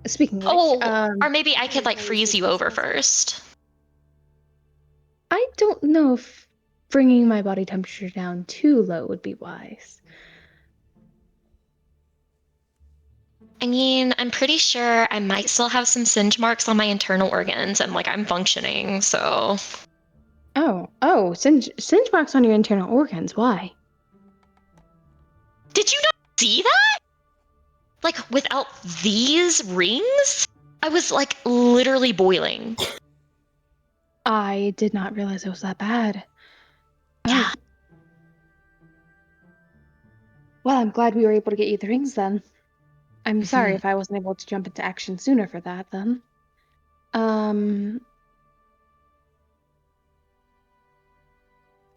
Speaking of Oh, which, or maybe I could like freeze you over first. I don't know if bringing my body temperature down too low would be wise. I mean, I'm pretty sure I might still have some singe marks on my internal organs, and like I'm functioning, so. Singe marks on your internal organs. Why? Did you not see that? Like, without these rings, I was like literally boiling. I did not realize it was that bad. Yeah. Oh. Well, I'm glad we were able to get you the rings then. I'm sorry if I wasn't able to jump into action sooner for that then.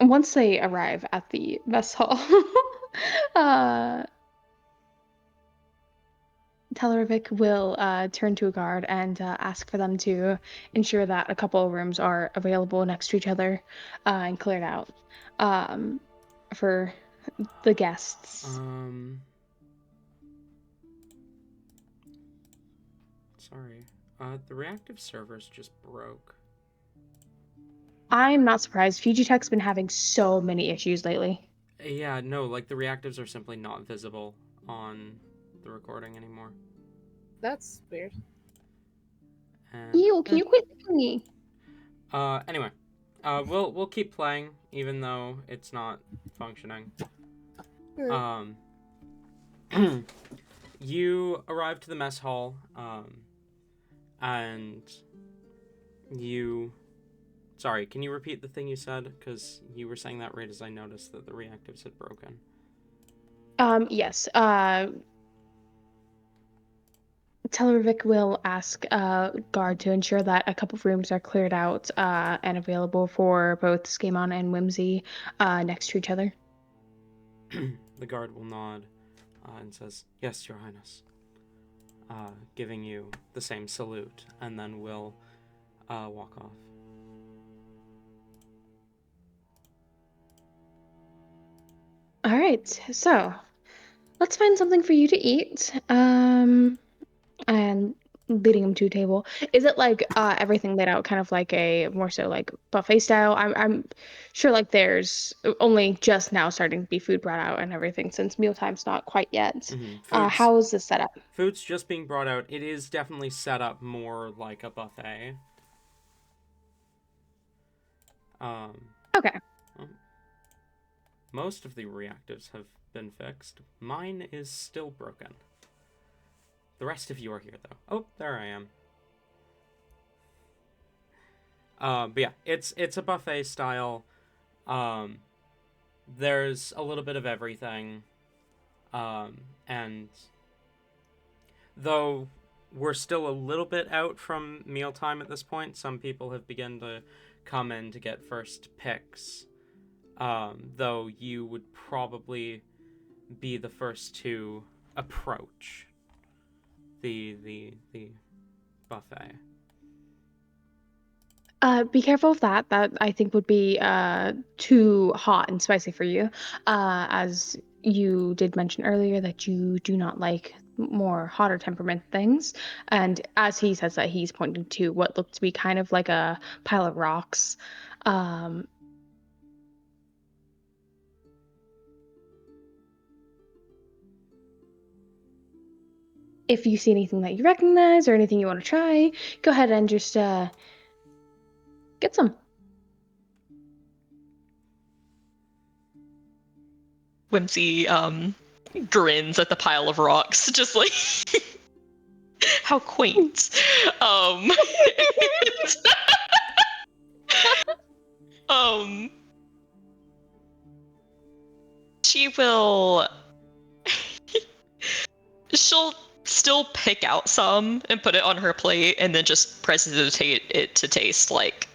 Once they arrive at the mess hall, Telravik will turn to a guard and ask for them to ensure that a couple of rooms are available next to each other and cleared out for the guests. Sorry. The reactive servers just broke. I'm not surprised. Fujitech's been having so many issues lately. Yeah, no, like the reactives are simply not visible on the recording anymore. That's weird. And, Ew, can you quit me? Anyway, we'll keep playing even though it's not functioning. You arrive to the mess hall, and you. Sorry, can you repeat the thing you said? Because you were saying that right as I noticed that the reactives had broken. Yes. Telravik will ask guard to ensure that a couple of rooms are cleared out and available for both Skemon and Whimsy next to each other. The guard will nod and says, "Yes, Your Highness," giving you the same salute, and then will walk off. All right, so let's find something for you to eat. And leading him to a table. Is it like everything laid out kind of like a more so like buffet style? I'm sure like there's only just now starting to be food brought out and everything since mealtime's not quite yet. How is this set up? Food's just being brought out. It is definitely set up more like a buffet. Okay. Most of the reactives have been fixed. Mine is still broken. The rest of you are here, though. Oh, there I am. But yeah, it's a buffet style. There's a little bit of everything. And though we're still a little bit out from mealtime at this point, some people have begun to come in to get first picks. Though you would probably be the first to approach the buffet. Be careful of that. That I think would be too hot and spicy for you. As you did mention earlier that you do not like more hotter temperament things. And as he says that, he's pointing to what looked to be kind of like a pile of rocks. If you see anything that you recognize or anything you want to try, go ahead and just get some. Whimsy grins at the pile of rocks, just like how quaint. She will. She'll still pick out some and put it on her plate, and then just precipitate it to taste like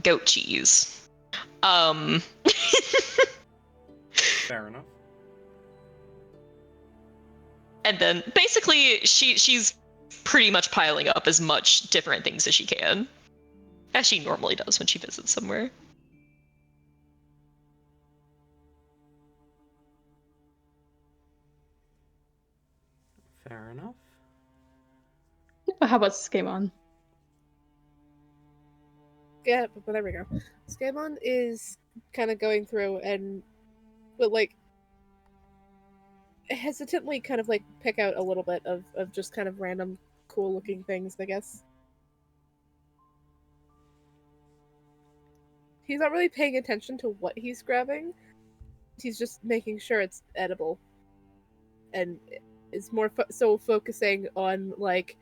goat cheese. Fair enough. And then basically she's pretty much piling up as much different things as she can, as she normally does when she visits somewhere. Fair enough. How about Skemon? Yeah, but there we go. Scamon is kind of going through and will like hesitantly kind of like pick out a little bit of just kind of random cool looking things, I guess. He's not really paying attention to what he's grabbing. He's just making sure it's edible. And is more so focusing on like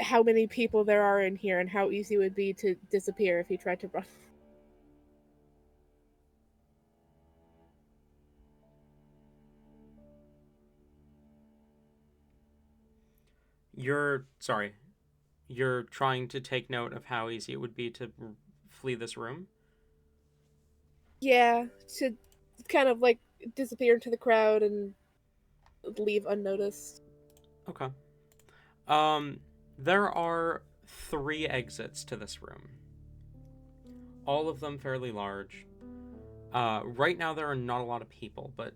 how many people there are in here and how easy it would be to disappear if he tried to run. You're trying to take note of how easy it would be to flee this room? Yeah, to kind of like disappear into the crowd and leave unnoticed. Okay. There are 3 exits to this room. All of them fairly large. Right now there are not a lot of people, but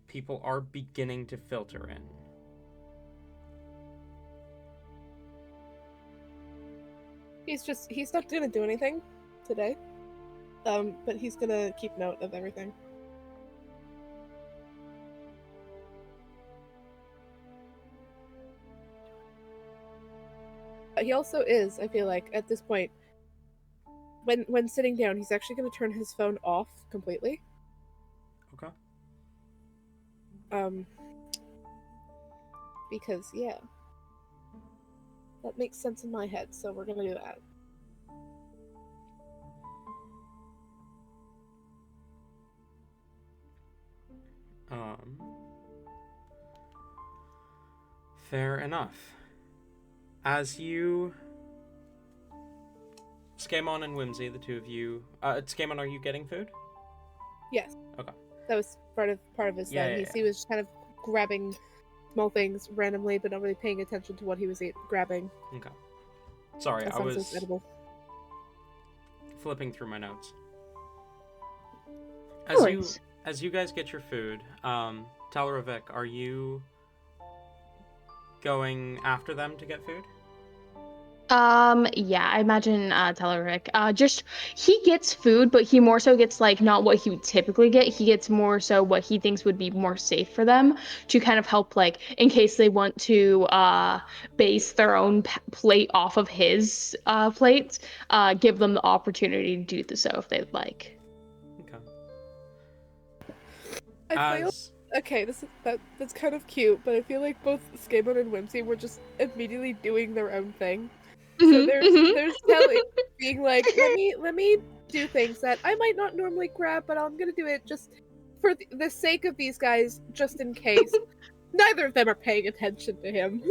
people are beginning to filter in. He's not gonna do anything today. But he's gonna keep note of everything. He also is, I feel like, at this point, when sitting down, he's actually gonna turn his phone off completely. Okay. Because yeah. That makes sense in my head, so we're gonna do that. Fair enough. As you... Scamon and Whimsy, the two of you... Scamon, are you getting food? Yes. Okay. That was part of his Yeah, thing. yeah, He was just kind of grabbing small things randomly, but not really paying attention to what he was grabbing. Okay. Sorry, As I long as was it's edible. flipping through my notes. No worries. As you guys get your food, Telravik, are you going after them to get food? Yeah, I imagine Teleric. Just he gets food, but he more so gets like not what he would typically get. He gets more so what he thinks would be more safe for them to kind of help, like in case they want to base their own plate off of his plate. Give them the opportunity to do so if they'd like. Okay. I feel okay. That's kind of cute, but I feel like both Skabon and Whimsy were just immediately doing their own thing. So there's Telly being like, let me do things that I might not normally grab, but I'm gonna do it just for the sake of these guys, just in case. Neither of them are paying attention to him.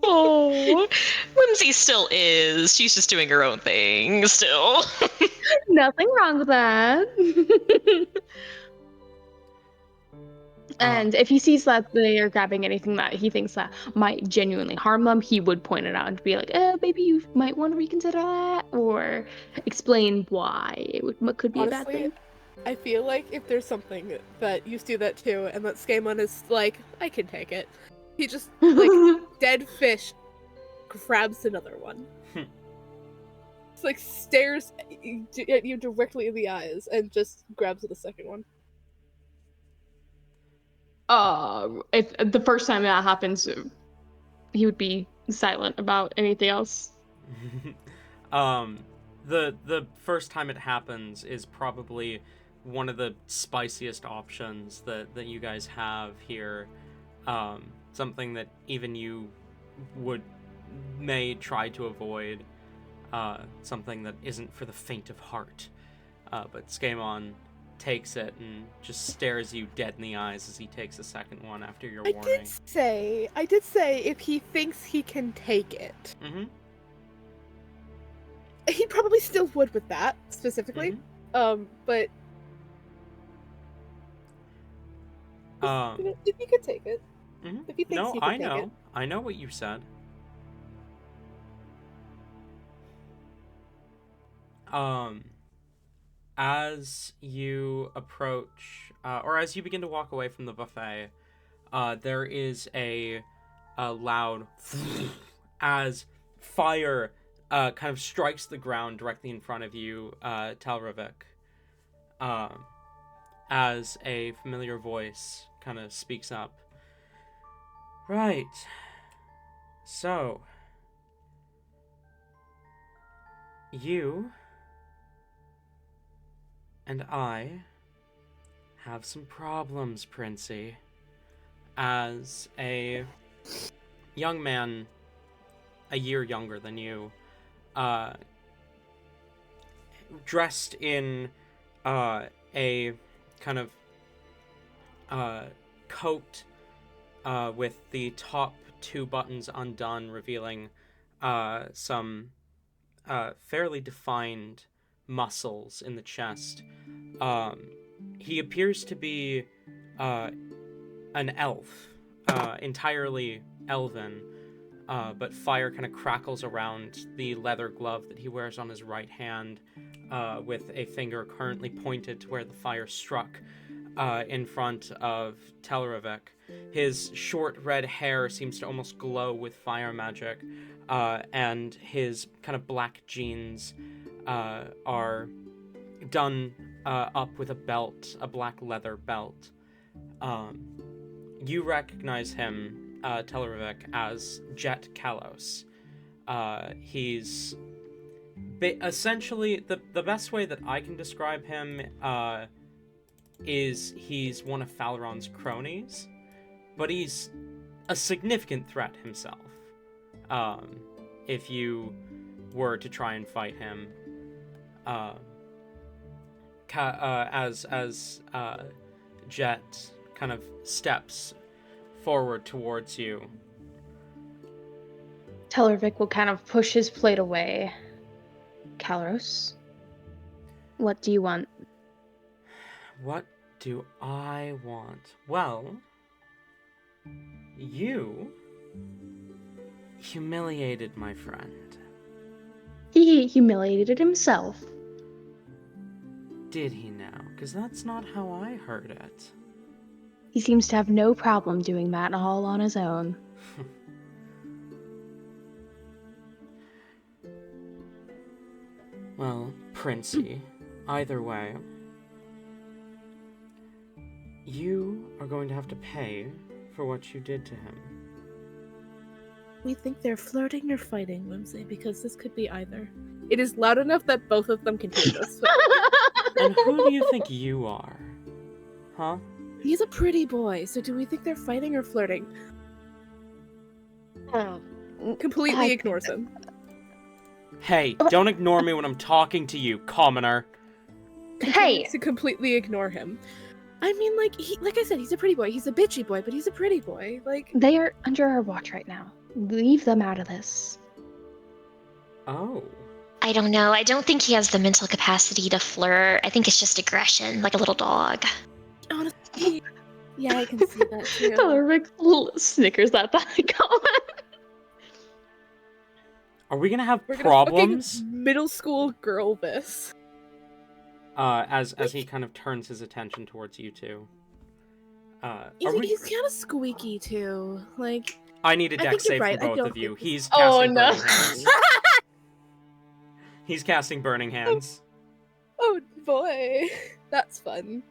Oh, Whimsy still is. She's just doing her own thing still. Nothing wrong with that. And if he sees that they are grabbing anything that he thinks that might genuinely harm them, he would point it out and be like, maybe you might want to reconsider that, or explain why it could be a bad Honestly, thing. I feel like if there's something that you do that too, and that Skamon is like, I can take it. He just, like, dead fish grabs another one. It's like stares at you directly in the eyes and just grabs the second one. If the first time that happens, he would be silent about anything else. The first time it happens is probably one of the spiciest options that you guys have here. Something that even you may try to avoid. Something that isn't for the faint of heart. But Skamon takes it and just stares you dead in the eyes as he takes a second one after your warning. I did say if he thinks he can take it. Mm-hmm. He probably still would with that, specifically. Mm-hmm. But if he could take it. Mm-hmm. If he thinks he can take it. I know what you said. As you approach, or as you begin to walk away from the buffet, there is a loud as fire kind of strikes the ground directly in front of you, Telravik. As a familiar voice kind of speaks up. Right. So, you and I have some problems, Princey. As a young man, a year younger than you, dressed in a kind of coat with the top 2 buttons undone, revealing some fairly defined muscles in the chest. He appears to be an elf, entirely elven, but fire kind of crackles around the leather glove that he wears on his right hand, with a finger currently pointed to where the fire struck, in front of Telravik. His short red hair seems to almost glow with fire magic, and his kind of black jeans are done up with a belt, a black leather belt. You recognize him, Telravik, as Jet Kalos. He's essentially, the best way that I can describe him is he's one of Falaron's cronies, but he's a significant threat himself. If you were to try and fight him, as Jet kind of steps forward towards you. Telravik will kind of push his plate away. Kalos, what do you want? What do I want? Well, you humiliated my friend. He humiliated himself. Did he now? Because that's not how I heard it. He seems to have no problem doing that all on his own. Well, Princey, either way, you are going to have to pay for what you did to him. We think they're flirting or fighting, Whimsy, because this could be either. It is loud enough that both of them can hear us. And who do you think you are? Huh? He's a pretty boy, so do we think they're fighting or flirting? Completely ignores him. Hey, don't ignore me when I'm talking to you, commoner. Hey! To completely ignore him. I mean, like I said, he's a pretty boy. He's a bitchy boy, but he's a pretty boy. Like, They are under our watch right now. Leave them out of this. Oh. I don't know. I don't think he has the mental capacity to flirt. I think it's just aggression, like a little dog. honestly, yeah, I can see that too. Telravik snickers at that comment. Are we gonna have We're problems? Gonna middle school girl this. As he kind of turns his attention towards you two. He's kind of squeaky too. Like, I need a I deck think you're save right. for I both don't of you. think He's Oh, casting no. burning hands. He's casting burning hands. oh boy, that's fun.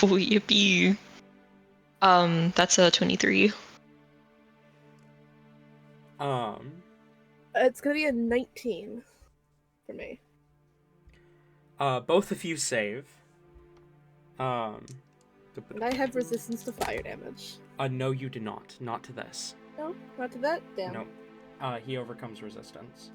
Oh, yippee. That's a 23. It's gonna be a 19 for me. Both of you save. And I have resistance to fire damage. No, you do not. Not to this. No, not to that. Damn. No. He overcomes resistance.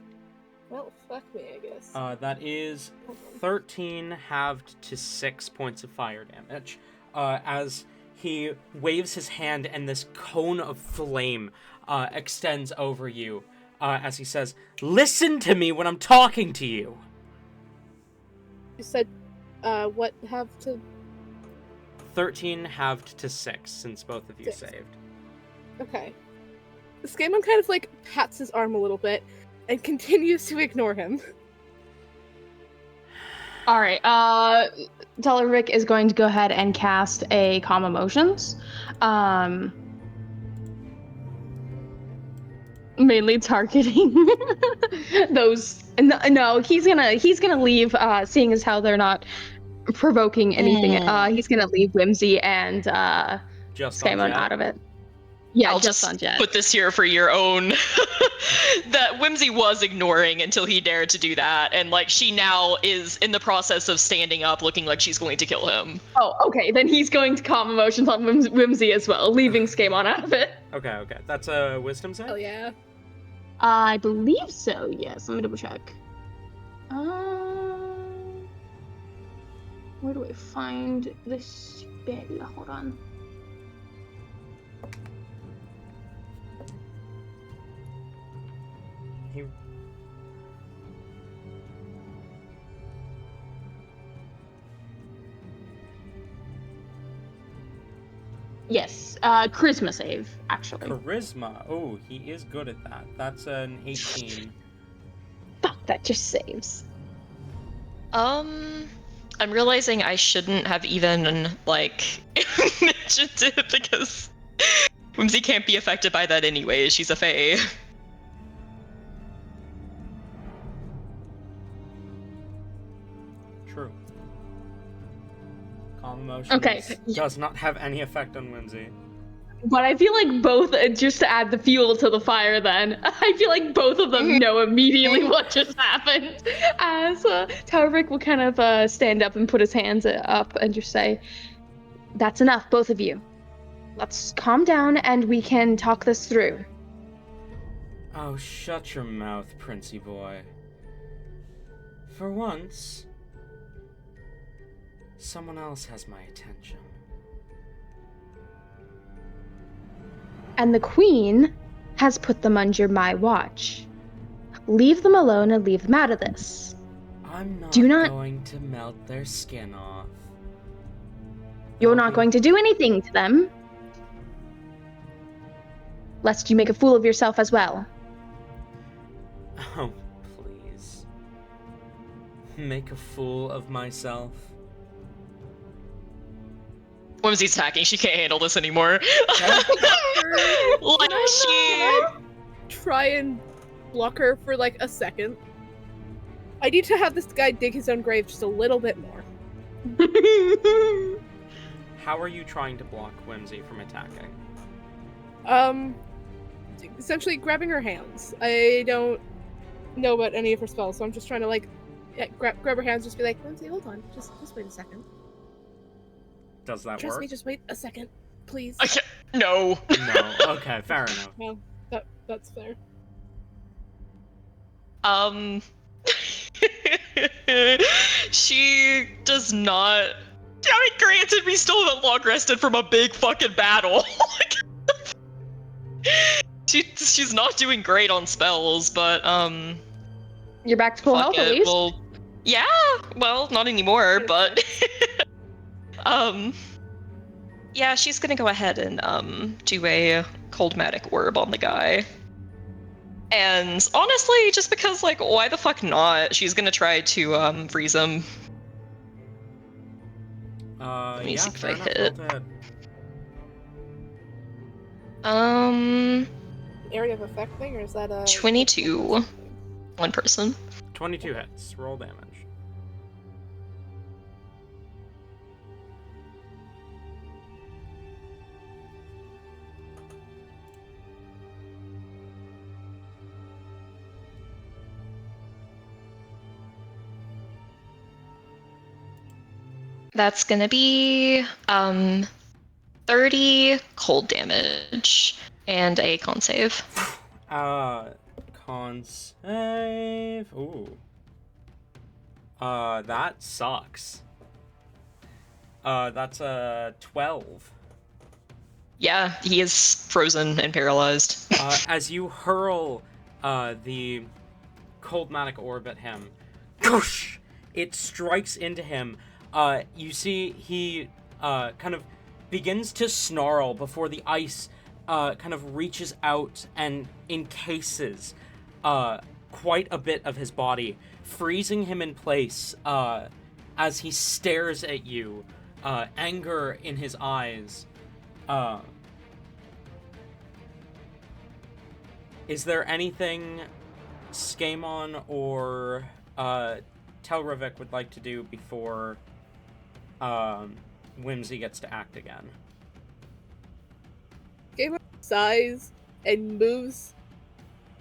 Well, fuck me, I guess. That is 13 halved to 6 points of fire damage. As he waves his hand and this cone of flame extends over you. As he says, "Listen to me when I'm talking to you." You said, what have to... 13 halved to 6, since both of you 6. saved. Okay. Scammon kind of, like, pats his arm a little bit and continues to ignore him. All right. Telravik is going to go ahead and cast a Calm Emotions. Mainly targeting those. No, he's gonna leave. Seeing as how they're not provoking anything, he's gonna leave Whimsy and Just on Scammon Jet? out of it. Yeah, I'll just just on Jet. put this here for your own. That Whimsy was ignoring until he dared to do that, and like she now is in the process of standing up, looking like she's going to kill him. Oh, okay. Then he's going to Calm Emotions on Whimsy as well, leaving Scammon out of it. Okay. That's a wisdom save? Oh yeah. I believe so. Yes. Let me double check. Where do I find this spell? Hold on. He... Yes, charisma save, actually. Charisma. Oh, he is good at that. That's an 18. Fuck, that just saves. I'm realizing I shouldn't have even like initiative because Whimsy can't be affected by that anyway. She's a fae. True. Calm Emotions Okay. does not have any effect on Whimsy. But I feel like both, just to add the fuel to the fire then, I feel like both of them know immediately what just happened. As Telravik will kind of stand up and put his hands up and just say, "That's enough, both of you. Let's calm down and we can talk this through." Oh, shut your mouth, Princey boy. For once, someone else has my attention. And the Queen has put them under my watch. Leave them alone and leave them out of this. I'm not Do not- going to melt their skin off. You're They'll not be- going to do anything to them. Lest you make a fool of yourself as well. Oh, please. Make a fool of myself? Whimsy's attacking. She can't handle this anymore. Like she. Try and block her for like a second. I need to have this guy dig his own grave just a little bit more. How are you trying to block Whimsy from attacking? Essentially grabbing her hands. I don't know about any of her spells, so I'm just trying to like grab her hands, just be like, Whimsy, hold on, just wait a second. Does that Trust work? me, just wait a second, please. I can't. No. No. Okay, fair enough. No, that's fair. She does not. I mean, granted, we still haven't long rested from a big fucking battle. She's not doing great on spells, but You're back to full fuck health at it. least. Well, yeah. Well, not anymore, but yeah, she's gonna go ahead and do a coldmatic orb on the guy. And honestly, just because, like, why the fuck not? She's gonna try to freeze him. Let me Yeah, see if fair I enough. hit. Roll to hit. Area of effect thing, or is that a 22. One person. 22 hits. Roll damage. That's gonna be 30 cold damage and a con save. Con save. Ooh. That sucks. That's a 12. Yeah, he is frozen and paralyzed. As you hurl the coldmatic orb at him, whoosh, it strikes into him. You see he kind of begins to snarl before the ice kind of reaches out and encases quite a bit of his body, freezing him in place as he stares at you, anger in his eyes. Is there anything Skamon or Telravik would like to do before Whimsy gets to act again? Game sighs and moves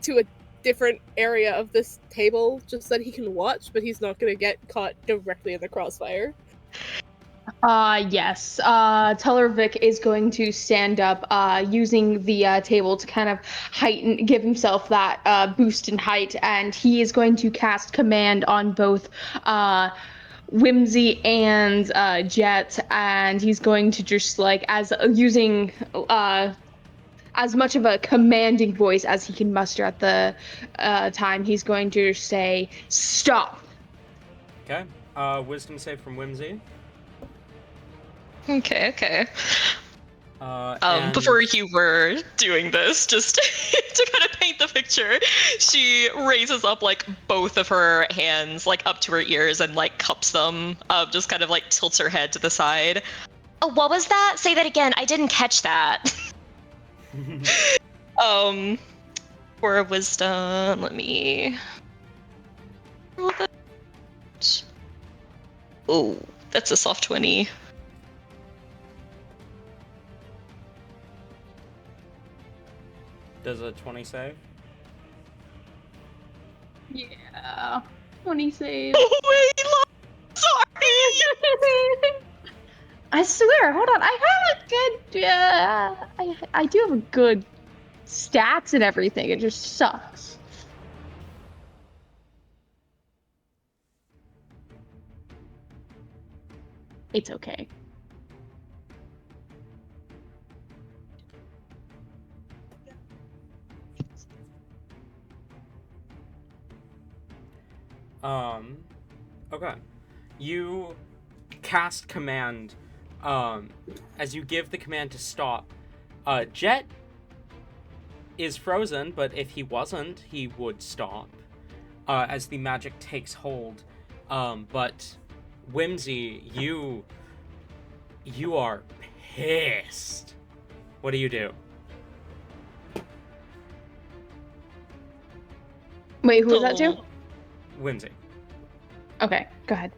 to a different area of this table just so that he can watch, but he's not going to get caught directly in the crossfire. Yes. Telravik is going to stand up, using the table to kind of give himself that boost in height, and he is going to cast command on both Whimsy and Jet, and he's going to just using as much of a commanding voice as he can muster at the time. He's going to say, "Stop." Okay. Wisdom save from Whimsy. Okay. And... Before you were doing this, just to kind of paint the picture, she raises up like both of her hands like up to her ears and like cups them, just kind of like tilts her head to the side. Oh, what was that? Say that again. I didn't catch that. For wisdom, let me roll that. Oh, that's a soft 20. Does a 20 save? Yeah. 20 save. Oh, wait, sorry! I swear, hold on. I have a good. I do have a good stats and everything. It just sucks. It's okay. Okay. You cast command, as you give the command to stop. Jet is frozen, but if he wasn't, he would stop, as the magic takes hold. But Whimsy, you are pissed. What do you do? Wait, who was that to? Whimsy. Okay, go ahead.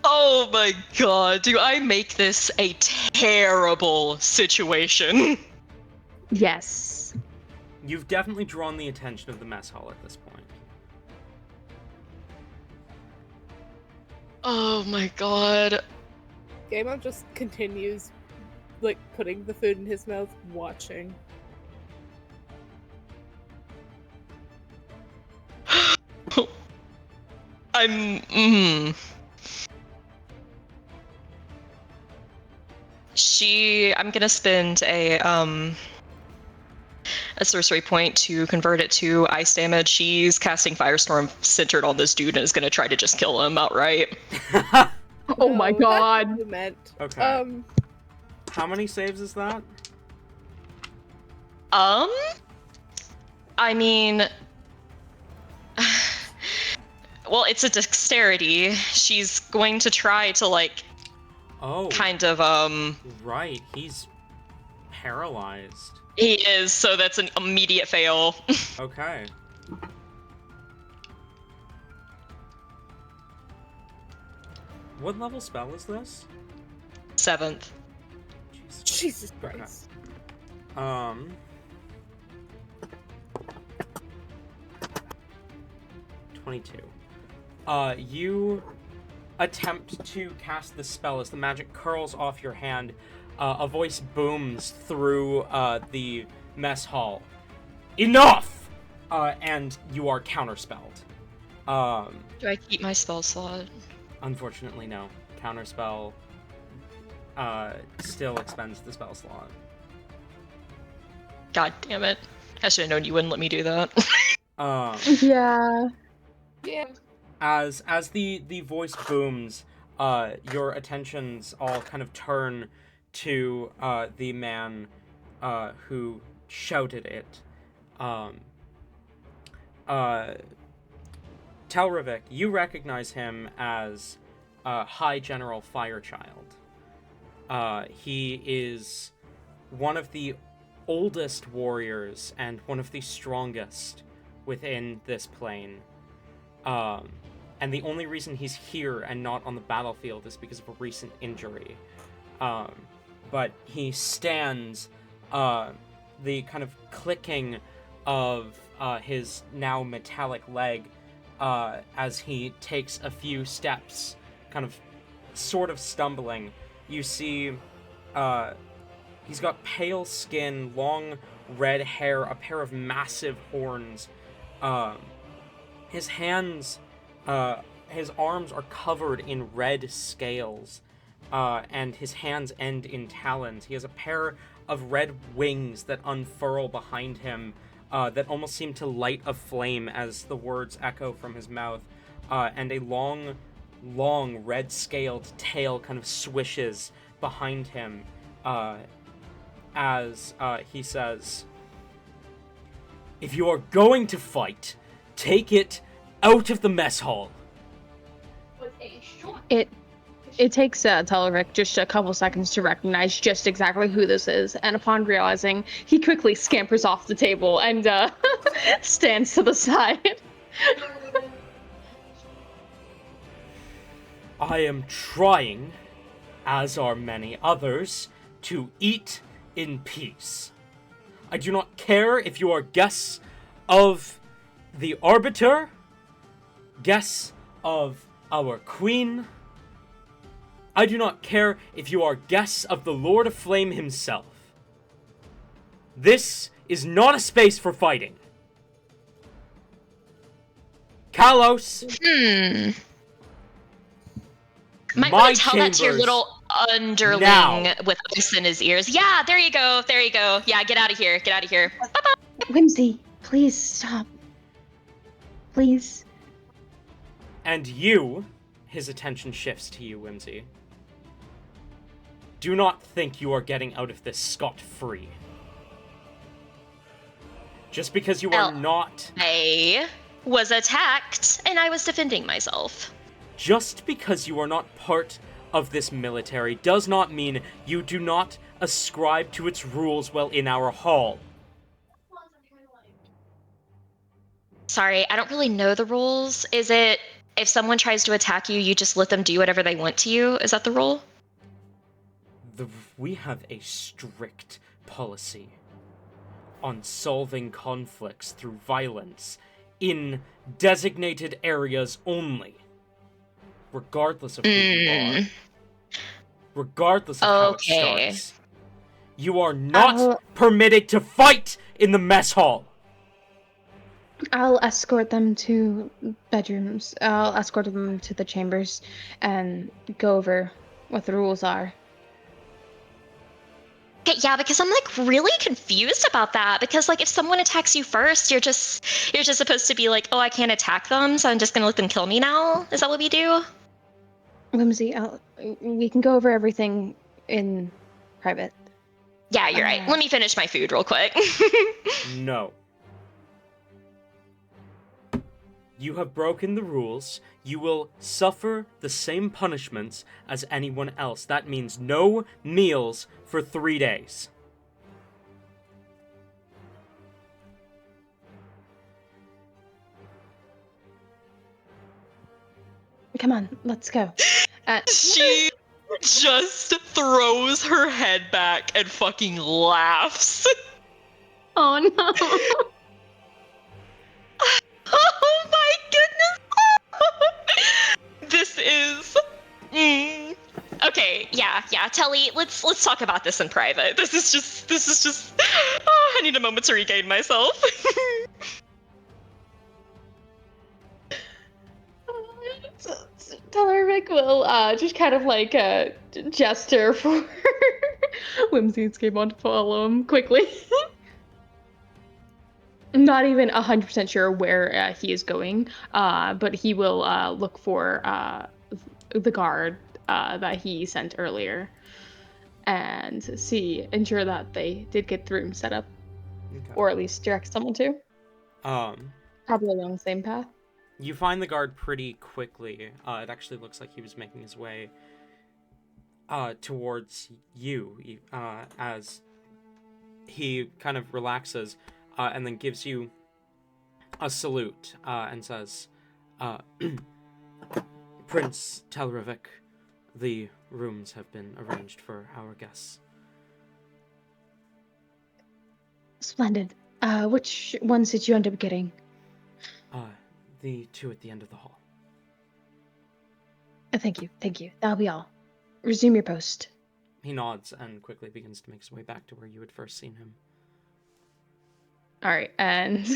Oh my god, do I make this a terrible situation? Yes. You've definitely drawn the attention of the mess hall at this point. Oh my god. Gaemon just continues, like, putting the food in his mouth, watching. I'm gonna spend a sorcery point to convert it to ice damage. She's casting Firestorm centered on this dude and is gonna try to just kill him outright. Oh my No, that's god. what you meant. Okay. How many saves is that? I mean, well, it's a dexterity. She's going to try to like kind of Right, he's paralyzed. He is, so that's an immediate fail. Okay. What level spell is this? 7th. Jesus Christ. Okay. 22. You attempt to cast the spell as the magic curls off your hand. A voice booms through the mess hall. Enough! And you are counterspelled. Do I keep my spell slot? Unfortunately, no. Counterspell still expends the spell slot. God damn it. I should have known you wouldn't let me do that. Yeah. Yeah. As the voice booms, your attentions all kind of turn to the man who shouted it. Telravik, you recognize him as High General Firechild. He is one of the oldest warriors and one of the strongest within this plane. And the only reason he's here and not on the battlefield is because of a recent injury. But he stands, the kind of clicking of his now metallic leg as he takes a few steps, kind of sort of stumbling. You see he's got pale skin, long red hair, a pair of massive horns. His hands, his arms are covered in red scales, and his hands end in talons. He has a pair of red wings that unfurl behind him, that almost seem to light a flame as the words echo from his mouth, and a long red-scaled tail kind of swishes behind him, as he says, "If you are going to fight, take it out of the mess hall." It takes Telravik just a couple seconds to recognize just exactly who this is, and upon realizing, he quickly scampers off the table and stands to the side. I am trying, as are many others, to eat in peace. I do not care if you are guests of the Arbiter, guests of our Queen. I do not care if you are guests of the Lord of Flame himself. This is not a space for fighting. Kalos! Might My want to tell that to your chambers little underling now. with ice in his ears. Yeah, there you go. There you go. Yeah, get out of here. Get out of here. Bye-bye. Whimsy, please stop. Please. And you, his attention shifts to you, Whimsy. Do not think you are getting out of this scot-free. Just because you are not... I was attacked, and I was defending myself. Just because you are not part of this military does not mean you do not ascribe to its rules while in our hall. Sorry, I don't really know the rules. Is it if someone tries to attack you, you just let them do whatever they want to you? Is that the rule? We have a strict policy on solving conflicts through violence in designated areas only. Regardless of who you are. Regardless of how it starts. You are not permitted to fight in the mess hall! I'll escort them to bedrooms. I'll escort them to the chambers and go over what the rules are. Okay, yeah, because I'm like really confused about that. Because like if someone attacks you first, you're just supposed to be like, oh, I can't attack them, so I'm just gonna let them kill me now. Is that what we do? Whimsy, we can go over everything in private. Yeah, you're right. Let me finish my food real quick. No. You have broken the rules. You will suffer the same punishments as anyone else. That means no meals for 3 days. Come on, let's go. She just throws her head back and fucking laughs. Oh no. Oh my goodness! This is... Okay, yeah, Telly, let's talk about this in private. This is just oh, I need a moment to regain myself. Telravik will just kind of like gesture for Whimsy and Skabon to follow him quickly. I'm not even 100% sure where he is going, but he will look for the guard that he sent earlier and ensure that they did get the room set up, Okay. or at least direct someone to. Probably along the same path. You find the guard pretty quickly. It actually looks like he was making his way towards you as he kind of relaxes and then gives you a salute and says, Prince Telravik, the rooms have been arranged for our guests. Splendid. Which ones did you end up getting? The two at the end of the hall. Thank you. That'll be all. Resume your post. He nods and quickly begins to make his way back to where you had first seen him. All right, and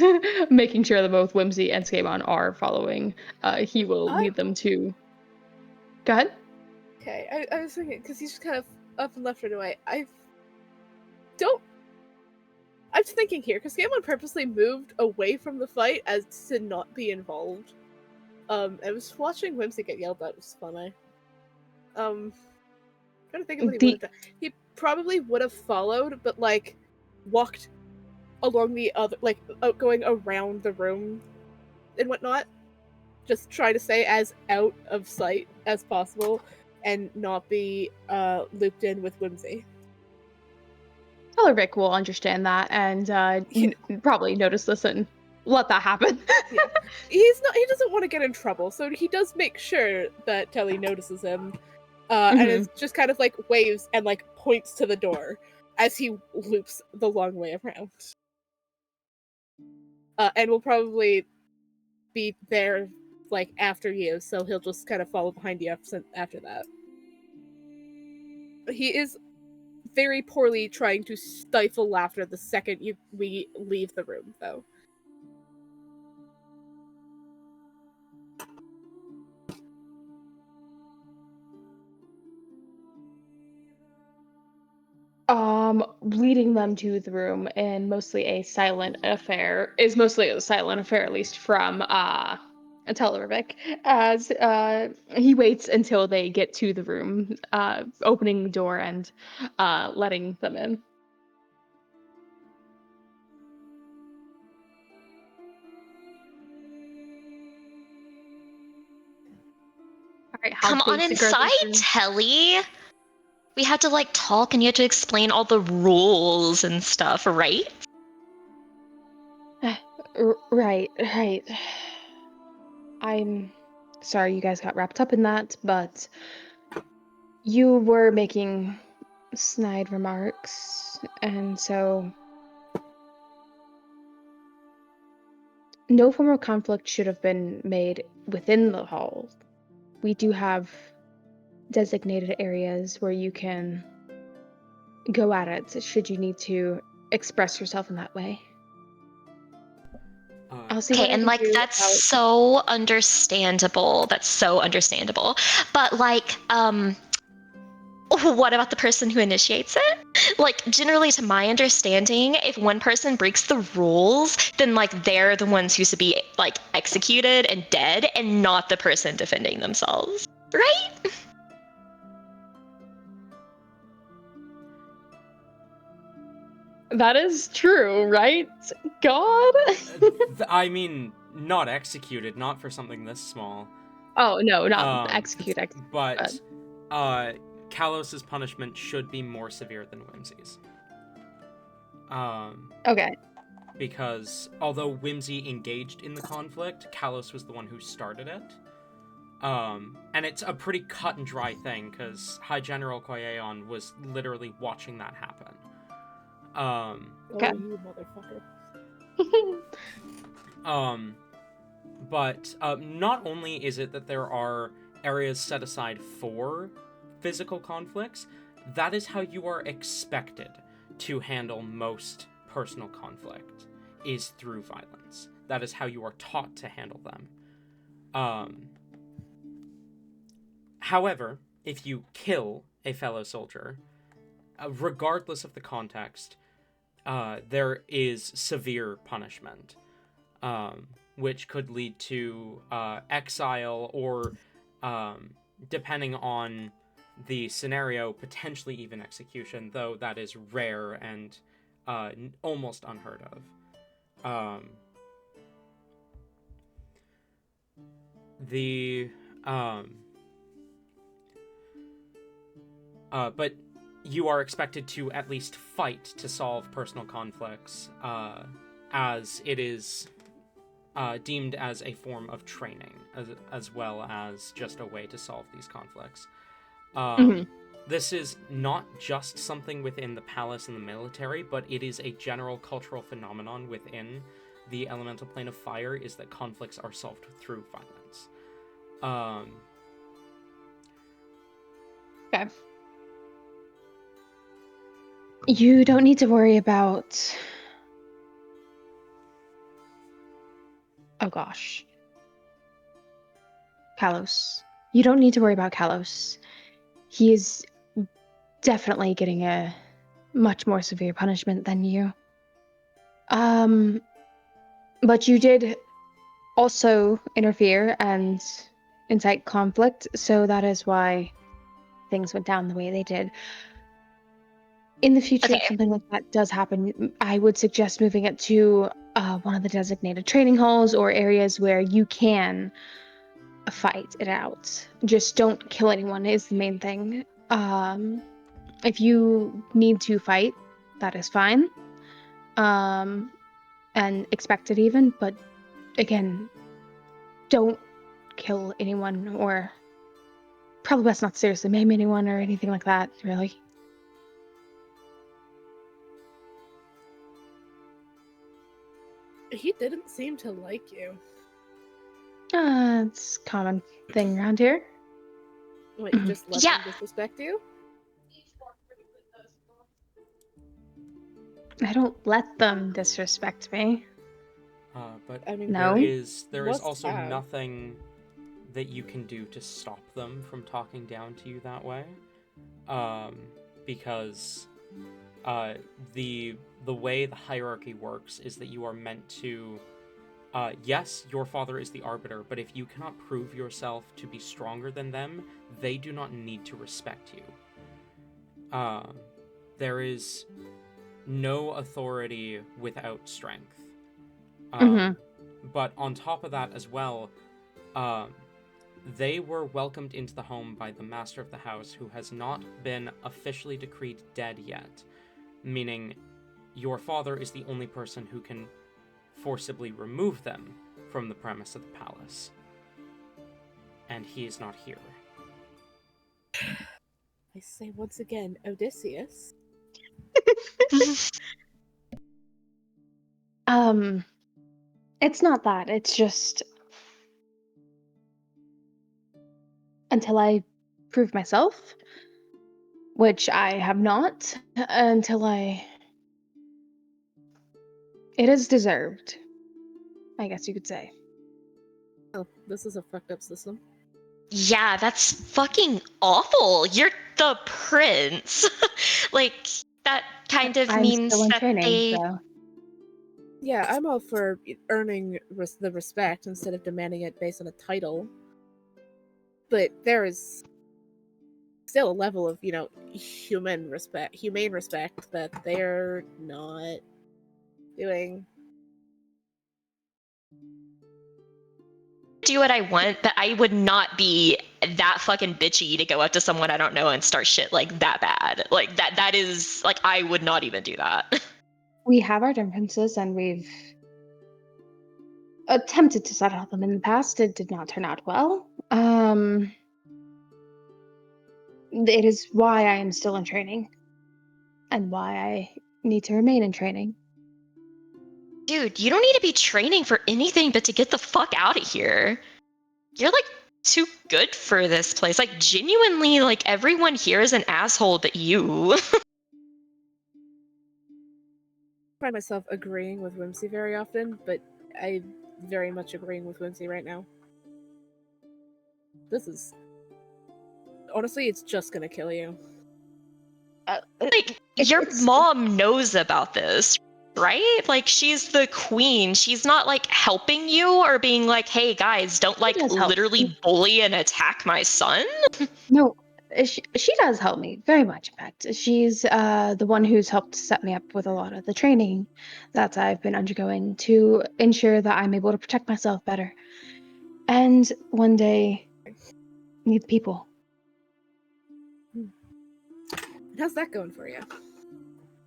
making sure that both Whimsy and Skaemon are following, he will lead them to... Go ahead. Okay, I was thinking, because he's just kind of up and left right away. I'm thinking here, because Skaemon purposely moved away from the fight as to not be involved. I was watching Whimsy get yelled at. It was funny. Trying to think of what he would have done. He probably would have followed, but, like, walked along the other, like, going around the room and whatnot. Just try to stay as out of sight as possible and not be looped in with Whimsy. Rick will understand that and probably notice this and let that happen. Yeah. He doesn't want to get in trouble, so he does make sure that Telly notices him. And it's just kind of like waves and like points to the door as he loops the long way around. And will probably be there like after you, so he'll just kind of follow behind you after that. He is very poorly trying to stifle laughter the second we leave the room, though. Leading them to the room in mostly a silent affair, at least from Telravik, as he waits until they get to the room, opening the door and letting them in. All right, Come on inside, Telly. We had to like talk and you had to explain all the rules and stuff, right? Right. I'm sorry you guys got wrapped up in that, but you were making snide remarks, and so no form of conflict should have been made within the hall. We do have designated areas where you can go at it should you need to express yourself in that way. I'll see what I can do. That's so understandable. But like, what about the person who initiates it? Like, generally, to my understanding, if one person breaks the rules, then like they're the ones who's to be like executed and dead, and not the person defending themselves, right? That is true, right? God? I mean, not executed, not for something this small. Oh, no, not execute. But Kalos's punishment should be more severe than Whimsy's. Okay. Because although Whimsy engaged in the conflict, Kalos was the one who started it. And it's a pretty cut and dry thing, because High General Koyeon was literally watching that happen. Okay. Oh, you motherfucker. But not only is it that there are areas set aside for physical conflicts, that is how you are expected to handle most personal conflict, is through violence. That is how you are taught to handle them. However, if you kill a fellow soldier, regardless of the context, there is severe punishment, which could lead to exile or, depending on the scenario, potentially even execution, though that is rare and almost unheard of. But you are expected to at least fight to solve personal conflicts, as it is deemed as a form of training, as well as just a way to solve these conflicts. This is not just something within the palace and the military, but it is a general cultural phenomenon within the elemental plane of fire, is that conflicts are solved through violence. Okay. You don't need to worry about... Oh gosh. Kalos. You don't need to worry about Kalos. He is definitely getting a much more severe punishment than you. But you did also interfere and incite conflict, so that is why things went down the way they did. In the future, if something like that does happen, I would suggest moving it to one of the designated training halls or areas where you can fight it out. Just don't kill anyone is the main thing. If you need to fight, that is fine. And expected even, but again, don't kill anyone, or probably best not seriously maim anyone or anything like that, really. He didn't seem to like you. It's a common thing around here. What, you just let Yeah. him disrespect you? I don't let them disrespect me. But I mean, No. there is must also have. nothing that you can do to stop them from talking down to you that way, because the way the hierarchy works is that you are meant to. Yes, your father is the arbiter, but if you cannot prove yourself to be stronger than them, they do not need to respect you. There is no authority without strength. But on top of that as well, they were welcomed into the home by the master of the house, who has not been officially decreed dead yet, meaning your father is the only person who can forcibly remove them from the premise of the palace. And he is not here. I say once again, Odysseus. It's not that. It's just until I prove myself, which I have not, until it is deserved, I guess you could say. Oh, this is a fucked up system. Yeah, that's fucking awful. You're the prince. Like, that kind of I'm means still in that training, they... so... Yeah, I'm all for earning the respect instead of demanding it based on a title. But there is still a level of, humane respect that they're not doing. do what I want, but I would not be that fucking bitchy to go up to someone I don't know and start shit like that bad. Like that is like I would not even do that. We have our differences, and we've attempted to settle them in the past. It did not turn out well. It is why I am still in training, and why I need to remain in training. Dude, you don't need to be training for anything but to get the fuck out of here. You're like too good for this place. Like genuinely, like everyone here is an asshole but you. I find myself agreeing with Whimsy very often, but I'm very much agreeing with Whimsy right now. This is... Honestly, it's just gonna kill you. Like, your mom knows about this, right? Like, she's the queen. She's not, like, helping you or being like, hey, guys, don't, like, does help. literally bully and attack my son. No, she does help me very much, in fact. She's the one who's helped set me up with a lot of the training that I've been undergoing to ensure that I'm able to protect myself better. And one day, need people. How's that going for you?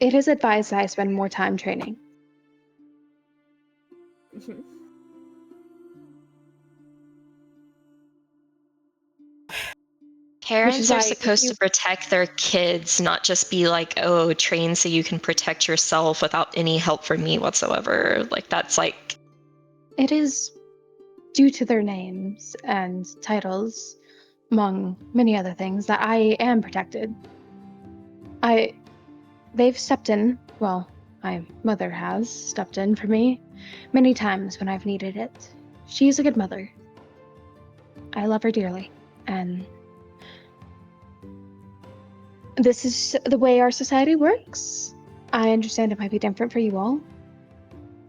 It is advised that I spend more time training. Mhm. Parents are why if supposed you- to protect their kids, not just be like, oh, train so you can protect yourself without any help from me whatsoever. Like, that's like. It is due to their names and titles, among many other things, that I am protected. They've stepped in, well, my mother has stepped in for me many times when I've needed it. She's a good mother. I love her dearly, and this is the way our society works. I understand it might be different for you all,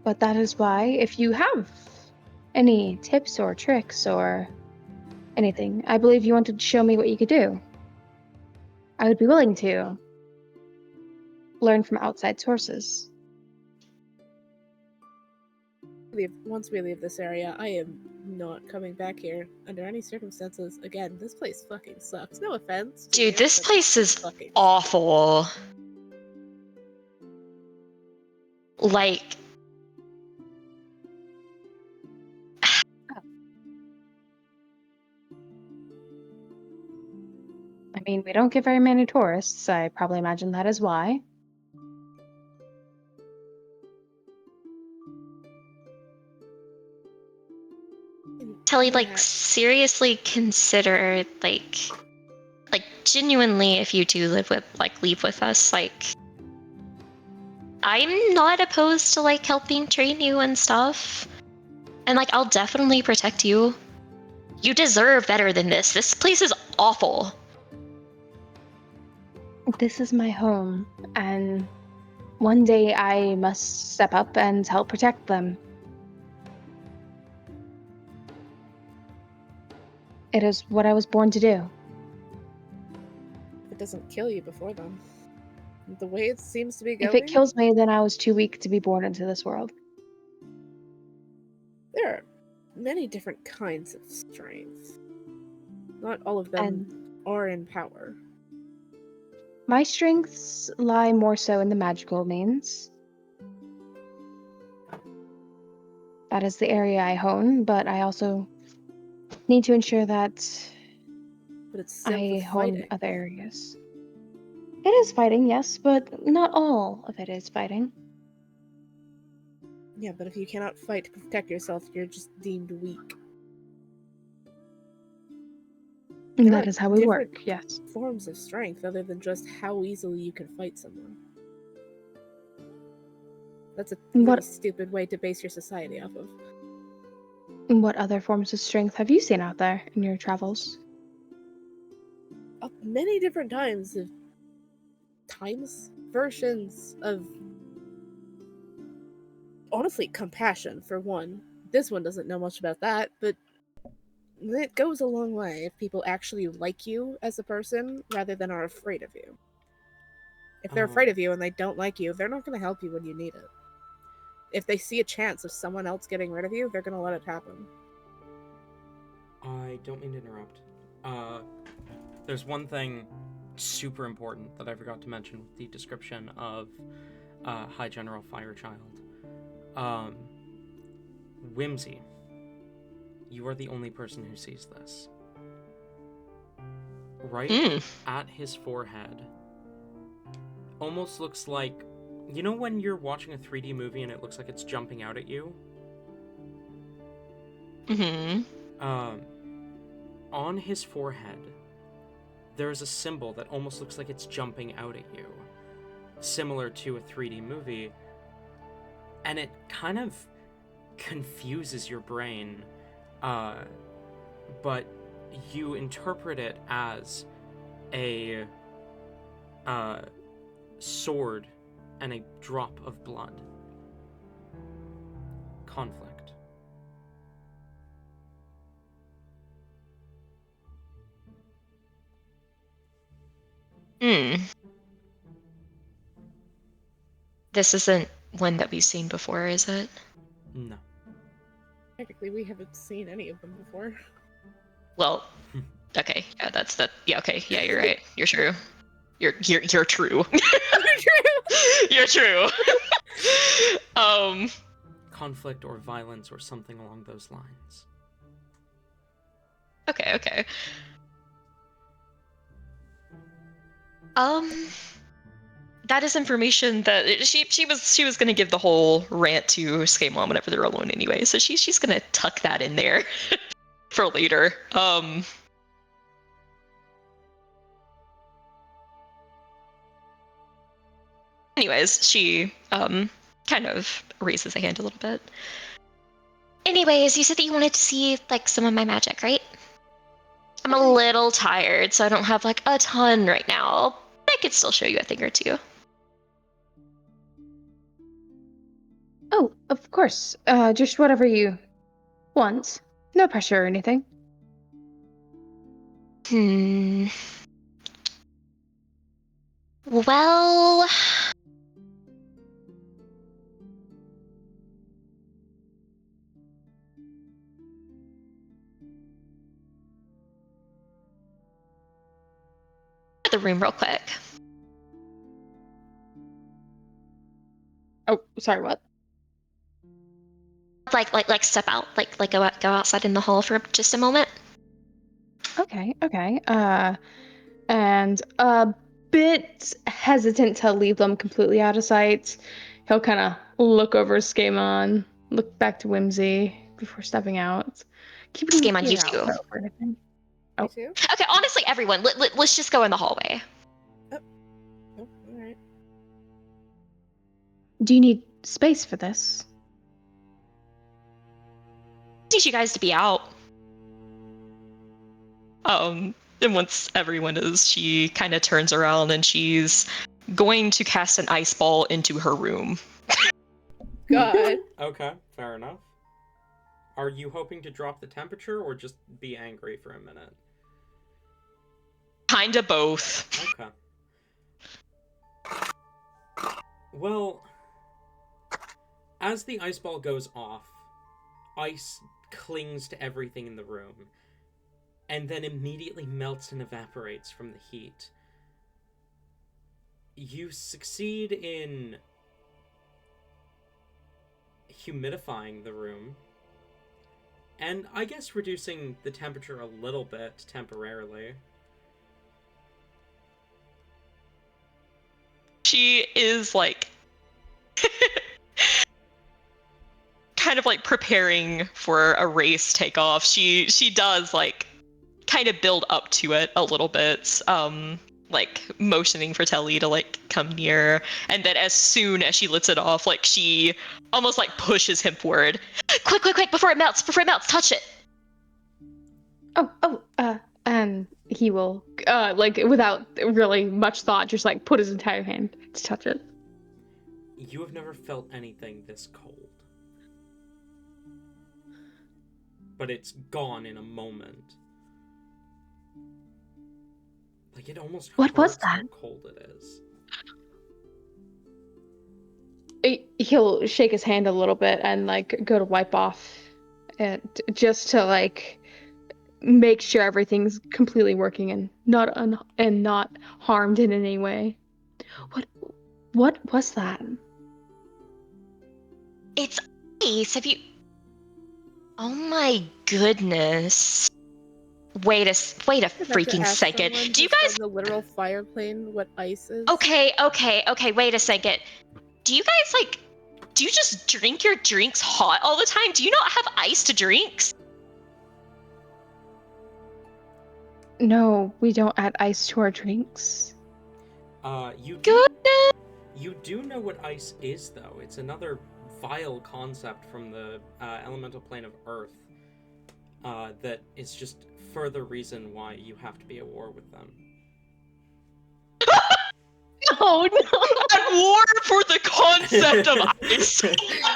but that is why, if you have any tips or tricks or anything, I believe you wanted to show me what you could do. I would be willing to learn from outside sources. Once we leave this area, I am not coming back here under any circumstances again. This place fucking sucks. No offense. to Dude, you, this but place is fucking awful. Like. I mean, we don't get very many tourists. I probably imagine that is why. Telly, like, Yeah. seriously consider, like, genuinely, if you do leave with us, like, I'm not opposed to, like, helping train you and stuff. And, like, I'll definitely protect you. You deserve better than this. This place is awful. This is my home, and one day I must step up and help protect them. It is what I was born to do. it doesn't kill you before then. The way it seems to be going, If it kills me, then I was too weak to be born into this world. there are many different kinds of strength. Not all of them And are in power. my strengths lie more so in the magical means. That is the area I hone, but I also need to ensure that But it's still I the hone fighting. other areas. It is fighting, yes, but not all of it is fighting. Yeah, but if you cannot fight to protect yourself, you're just deemed weak. And There that are is how we different work, yes. forms of strength other than just how easily you can fight someone. That's a really What stupid way to base your society off of. what other forms of strength have you seen out there in your travels? Many different versions of, honestly, compassion, for one. This one doesn't know much about that, but it goes a long way if people actually like you as a person rather than are afraid of you. If they're afraid of you and they don't like you, they're not going to help you when you need it. If they see a chance of someone else getting rid of you, they're going to let it happen. I don't mean to interrupt. There's one thing super important that I forgot to mention with the description of High General Firechild. Whimsy, you are the only person who sees this. Right at his forehead, almost looks like, you know when you're watching a 3D movie and it looks like it's jumping out at you? Mm-hmm. On his forehead, there's a symbol that almost looks like it's jumping out at you, similar to a 3D movie, and it kind of confuses your brain, but you interpret it as a sword and a drop of blood. Conflict. This isn't one that we've seen before, is it? No. Technically, we haven't seen any of them before. Well, okay. Yeah, that's that. Yeah, okay. Yeah, you're right. You're true. You're true. You're true. Conflict or violence or something along those lines. Okay. That is information that she was gonna give the whole rant to Skymon whenever they're alone anyway, so she's gonna tuck that in there for later. Anyways, she kind of raises a hand a little bit. Anyways, you said that you wanted to see like some of my magic, right? I'm a little tired, so I don't have like a ton right now. But I could still show you a thing or two. Oh, of course. Just whatever you want. No pressure or anything. Well, the room real quick. Oh, sorry, what? Like step out, like go outside in the hall for just a moment. Okay. And a bit hesitant to leave them completely out of sight. He'll kind of look over Skymon, look back to Whimsy before stepping out. Keep an Skymon, you ear out too. though, for anything. Oh. Me too? Okay, honestly, everyone, let's just go in the hallway. Oh, alright. Do you need space for this? I need you guys to be out. And once everyone is, she kind of turns around and she's going to cast an ice ball into her room. God. Okay, fair enough. Are you hoping to drop the temperature or just be angry for a minute? Kinda both. Okay. Well, as the ice ball goes off, ice clings to everything in the room, and then immediately melts and evaporates from the heat. You succeed in humidifying the room, and I guess reducing the temperature a little bit temporarily. She is like kind of like preparing for a race takeoff. She does like kind of build up to it a little bit, like motioning for Telly to like come near, and then as soon as she lets it off, like she almost like pushes him forward. Quick, before it melts, touch it. And he will, like, without really much thought, just like put his entire hand to touch it. You have never felt anything this cold. But it's gone in a moment. Like, it almost What was hurts how that? cold it is. He'll shake his hand a little bit and like go to wipe off it, just to like make sure everything's completely working and not harmed in any way. What was that? It's ice. Have you? Oh my goodness. Wait a freaking second. Do you guys? The literal fire plane. What ice is? Okay. Wait a second. Do you guys like? Do you just drink your drinks hot all the time? Do you not have iced drinks? No, we don't add ice to our drinks. You do know what ice is, though. It's another vile concept from the elemental plane of Earth. That is just further reason why you have to be at war with them. Oh no! At war for the concept of ice.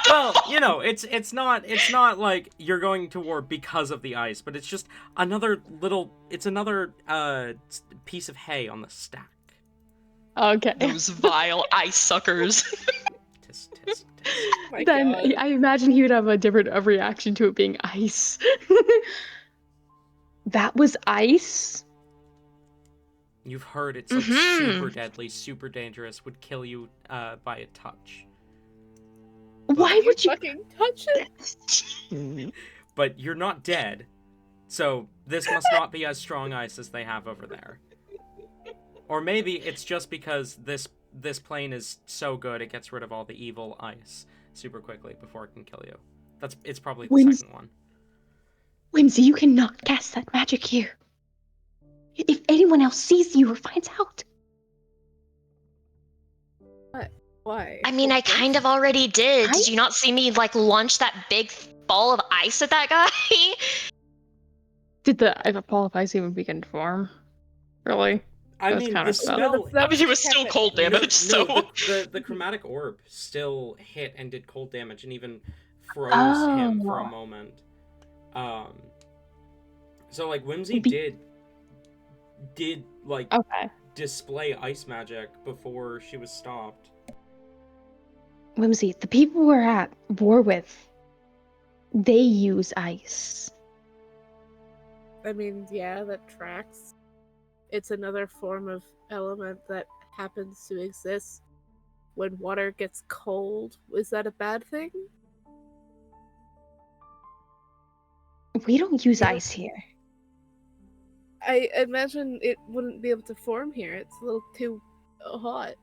Well, you know, it's not like you're going to war because of the ice, but it's just another piece of hay on the stack. Okay. Those vile ice suckers. My then God. I imagine he would have a different reaction to it being ice. That was ice? You've heard it's like super deadly, super dangerous, would kill you by a touch. Why You would you? fucking touch it? But you're not dead, so this must not be as strong ice as they have over there. Or maybe it's just because this plane is so good it gets rid of all the evil ice super quickly before it can kill you. It's probably the second one. Whimsy, you cannot cast that magic here. If anyone else sees you or finds out. Why? I mean, I kind of already did. I- Did you not see me like launch that big ball of ice at that guy? Did the ball of ice even begin to form? Really? I That's mean, kind the of spell. spell. I mean, he was still cold damage, so. No, the chromatic orb still hit and did cold damage and even froze him for a moment. So like Whimsy did like display ice magic before she was stopped. Whimsy, the people we're at war with, they use ice. I mean, yeah, that tracks. It's another form of element that happens to exist when water gets cold. Is that a bad thing? We don't use ice here. I imagine it wouldn't be able to form here. It's a little too hot.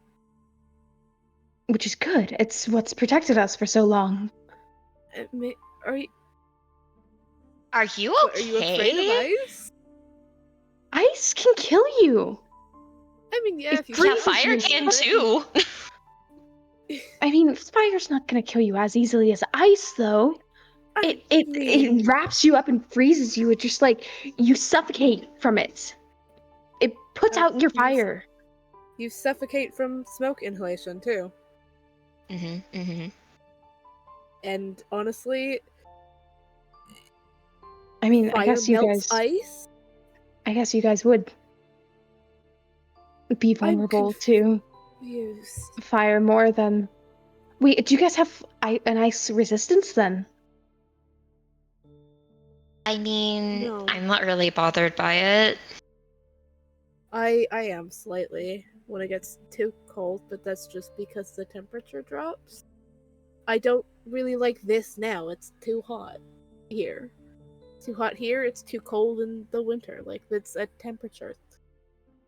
Which is good. It's what's protected us for so long. Are you Are you what, okay? are you afraid of ice? Ice can kill you. I mean, yeah, It if you Yeah, freezes fire you. can too. I mean, fire's not gonna kill you as easily as ice, though. It wraps you up and freezes you. It just like you suffocate from it. It puts out your fire. You suffocate from smoke inhalation too. And honestly, I mean, fire I guess you melts guys. ice. I guess you guys would be vulnerable to fire more than. Wait, do you guys have an ice resistance then? I mean, No. I'm not really bothered by it. I am slightly when it gets too cold, but that's just because the temperature drops. I don't really like this now. It's too hot here. Too hot here, it's too cold in the winter. Like, it's a temperature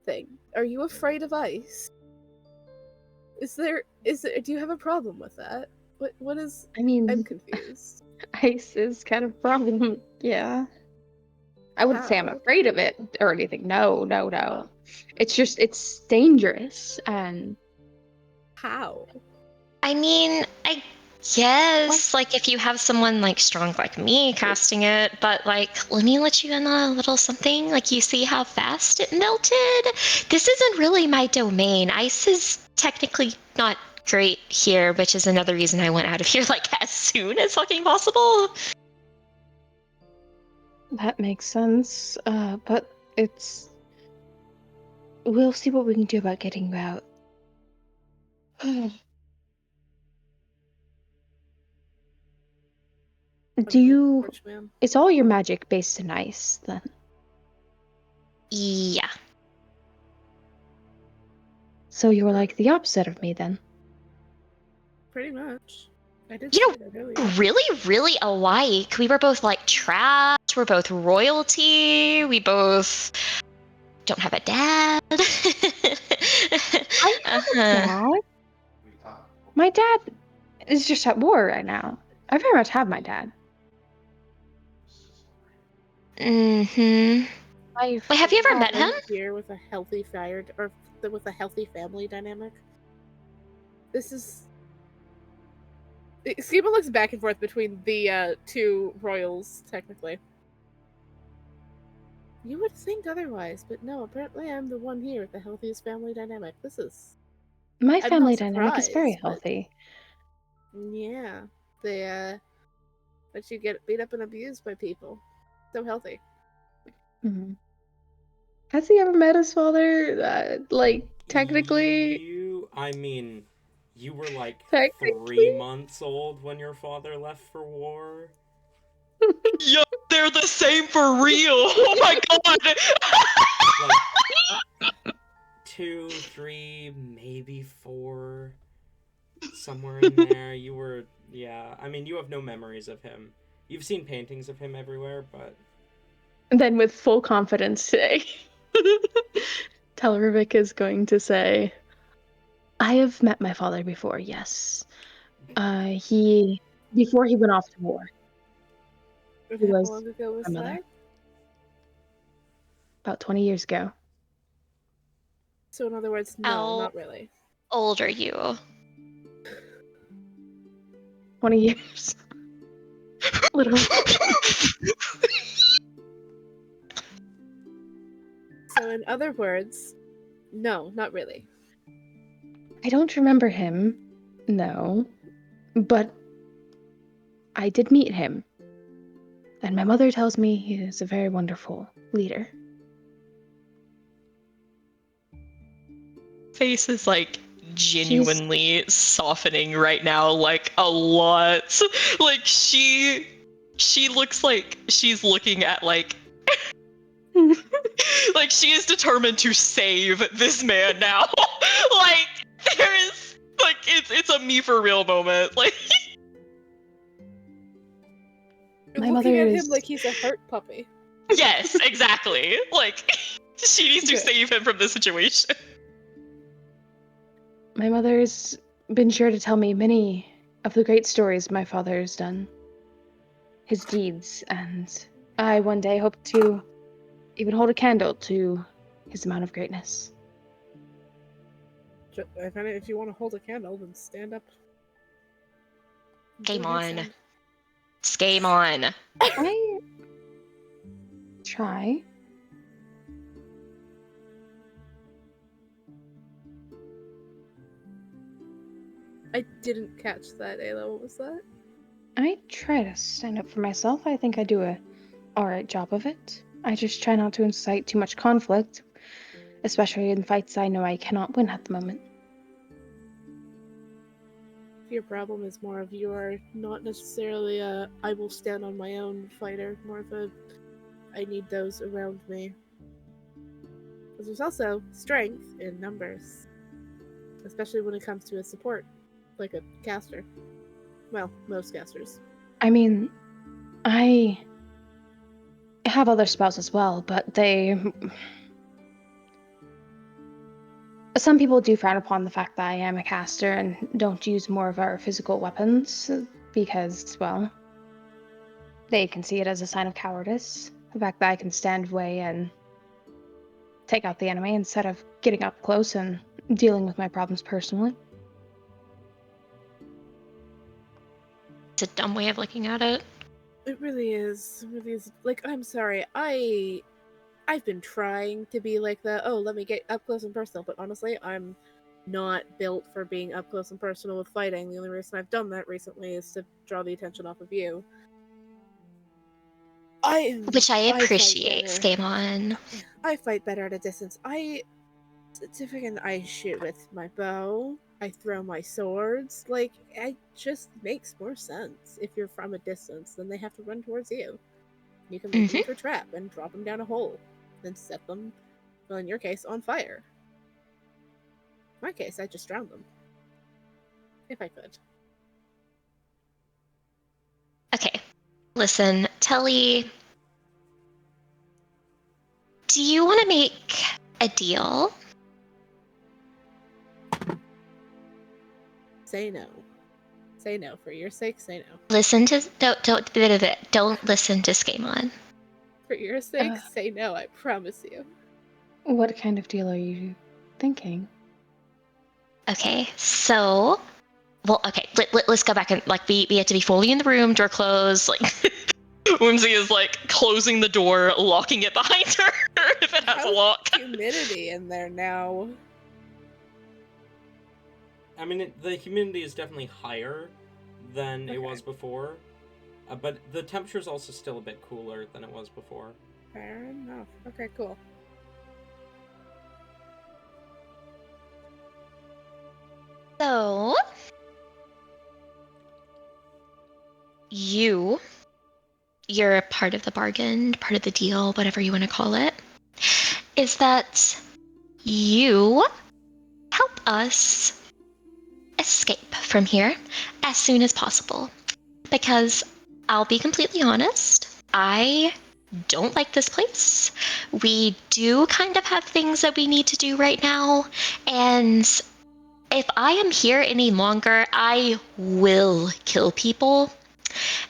thing. Are you afraid of ice? Do you have a problem with that? What is... I mean, I'm confused. Ice is kind of a problem, yeah. I wouldn't say I'm afraid of it or anything. No. It's just, it's dangerous and... How? I mean, I guess, like, if you have someone, like, strong like me casting it, but, like, let me let you in on a little something. Like, you see how fast it melted? This isn't really my domain. Ice is technically not great here, which is another reason I went out of here, like, as soon as fucking possible. That makes sense, but it's... We'll see what we can do about getting you out. Do you... Is all your magic based in ice, then? Yeah. So you're like the opposite of me, then? Pretty much. I did You say that know, earlier. really alike. We were both, like, trash. We're both royalty. We both don't have a dad. I have a dad. My dad is just at war right now. I very much have my dad. Wait, have you ever met him? Here with a healthy with a healthy family dynamic. This is. Schema looks back and forth between the two royals, technically. You would think otherwise, but no, apparently I'm the one here with the healthiest family dynamic. This is... My family dynamic is very healthy. Yeah. They, let you get beat up and abused by people. So healthy. Mm-hmm. Has he ever met his father? Like, technically? I mean, You were like Technically. 3 months old when your father left for war. Yo, they're the same for real. Oh my god. Like 2, 3, maybe 4, somewhere in there. You were, yeah. I mean, you have no memories of him. You've seen paintings of him everywhere, but And then with full confidence today, Telravik is going to say, I have met my father before, yes. Before he went off to war, And he how was long ago was my mother. that? About 20 years ago. So in other words, no, How not really. old are you? 20 years. Literally. So in other words, no, not really. I don't remember him, no. But I did meet him. And my mother tells me he is a very wonderful leader. Face is like genuinely softening right now, like a lot. Like she looks like she's looking at like like she is determined to save this man now. Like there is like it's a me for real moment. Like You're My looking mother at is him like he's a hurt puppy. yes, exactly. Like she needs to Good. save him from this situation. My mother's been sure to tell me many of the great stories my father has done, his deeds, and I one day hope to even hold a candle to his amount of greatness. If you want to hold a candle, then stand up. Game Do your on. thing. It's game on. I try. I didn't catch that, Ayla. What was that? I try to stand up for myself. I think I do a alright job of it. I just try not to incite too much conflict, especially in fights I know I cannot win at the moment. Your problem is more of you are not necessarily a I will stand on my own fighter, more of a I need those around me. Because there's also strength in numbers, especially when it comes to a support, like a caster. Well, most casters. I mean, I have other spells as well, but some people do frown upon the fact that I am a caster and don't use more of our physical weapons because, well, they can see it as a sign of cowardice. The fact that I can stand away and take out the enemy instead of getting up close and dealing with my problems personally. It's a dumb way of looking at it. It really is. It really is. Like, I'm sorry. I've been trying to be like the, oh, let me get up close and personal, but honestly, I'm not built for being up close and personal with fighting. The only reason I've done that recently is to draw the attention off of you. Which I fight appreciate. better. Game on. I fight better at a distance. I shoot with my bow. I throw my swords. Like, it just makes more sense if you're from a distance. Then they have to run towards you. You can make them into a trap and drop them down a hole, then set them, well, in your case, on fire. In my case, I just drowned them. If I could. Okay. Listen, Telly. Do you want to make a deal? Say no. Say no. For your sake, say no. Listen to don't listen to Skamon. For your sake, say no, I promise you. What kind of deal are you thinking? Okay, so well, okay, let's go back and like we have to be fully in the room, door closed, like Whimsy is like closing the door, locking it behind her if it has a lock. Humidity in there now. I mean, the humidity is definitely higher than it was before, but the temperature is also still a bit cooler than it was before. Fair enough. Okay, cool. So you're part of the bargain, part of the deal, whatever you want to call it, is that you help us escape from here as soon as possible. Because I'll be completely honest, I don't like this place. We do kind of have things that we need to do right now, and if I am here any longer, I will kill people.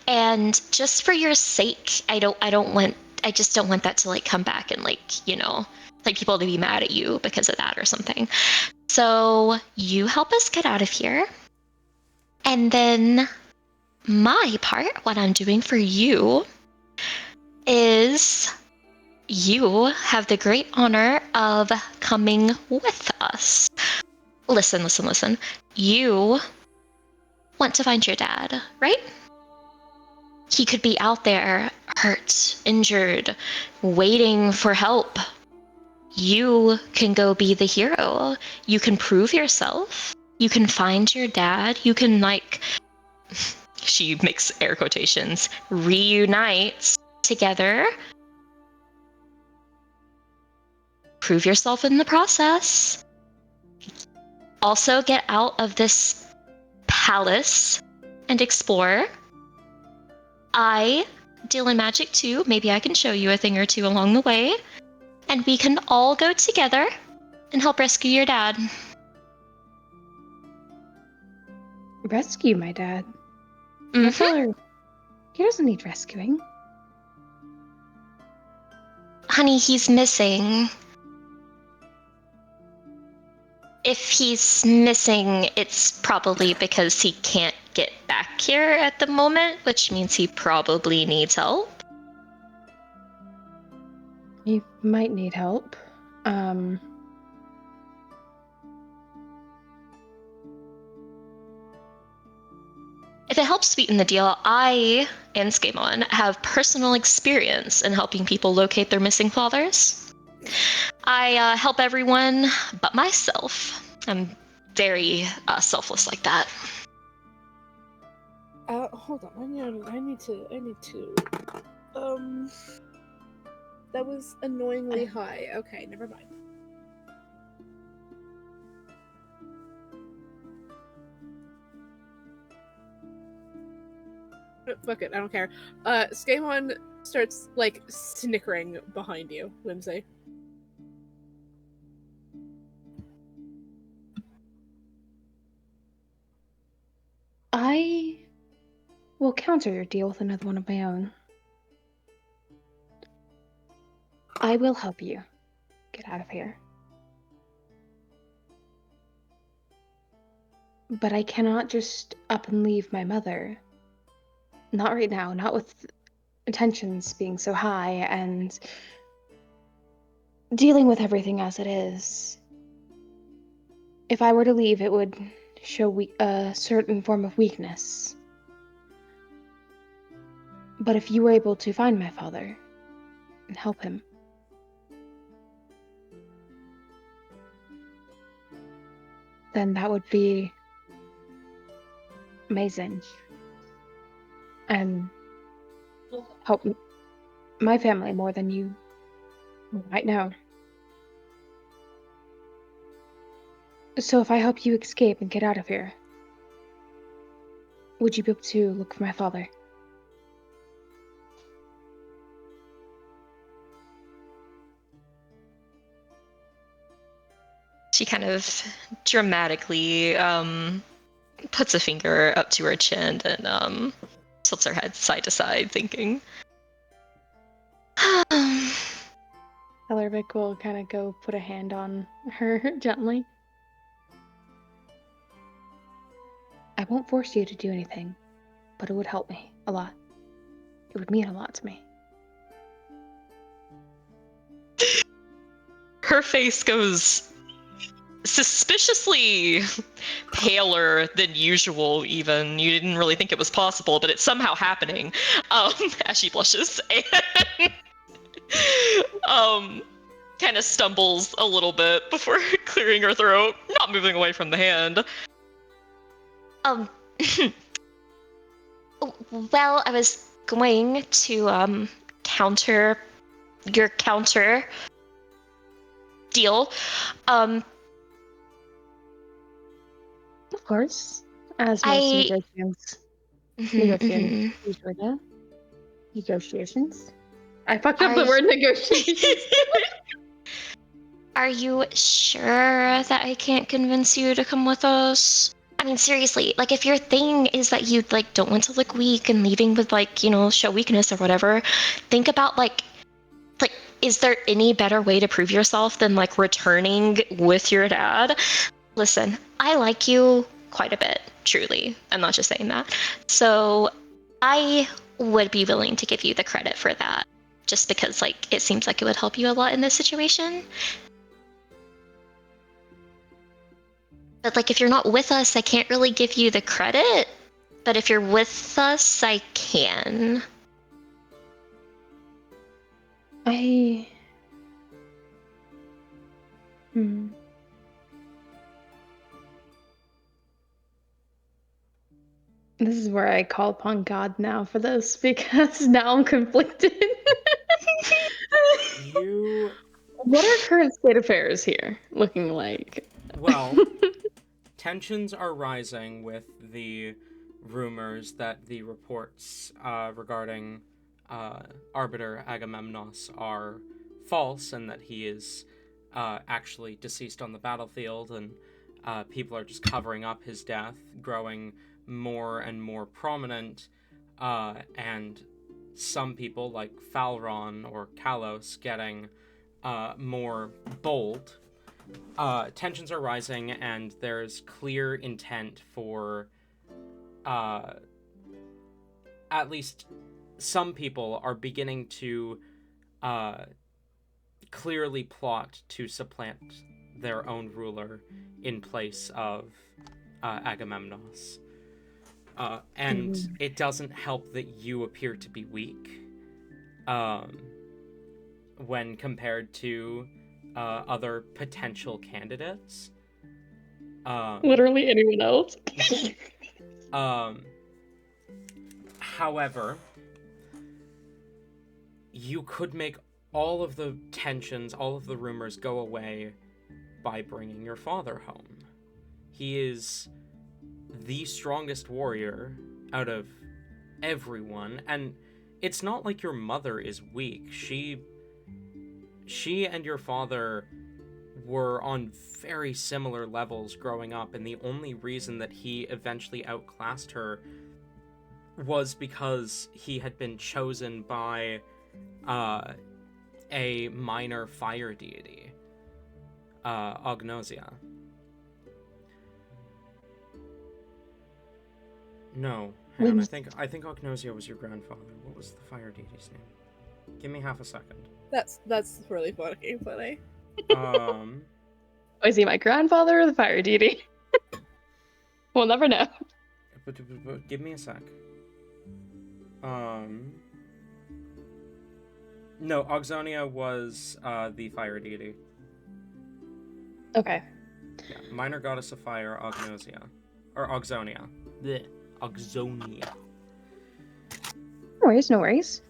And just for your sake, I just don't want that to like come back and like people to be mad at you because of that or something. So you help us get out of here, and then my part, what I'm doing for you, is you have the great honor of coming with us. Listen. You want to find your dad, right? He could be out there, hurt, injured, waiting for help. You can go be the hero. You can prove yourself. You can find your dad. You can, she makes air quotations, reunite together. Prove yourself in the process. Also get out of this palace and explore. I deal in magic too. Maybe I can show you a thing or two along the way. And we can all go together and help rescue your dad. Rescue my dad? Mm-hmm. My father, he doesn't need rescuing. Honey, he's missing. If he's missing, it's probably because he can't get back here at the moment, which means he probably needs help. He might need help. If it helps sweeten the deal, I and Skemon have personal experience in helping people locate their missing fathers. I help everyone but myself. I'm very selfless like that. Hold on. I need to. That was annoyingly high. Okay, never mind. Fuck it, I don't care. Skemon starts, snickering behind you, Whimsy. I will counter your deal with another one of my own. I will help you get out of here. But I cannot just up and leave my mother. Not right now, not with tensions being so high and dealing with everything as it is. If I were to leave, it would show a certain form of weakness. But if you were able to find my father and help him, then that would be amazing. And help my family more than you might know. So if I help you escape and get out of here, would you be able to look for my father? She kind of dramatically puts a finger up to her chin and tilts her head side to side, thinking. Telravik will kind of go put a hand on her gently. I won't force you to do anything, but it would help me a lot. It would mean a lot to me. Her face goes suspiciously paler than usual, even. You didn't really think it was possible, but it's somehow happening, as she blushes and kind of stumbles a little bit before clearing her throat, not moving away from the hand. Well, I was going to counter your counter deal. Of course, as most I negotiations usually do. Negotiations. I fucked up Are the y- word negotiations. Are you sure that I can't convince you to come with us? I mean, seriously, like, if your thing is that you, like, don't want to look weak and leaving with, like, show weakness or whatever, think about, like, is there any better way to prove yourself than, like, returning with your dad? Listen, I like you quite a bit, truly. I'm not just saying that. So I would be willing to give you the credit for that, just because, like, it seems like it would help you a lot in this situation. But, like, if you're not with us, I can't really give you the credit. But if you're with us, I can. This is where I call upon God now for this, because now I'm conflicted. You, What are current state affairs here looking like? well, tensions are rising with the rumors that the reports regarding Arbiter Agamemnos are false and that he is actually deceased on the battlefield, and people are just covering up his death, growing more and more prominent, and some people, like Falron or Kalos, getting more bold. Tensions are rising, and there's clear intent for at least some people are beginning to clearly plot to supplant their own ruler in place of Agamemnos. And it doesn't help that you appear to be weak when compared to other potential candidates. Literally anyone else? However, you could make all of the tensions, all of the rumors go away by bringing your father home. He is the strongest warrior out of everyone, and it's not like your mother is weak. She and your father were on very similar levels growing up, and the only reason that he eventually outclassed her was because he had been chosen by a minor fire deity, Agnosia. No, hang on, I think Agnosia was your grandfather. What was the fire deity's name? Give me half a second. That's really fucking funny. Is he my grandfather or the fire deity? We'll never know. But give me a sec. No, Auxonia was the fire deity. Okay. Yeah, minor goddess of fire, Agnosia. Or Auxonia. Blech. Auxonia. No worries.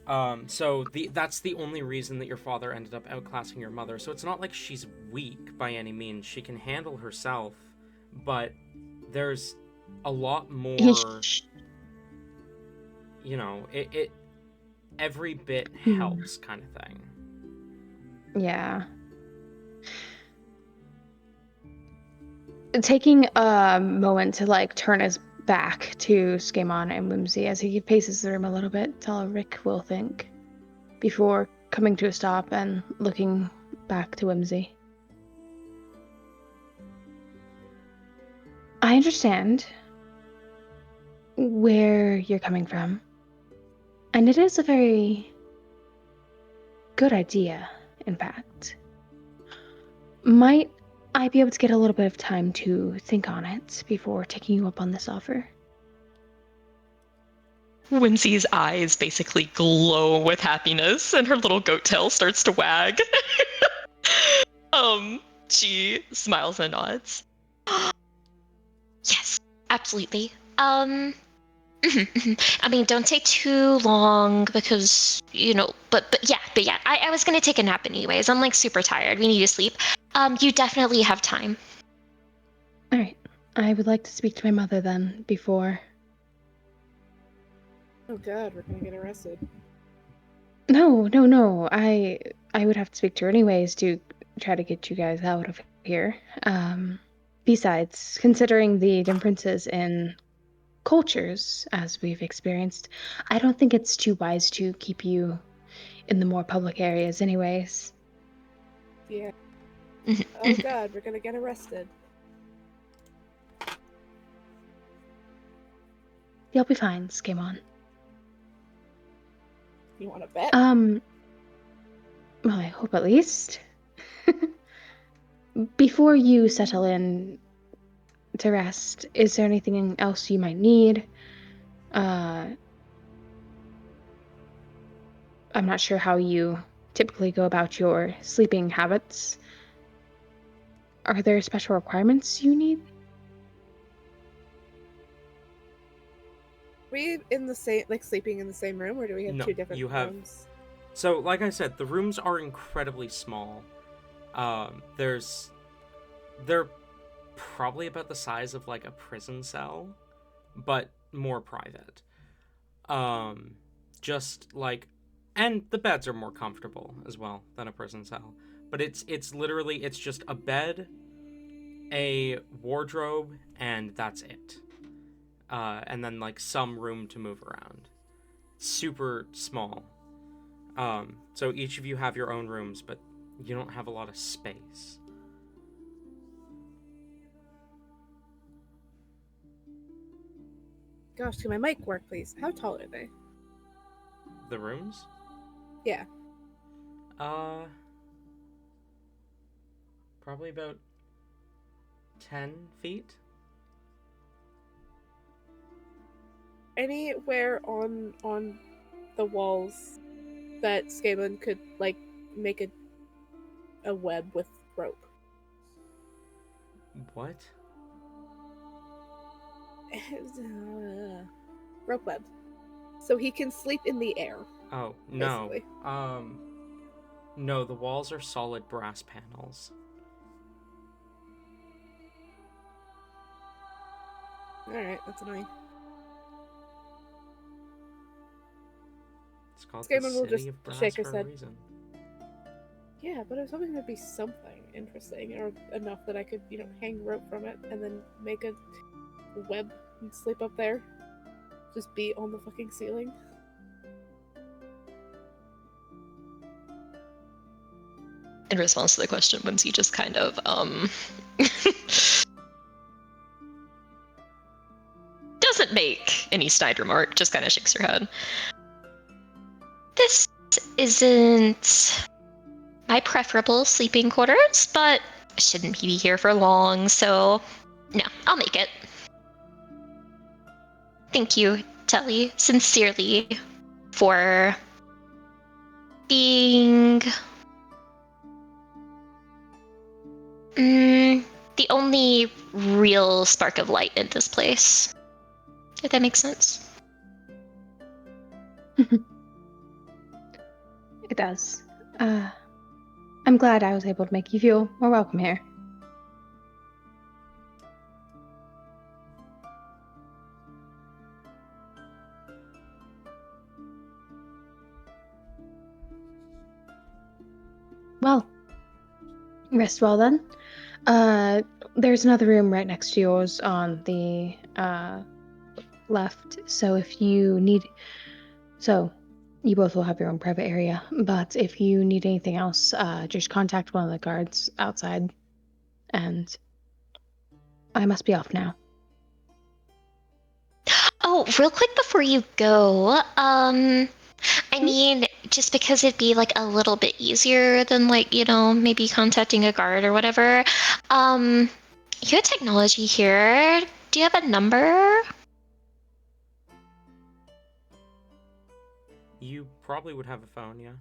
So that's the only reason that your father ended up outclassing your mother. So it's not like she's weak by any means. She can handle herself, but there's a lot more, it every bit helps kind of thing. Yeah. Taking a moment to, like, turn his back to Skamon and Whimsy as he paces the room a little bit, Telravik will think, before coming to a stop and looking back to Whimsy. I understand where you're coming from, and it is a very good idea, in fact. Might I be able to get a little bit of time to think on it before taking you up on this offer? Whimsy's eyes basically glow with happiness, and her little goat tail starts to wag. She smiles and nods. Yes, absolutely. I mean, don't take too long because, but yeah, I was gonna take a nap anyways. I'm like super tired. We need to sleep. You definitely have time. All right. I would like to speak to my mother then before. Oh god, we're gonna get arrested. No. I would have to speak to her anyways to try to get you guys out of here. Besides, considering the differences in cultures as we've experienced, I don't think it's too wise to keep you in the more public areas anyways. Yeah. Oh god, we're gonna get arrested. You'll be fine, Skimon. You wanna bet? Well, I hope at least. Before you settle in to rest, is there anything else you might need? I'm not sure how you typically go about your sleeping habits. Are there special requirements you need? We in the same, like, sleeping in the same room, or do we have No, two different you have- rooms? So, like I said, the rooms are incredibly small. They're probably about the size of like a prison cell, but more private. Just like, and the beds are more comfortable as well than a prison cell. But it's literally it's just a bed, a wardrobe, and that's it. And then like some room to move around. Super small. So each of you have your own rooms, but you don't have a lot of space. Gosh, can my mic work, please? How tall are they? The rooms? Yeah. Probably about 10 feet. Anywhere on the walls that Skaven could like make a web with rope. What? Rope web. So he can sleep in the air. Oh, no. Basically. No, the walls are solid brass panels. Alright, that's annoying. It's called Skaven the will City just of Brass shake his for a head. reason. Yeah, but I was hoping there'd be something interesting, or enough that I could, hang rope from it and then make a web and sleep up there. Just be on the fucking ceiling. In response to the question, Whimsy just kind of doesn't make any snide remark, just kind of shakes her head. This isn't my preferable sleeping quarters, but I shouldn't be here for long, so no, I'll make it. Thank you, Telly, sincerely, for being the only real spark of light in this place. If that makes sense. It does. I'm glad I was able to make you feel more welcome here. Well, rest well then. There's another room right next to yours on the left. So if you need, you both will have your own private area. But if you need anything else, just contact one of the guards outside. And I must be off now. Oh, real quick before you go, I mean, just because it'd be like a little bit easier than like, maybe contacting a guard or whatever. You have technology here. Do you have a number? You probably would have a phone, yeah.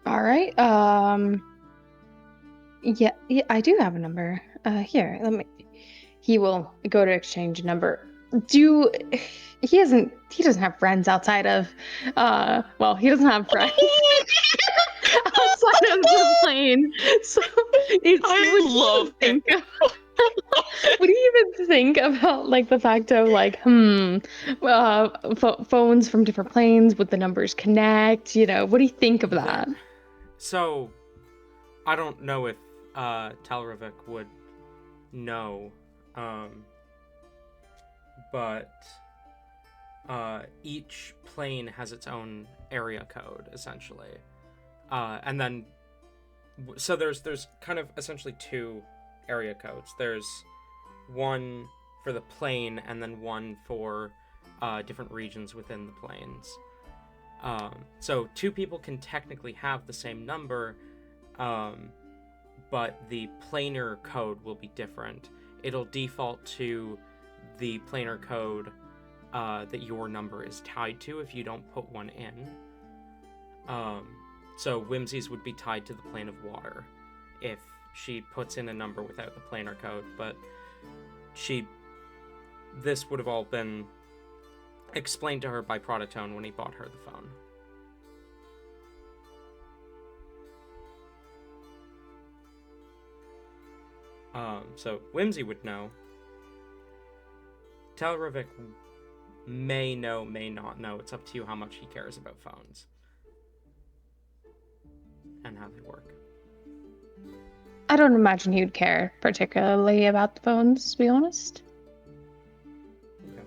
All right. Yeah, I do have a number. Here, let me. He will go to exchange a number. He doesn't have friends outside of, well, he doesn't have friends outside of the plane. So I love it. Would he even think about like the fact of like, phones from different planes, would the numbers connect? What do you think of that? So, I don't know if Telravik would know, but each plane has its own area code, essentially. And then, so there's kind of essentially two area codes. There's one for the plane and then one for different regions within the planes. So two people can technically have the same number, but the planar code will be different. It'll default to the planar code that your number is tied to if you don't put one in. So Whimsy's would be tied to the plane of water if she puts in a number without the planar code, but this would have all been explained to her by Prodatone when he bought her the phone. So Whimsy would know. Telravik may know, may not know. It's up to you how much he cares about phones and how they work. I don't imagine he would care particularly about the phones, to be honest. Okay.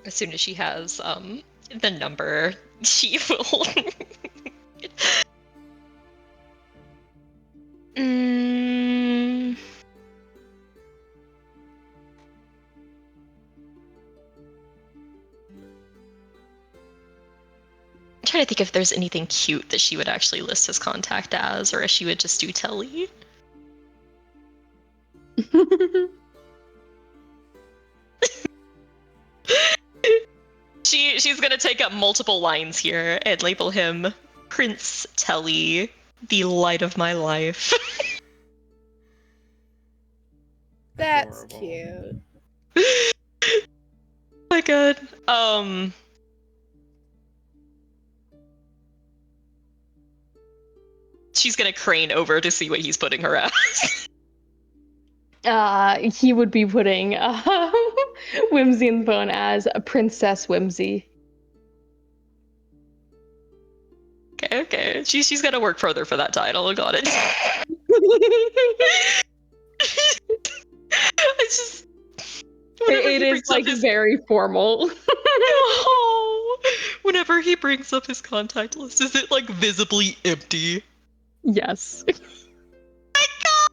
As soon as she has the number, she will. I'm trying to think if there's anything cute that she would actually list his contact as, or if she would just do Telly. She's gonna take up multiple lines here and label him Prince Telly, the light of my life. That's Adorable. cute. Oh my god. She's gonna crane over to see what he's putting her as. He would be putting Whimsy in the phone as a Princess Whimsy. Okay. She's gotta work further for that title. Got it. It's just. It is like very formal. Oh, whenever he brings up his contact list, is it like visibly empty? Yes. My god!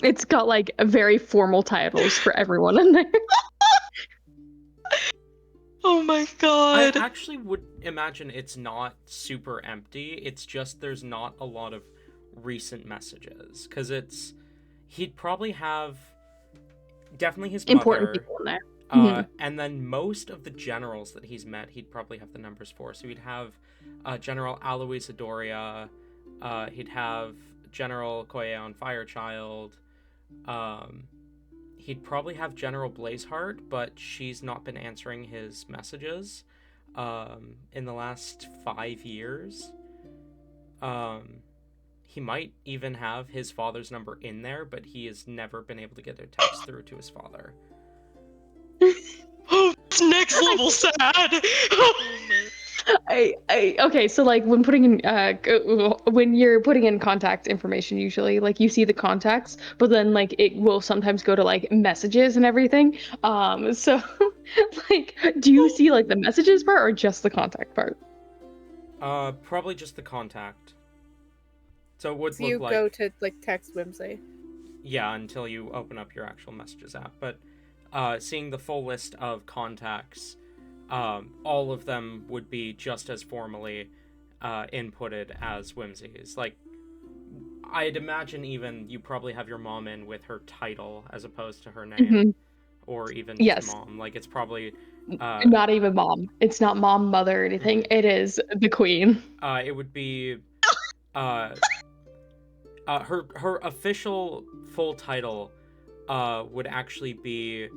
It's got like very formal titles for everyone in there. Oh my god. I actually would imagine it's not super empty. It's just there's not a lot of recent messages. Because he'd probably have definitely his Important mother, people in there. and then most of the generals that he's met, he'd probably have the numbers for. So he'd have General Alois Adoria, he'd have General Koyeon Firechild, he'd probably have General Blazeheart, but she's not been answering his messages in the last 5 years. He might even have his father's number in there, but he has never been able to get a text through to his father. Oh, it's next level sad. Okay, so like when you're putting in contact information, usually like you see the contacts, but then like it will sometimes go to like messages and everything. So like, do you see like the messages part or just the contact part? Probably just the contact. So it would So look you like, go to like text Whimsy. yeah, until you open up your actual messages app. But seeing the full list of contacts, all of them would be just as formally inputted as Whimsy's. Like, I'd imagine even you probably have your mom in with her title as opposed to her name, Mhm. or even Yes. just mom. Like it's probably Not even mom. It's not mom, mother, or anything. Mhm. It is the queen. It would be her official full title would actually be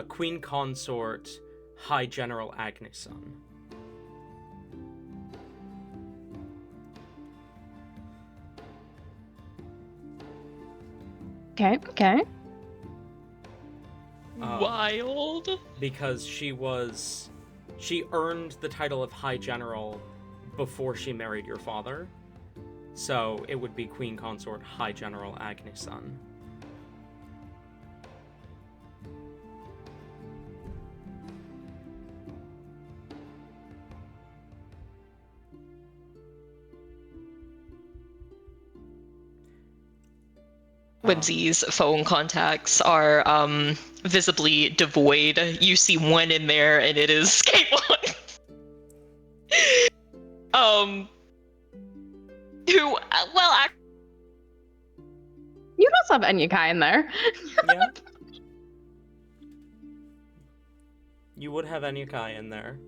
Queen Consort High General Agneson. Okay. Wild. Because she earned the title of High General before she married your father. So it would be Queen Consort High General Agneson. Whimsy's phone contacts are visibly devoid. You see one in there, and it is Skateboard. Who? Well, You also have Enyukai in there. Yeah. You would have Enyukai in there.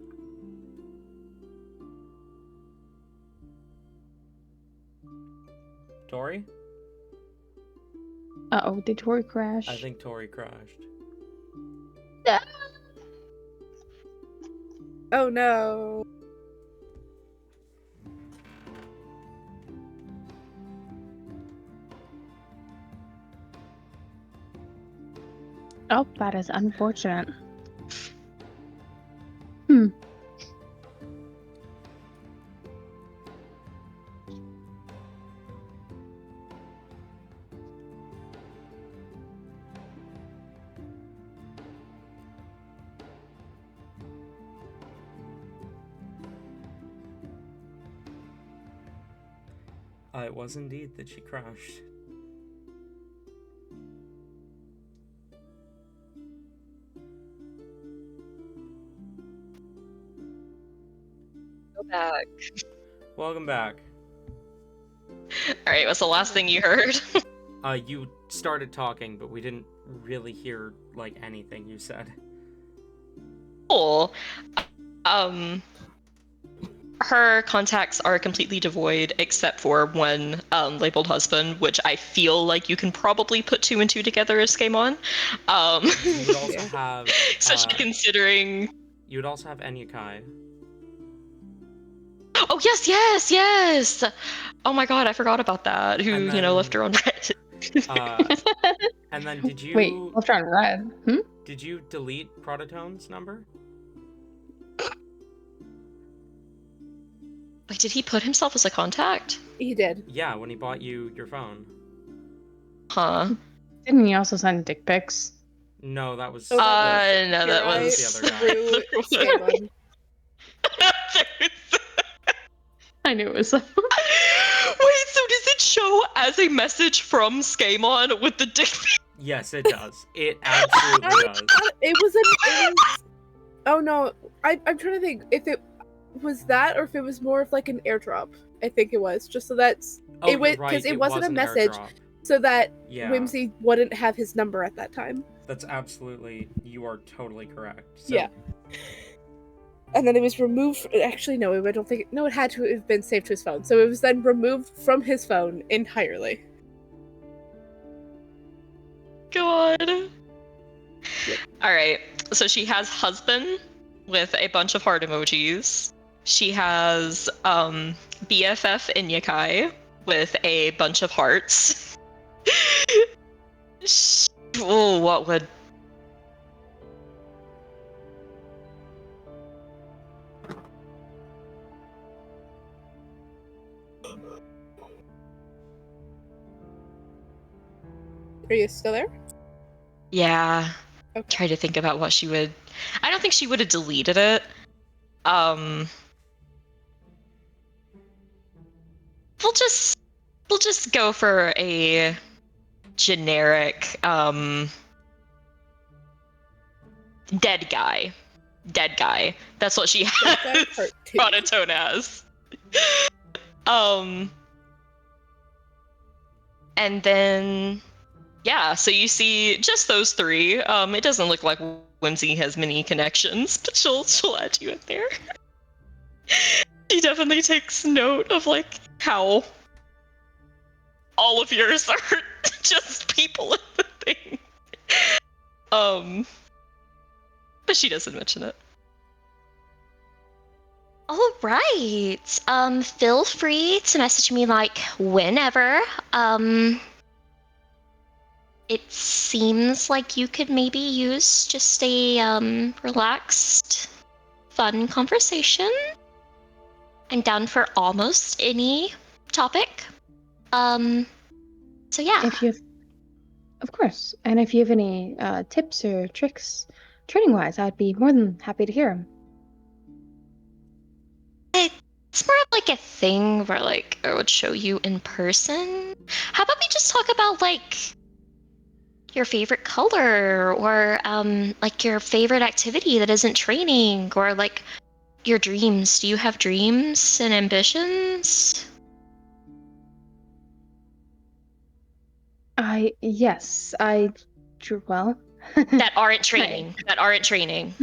Tori? Uh-oh, did Tori crash? I think Tori crashed. Oh no. Oh, that is unfortunate. It was indeed that she crashed. Go back. Welcome back. All right. What's the last thing you heard? You started talking, but we didn't really hear, like, anything you said. Cool. Her contacts are completely devoid except for one labeled husband, which I feel like you can probably put 2 and 2 together as Skeimon. You would also have... especially considering... You would also have Enyukai. Oh, yes! Oh my god, I forgot about that. Who, And then- left her on red. And then did you... Wait, left her on red. Did you delete Prototone's number? Wait, did he put himself as a contact? He did. Yeah, when he bought you your phone. Huh. Didn't you also send dick pics? No, that was... Oh, that No, that Kirai was... the other guy. Through Skeimon. I knew it was. Wait, so does it show as a message from Skeimon with the dick pic? Yes, it does. It absolutely does. It was oh no, I'm trying to think if it was that or if it was more of like an airdrop. I think it was just so that's Oh, it went you're right, because it wasn't was a an message, airdrop. so that Yeah. Whimsy wouldn't have his number at that time. That's absolutely... You are totally correct. So, Yeah. And then it was removed. Actually, no, I don't think. No, it had to have been saved to his phone. So it was then removed from his phone entirely. God. Yep. Alright, so she has husband with a bunch of heart emojis. She has BFF Inyakai with a bunch of hearts. Oh, what would... Are you still there? Yeah. Okay. Try to think about what she would... I don't think she would have deleted it. We'll just go for a generic dead guy. Dead guy. That's what she has That part too. Monotone as. And then, yeah, so you see just those three. It doesn't look like Whimsy has many connections, but she'll add you in there. She definitely takes note of like how all of yours are just people in the thing. But she doesn't mention it. All right. Feel free to message me like whenever. It seems like you could maybe use just a relaxed, fun conversation. I'm down for almost any topic. So yeah. If you have, of course, and if you have any tips or tricks, training-wise, I'd be more than happy to hear them. It's more of like a thing where like I would show you in person. How about we just talk about like your favorite color or like your favorite activity that isn't training or like your dreams. Do you have dreams and ambitions? Yes, I drew well. That aren't training. That aren't training.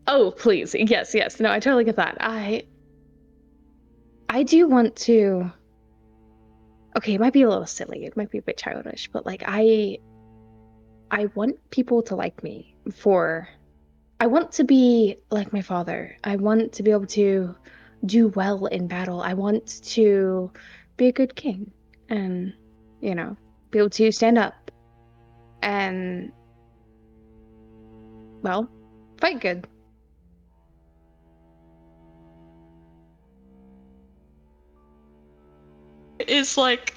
Oh, please. Yes. No, I totally get that. I do want to. Okay, it might be a little silly. It might be a bit childish, but like I want people to like me for. I want to be like my father. I want to be able to do well in battle. I want to be a good king and, be able to stand up and, well, fight good. Is like,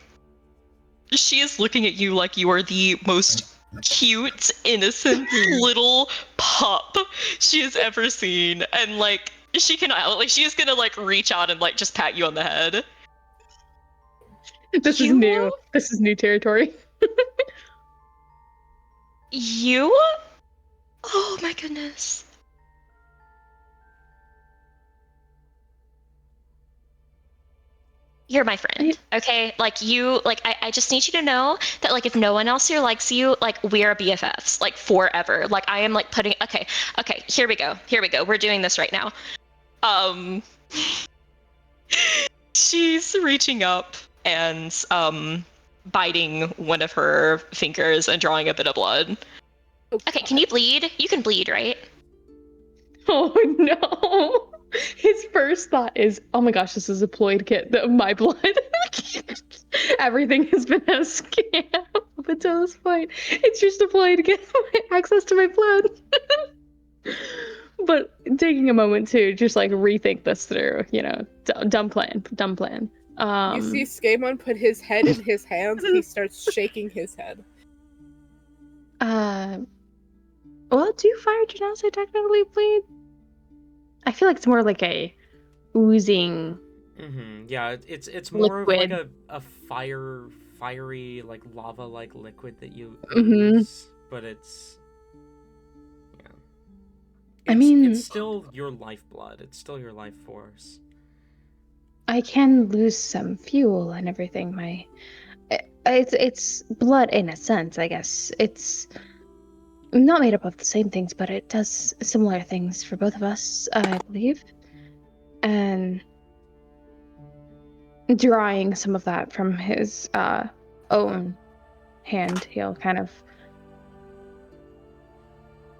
she is looking at you like you are the most cute, innocent little pup she has ever seen, and like she cannot, like she is gonna like reach out and like just pat you on the head. This is new. This is new territory. You? Oh my goodness. You're my friend, okay? Like you, like I just need you to know that like if no one else here likes you, like we're BFFs, like forever. Like I am like putting, okay, here we go. We're doing this right now. She's reaching up and biting one of her fingers and drawing a bit of blood. Okay, can you bleed? You can bleed, right? Oh no. His first thought is, oh my gosh, this is a ploy to get my blood. Everything has been a scam up until this point. It's just a ploy to get access to my blood. But taking a moment to just like rethink this through, dumb plan. You see Skamon put his head in his hands and he starts shaking his head. Well, do fire genocide technically bleed? I feel like it's more like a oozing. Yeah, it's more liquid. of like a fiery like lava like liquid that you Mm-hmm. ooze, but it's it's still your lifeblood. It's still your life force. I can lose some fuel and everything. It's blood in a sense, I guess. It's not made up of the same things, but it does similar things for both of us, I believe. And drawing some of that from his own hand, he'll kind of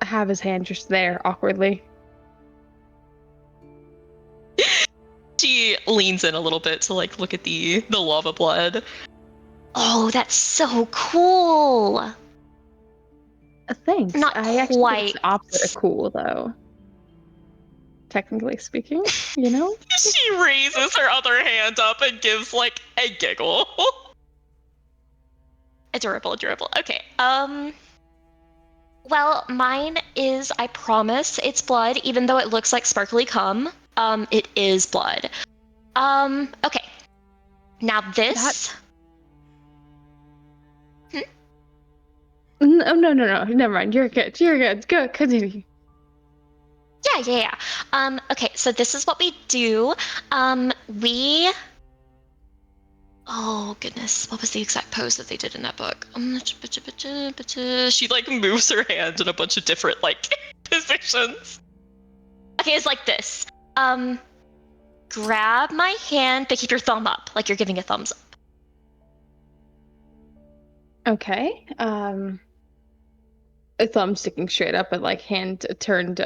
have his hand just there awkwardly. She leans in a little bit to like look at the lava blood. Oh, that's so cool. Thanks. Not I actually quite. think it's the opposite of cool, though. Technically speaking, She raises her other hand up and gives like a giggle. Adorable. Okay. Well, mine is, I promise, it's blood, even though it looks like sparkly cum. It is blood. Okay. Now this. No. Never mind. You're good. Go, continue. Yeah. Okay, so this is what we do. Oh goodness, what was the exact pose that they did in that book? She like moves her hand in a bunch of different like positions. Okay, it's like this. Grab my hand, but keep your thumb up, like you're giving a thumbs up. Okay. A thumb sticking straight up, but like hand turned,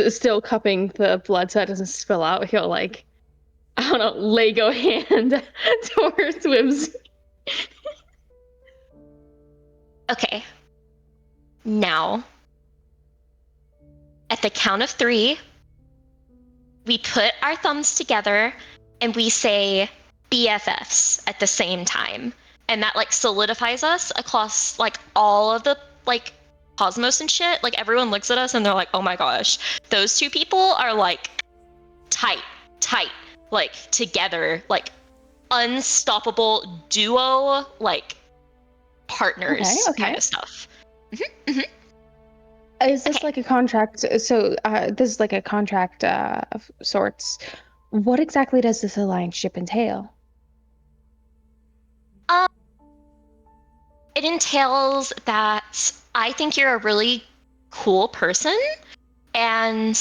still cupping the blood so it doesn't spill out. He'll like, I don't know, Lego hand towards Whimsy. Okay. Now, at the count of 3, we put our thumbs together and we say BFFs at the same time. And that like solidifies us across like all of the like cosmos and shit. Like everyone looks at us and they're like, oh my gosh, those two people are like tight, like together, like unstoppable duo, like partners Okay. kind of stuff. Is this like a contract? So this is like a contract of sorts. What exactly does this alliance entail? It entails that I think you're a really cool person, and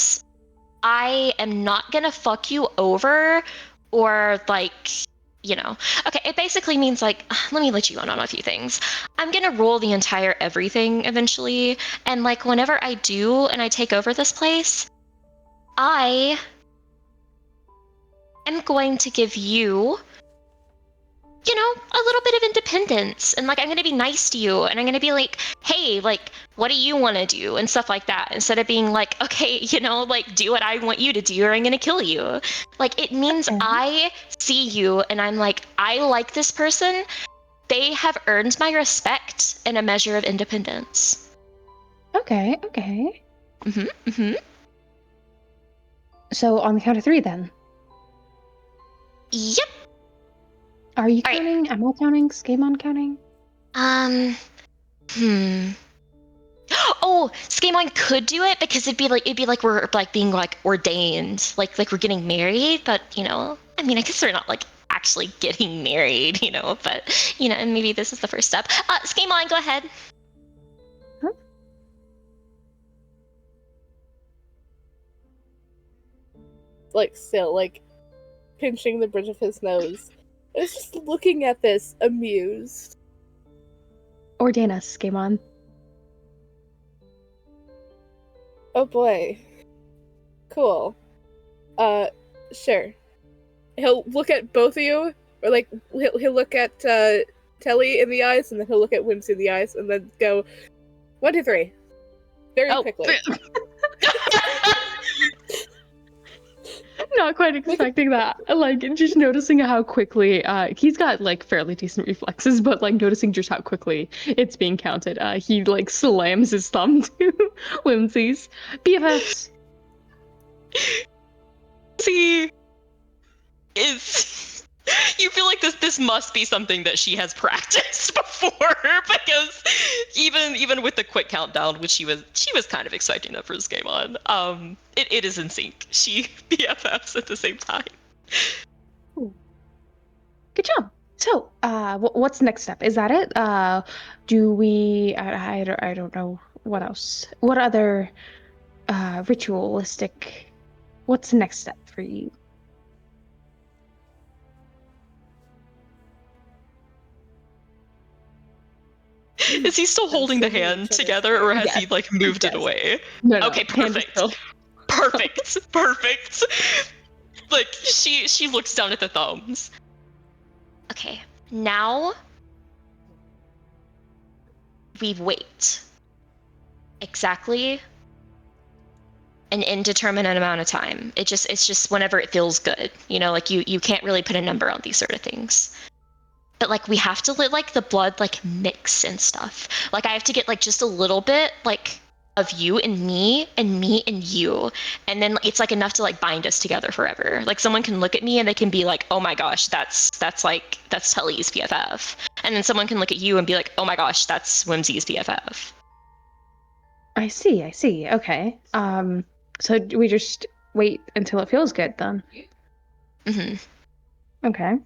I am not gonna fuck you over or like, Okay, it basically means like, let me let you in on a few things. I'm gonna rule the entire everything eventually, and like whenever I do and I take over this place, I am going to give you a little bit of independence, and like I'm gonna be nice to you, and I'm gonna be like, hey, like, what do you want to do, and stuff like that, instead of being like, okay, like, do what I want you to do, or I'm gonna kill you. Like, it means I see you, and I'm like, I like this person. They have earned my respect and a measure of independence. Okay. So on the count of 3, then. Yep. Are you counting? Am I counting? Skemon counting? Oh, Skemon could do it because it'd be like we're like being like ordained, like we're getting married, but I mean, I guess we're not like actually getting married, but and maybe this is the first step. Skemon, go ahead. Huh? Like still like pinching the bridge of his nose. I was just looking at this, amused. Ordain us, Skemon. Oh boy. Cool. Sure. He'll look at both of you, or like he'll look at Telly in the eyes, and then he'll look at Whimsy in the eyes, and then go 1, 2, 3, very quickly. Not quite expecting that. Like, just noticing how quickly he's got like fairly decent reflexes, but like noticing just how quickly it's being counted. He like slams his thumb to Whimsy's BFFs. See, you feel like this must be something that she has practiced before, because even with the quick countdown, which she was kind of expecting that for this game on, it is in sync. She BFFs at the same time. Ooh. Good job. So, what's the next step? Is that it? Do we? I don't know what else. What other ritualistic? What's the next step for you? Is he still holding the hand together, or has he like moved it away? No. Okay, perfect. Perfect. Like she looks down at the thumbs. Okay, now we wait exactly an indeterminate amount of time. It's just whenever it feels good, like you can't really put a number on these sort of things. But like we have to let like the blood like mix and stuff. Like I have to get like just a little bit like of you and me and you, and then it's like enough to like bind us together forever. Like someone can look at me and they can be like, oh my gosh, that's Telly's BFF, and then someone can look at you and be like, oh my gosh, that's Whimsy's BFF. I see. Okay. So do we just wait until it feels good then? Hmm. Okay.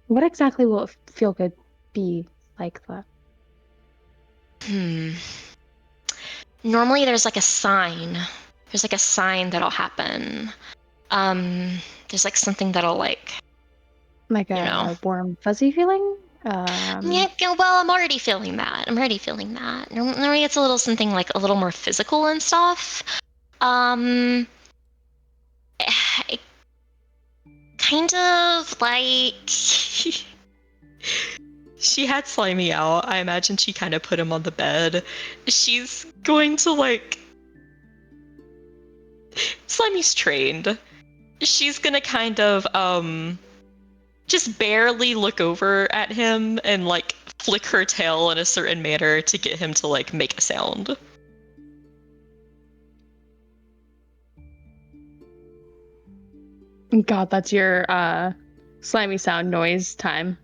What exactly will it feel good be like that? Normally there's like a sign. There's like a sign that'll happen. There's like something that'll like, Like you know. a warm, fuzzy feeling? Yeah, well, I'm already feeling that. Normally it's a little something like a little more physical and stuff. Um, it kind of like She had Slimy out. I imagine she kind of put him on the bed. She's going to like. Slimy's trained. She's gonna kind of just barely look over at him and like flick her tail in a certain manner to get him to like make a sound. God, that's your slimy sound noise time.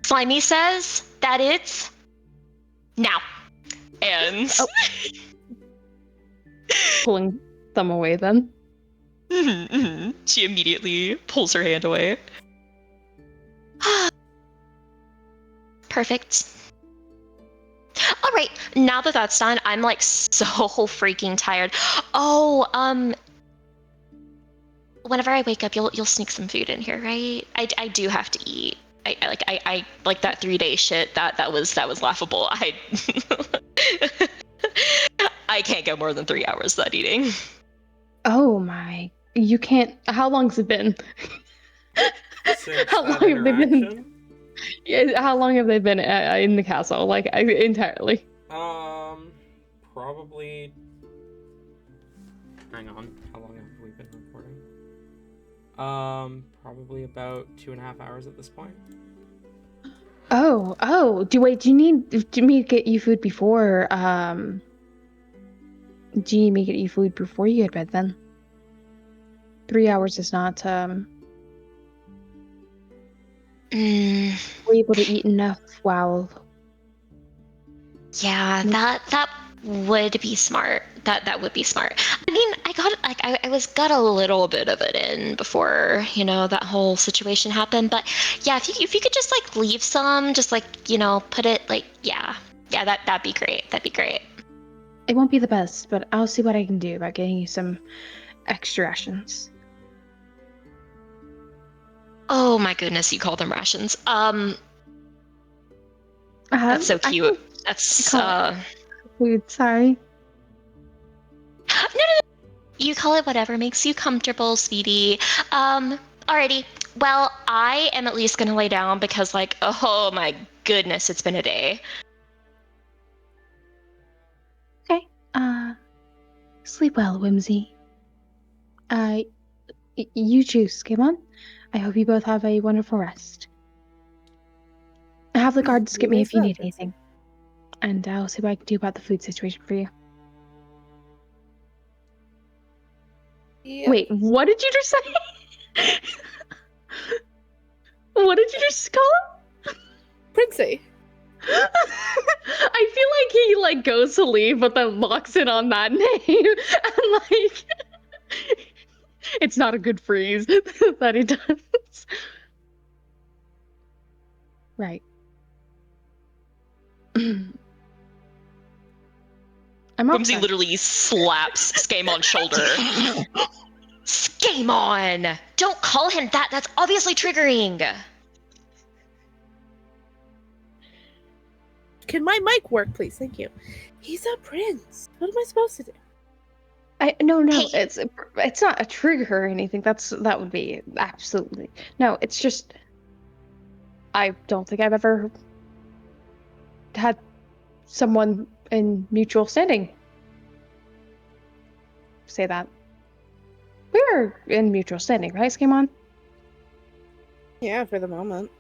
Slimy says that it's now. And Pulling them away then. She immediately pulls her hand away. Perfect. All right, now that that's done, I'm like so freaking tired. Oh, whenever I wake up, you'll sneak some food in here, right? I do have to eat. I like that 3-day shit. That was laughable. I can't go more than 3 hours without eating. Oh my! You can't. How long's it been? Since How that long have they been? interaction? Yeah, how long have they been in the castle? Like entirely? Probably. Hang on. How long have we been recording? Probably about 2.5 hours at this point. Oh. Do you need me to get you food before? Do you need me to get you food before you go to bed then? 3 hours is not We're able to eat enough while. Yeah, that would be smart. That would be smart. I mean, I got a little bit of it in before, that whole situation happened. But yeah, if you could just like leave some, just like, put it like, yeah, that'd be great. That'd be great. It won't be the best, but I'll see what I can do about getting you some extra rations. Oh my goodness, you call them rations. That's so cute. That's food. Sorry. No. You call it whatever makes you comfortable, sweetie. Alrighty. Well, I am at least gonna lay down because, like, oh my goodness, it's been a day. Okay. Sleep well, Whimsy. You choose, come on. I hope you both have a wonderful rest. Have the guards get me if you need anything. And I'll see what I can do about the food situation for you. Yep. Wait, what did you just say? What did you just call him? Princey. I feel like he goes to leave, but then locks in on that name, and it's not a good freeze that he does. Right. I'm off Whimsy then. literally slaps Skamon's shoulder. Skamon! Don't call him that. That's obviously triggering. Can my mic work, please? Thank you. He's a prince. What am I supposed to do? No, Hey. it's not a trigger or anything. That would be absolutely no. It's just I don't think I've ever had someone in mutual standing say that. We were in mutual standing, right, Skimon? Yeah, for the moment.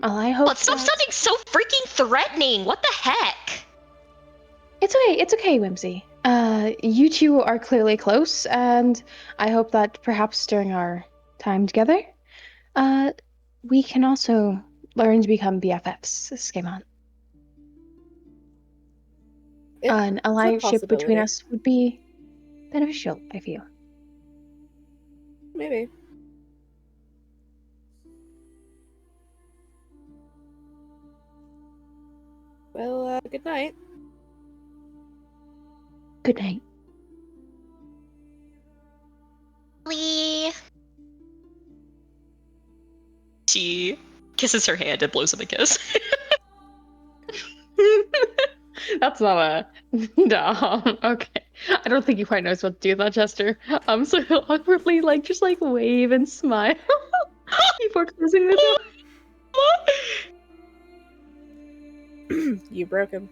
Well, I hope. But stop sounding so freaking threatening. What the heck? It's okay, Whimsy. You two are clearly close, and I hope that perhaps during our time together, we can also learn to become BFFs, Skimon. An allyship between us would be beneficial, I feel. Maybe. Well, good night. Good night. Lee. She kisses her hand and blows him a kiss. That's not a no. Okay, I don't think he quite knows what to do with that gesture. So he'll awkwardly just wave and smile before closing the door. You broke him.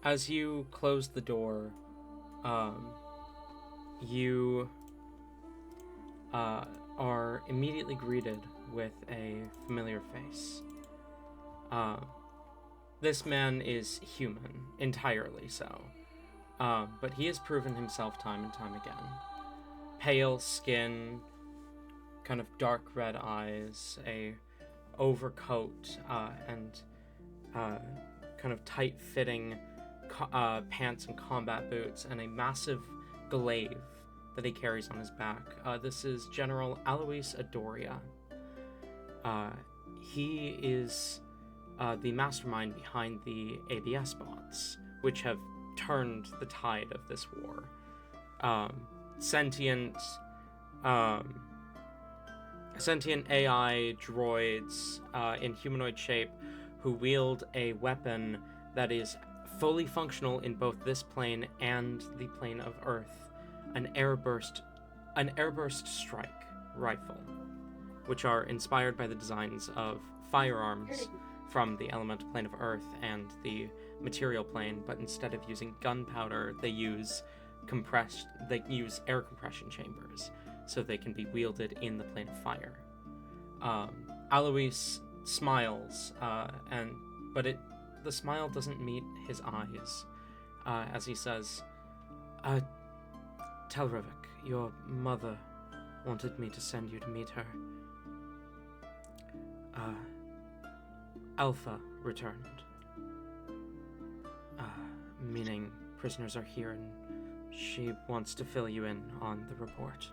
As you close the door, you are immediately greeted with a familiar face. This man is human, entirely so, but he has proven himself time and time again. Pale skin, kind of dark red eyes, a overcoat, and kind of tight-fitting pants and combat boots, and a massive glaive that he carries on his back. This is General Alois Adoria. He is the mastermind behind the ABS bots, which have turned the tide of this war. Sentient AI droids in humanoid shape who wield a weapon that is fully functional in both this plane and the plane of Earth, an airburst strike rifle, which are inspired by the designs of firearms from the elemental plane of Earth and the material plane, but instead of using gunpowder, they use air compression chambers, so they can be wielded in the plane of fire. Alois smiles, but the smile doesn't meet his eyes, as he says, Telravik, your mother wanted me to send you to meet her. Alpha returned, meaning prisoners are here, and she wants to fill you in on the report.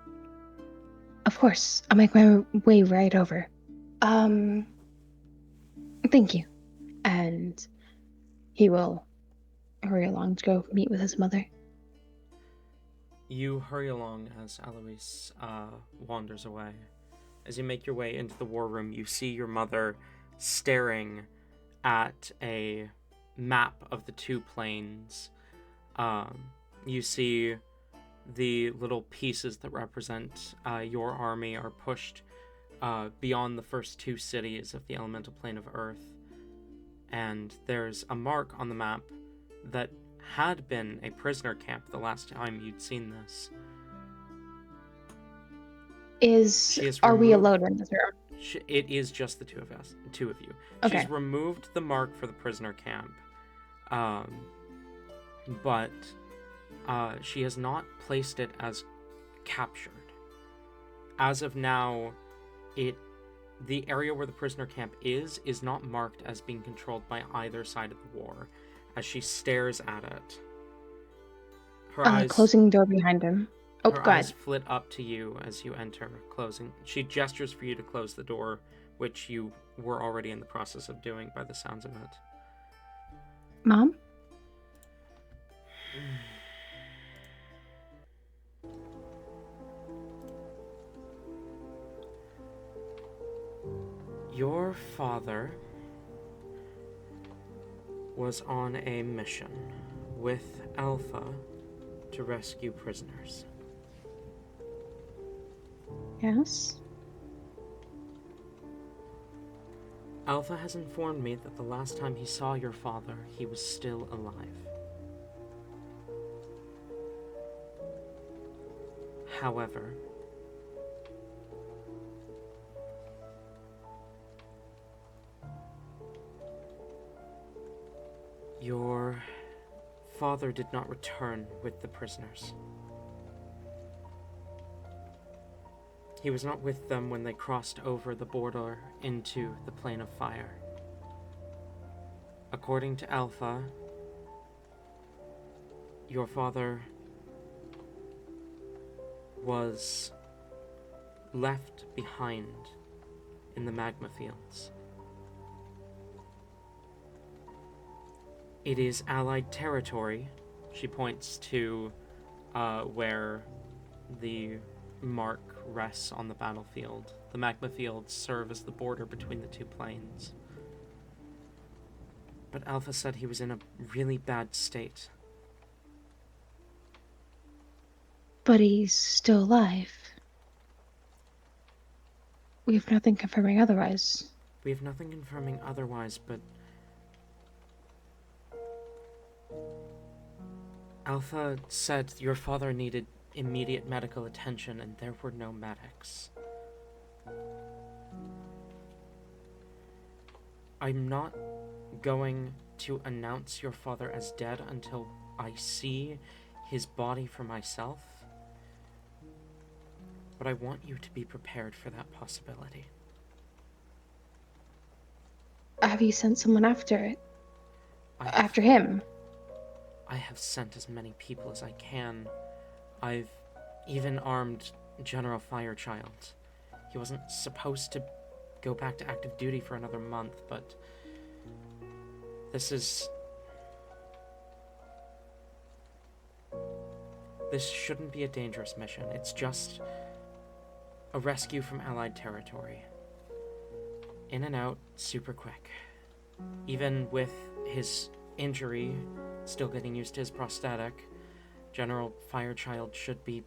Of course, I'll make my way right over. Thank you. And he will hurry along to go meet with his mother. You hurry along as Alois wanders away. As you make your way into the war room, you see your mother staring at a map of the two planes. You see the little pieces that represent your army are pushed beyond the first two cities of the elemental plane of Earth. And there's a mark on the map that had been a prisoner camp the last time you'd seen this. Are we alone in this room? It is just the two of you. Okay. She's removed the mark for the prisoner camp, but she has not placed it as captured. As of now, the area where the prisoner camp is not marked as being controlled by either side of the war, as she stares at it. Her eyes, closing the door behind him. Oh, her go eyes ahead. flit up to you as you enter, closing. She gestures for you to close the door, which you were already in the process of doing by the sounds of it. Mom? Your father was on a mission with Alpha to rescue prisoners. Yes? Alpha has informed me that the last time he saw your father, he was still alive. However, your father did not return with the prisoners. He was not with them when they crossed over the border into the plane of fire. According to Alpha, your father was left behind in the magma fields. It is Allied territory. She points to where the mark rests on the battlefield. The magma fields serve as the border between the two planes. But Alpha said he was in a really bad state. But he's still alive. We have nothing confirming otherwise. We have nothing confirming otherwise, but Alpha said your father needed immediate medical attention and there were no medics. I'm not going to announce your father as dead until I see his body for myself, but I want you to be prepared for that possibility. Have you sent someone after it? After him? I have sent as many people as I can. I've even armed General Firechild. He wasn't supposed to go back to active duty for another month, but this shouldn't be a dangerous mission. It's just a rescue from Allied territory. In and out, super quick. Even with his injury, still getting used to his prosthetic, General Firechild should be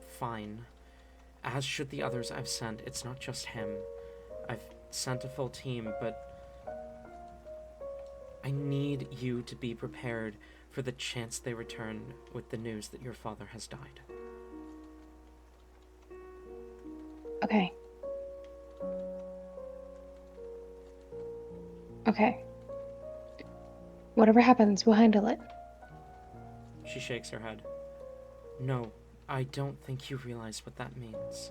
fine. As should the others I've sent. It's not just him. I've sent a full team, but I need you to be prepared for the chance they return with the news that your father has died. Okay. Okay. Whatever happens, we'll handle it. She shakes her head. No, I don't think you realize what that means.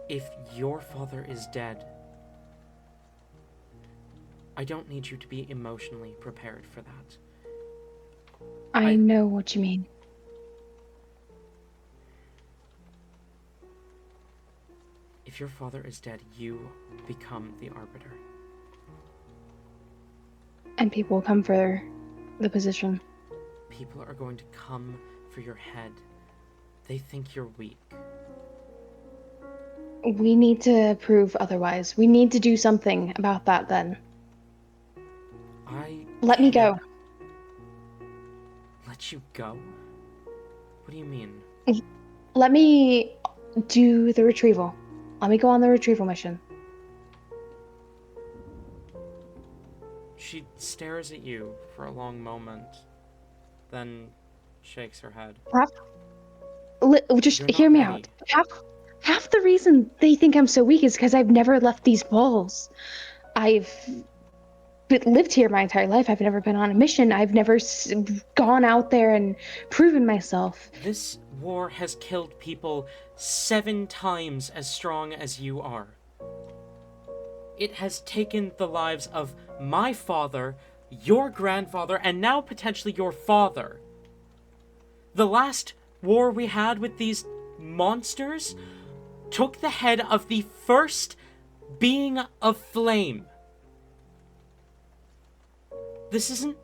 If your father is dead, I don't need you to be emotionally prepared for that. I know what you mean. If your father is dead, you become the Arbiter. And people will come for the position. People are going to come for your head. They think you're weak. We need to prove otherwise. We need to do something about that then. Let me go. Let you go? What do you mean? Let me do the retrieval. Let me go on the retrieval mission. She stares at you for a long moment, then shakes her head. Just hear me out. Half the reason they think I'm so weak is because I've never left these walls. I've lived here my entire life. I've never been on a mission. I've never gone out there and proven myself. This war has killed people 7 times as strong as you are. It has taken the lives of my father, your grandfather, and now potentially your father. The last war we had with these monsters took the head of the first being of flame. This isn't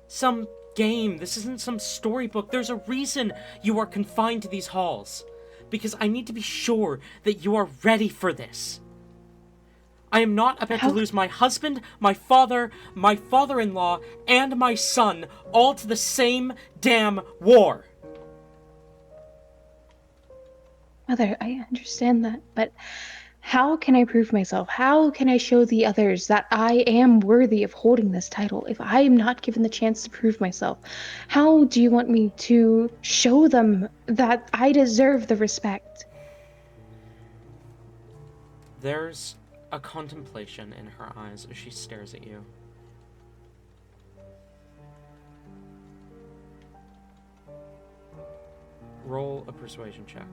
some game. This isn't some storybook. There's a reason you are confined to these halls. Because I need to be sure that you are ready for this. I am not about to lose my husband, my father, my father-in-law, and my son all to the same damn war. Mother, I understand that, but how can I prove myself? How can I show the others that I am worthy of holding this title if I am not given the chance to prove myself? How do you want me to show them that I deserve the respect? There's a contemplation in her eyes as she stares at you. roll a persuasion check.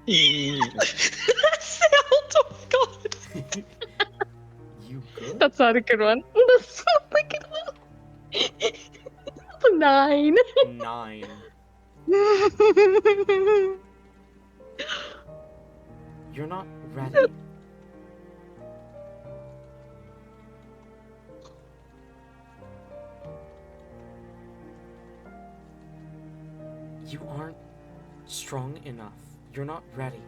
That sound, oh god. You good? That's not a good one. That's not a good one. That's a 9. 9. You're not ready. You aren't strong enough. You're not ready.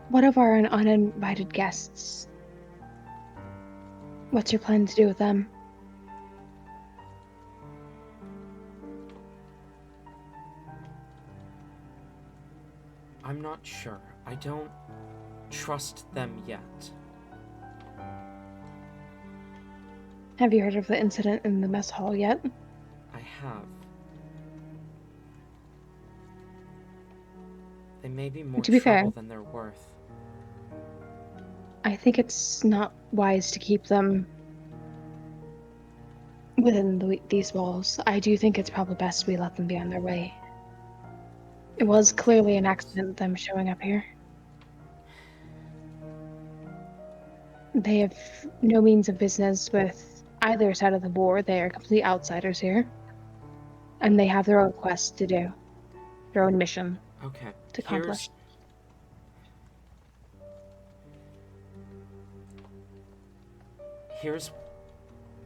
What of our uninvited guests? What's your plan to do with them? I'm not sure. I don't trust them yet. Have you heard of the incident in the mess hall yet? I have. They may be more To be fair, trouble than they're worth. I think it's not wise to keep them within these walls. I do think it's probably best we let them be on their way. It was clearly an accident, them showing up here. They have no means of business with either side of the war. They are complete outsiders here. And they have their own quest to do. Their own mission Okay. to accomplish. Here's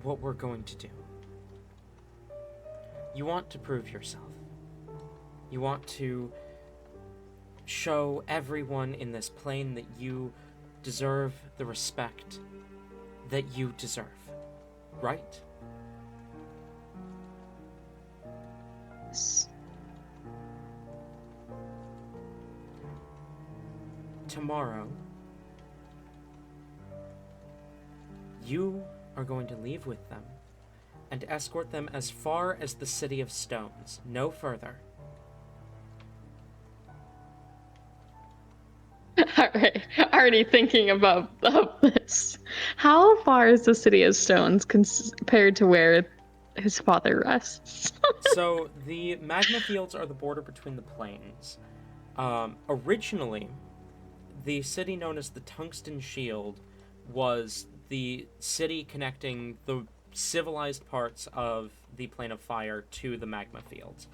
what we're going to do. You want to prove yourself. You want to show everyone in this plane that you deserve the respect that you deserve, right? Yes. Tomorrow, you are going to leave with them and escort them as far as the City of Stones, no further. Alright, already thinking about this. How far is the City of Stones compared to where his father rests? So, the magma fields are the border between the plains. Originally, the city known as the Tungsten Shield was the city connecting the civilized parts of the Plane of Fire to the magma fields.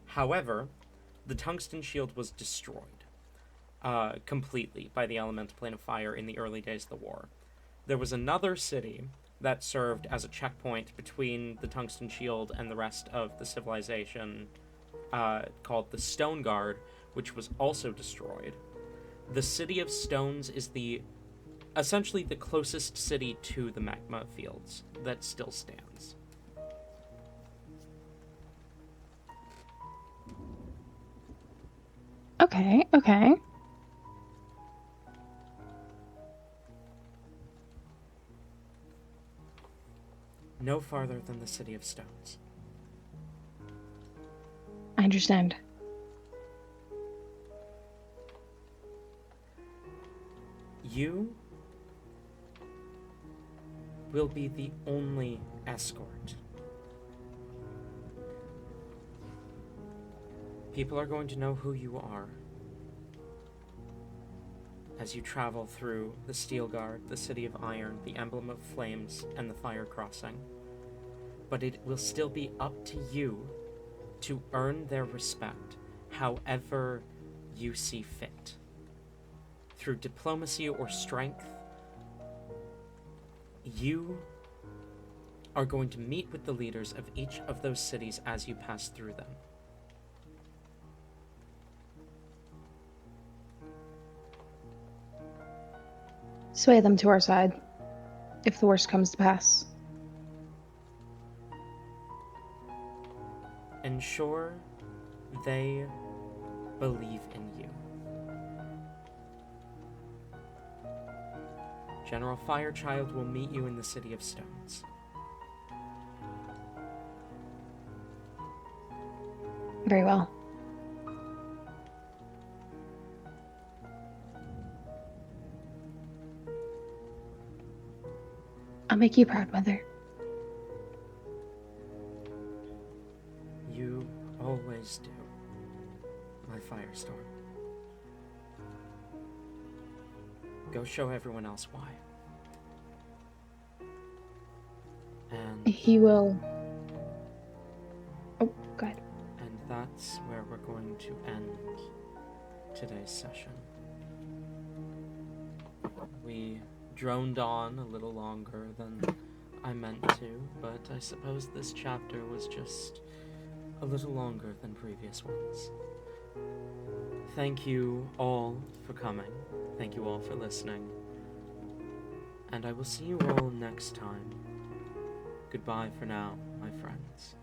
However, the Tungsten Shield was destroyed completely by the Elemental Plane of Fire in the early days of the war. There was another city that served as a checkpoint between the Tungsten Shield and the rest of the civilization called the Stone Guard, which was also destroyed. The City of Stones is essentially the closest city to the magma fields that still stands. Okay. No farther than the City of Stones. I understand. You will be the only escort. People are going to know who you are as you travel through the Steel Guard, the City of Iron, the Emblem of Flames, and the Fire Crossing. But it will still be up to you to earn their respect however you see fit. Through diplomacy or strength, you are going to meet with the leaders of each of those cities as you pass through them. Sway them to our side, if the worst comes to pass. ensure they believe in you. General Firechild will meet you in the City of Stones. Very well. I'll make you proud, Mother. You always do, my Firestorm. Go show everyone else why. And He will. Oh, go ahead. And that's where we're going to end today's session. We droned on a little longer than I meant to, but I suppose this chapter was just a little longer than previous ones. Thank you all for coming. Thank you all for listening. And I will see you all next time. Goodbye for now, my friends.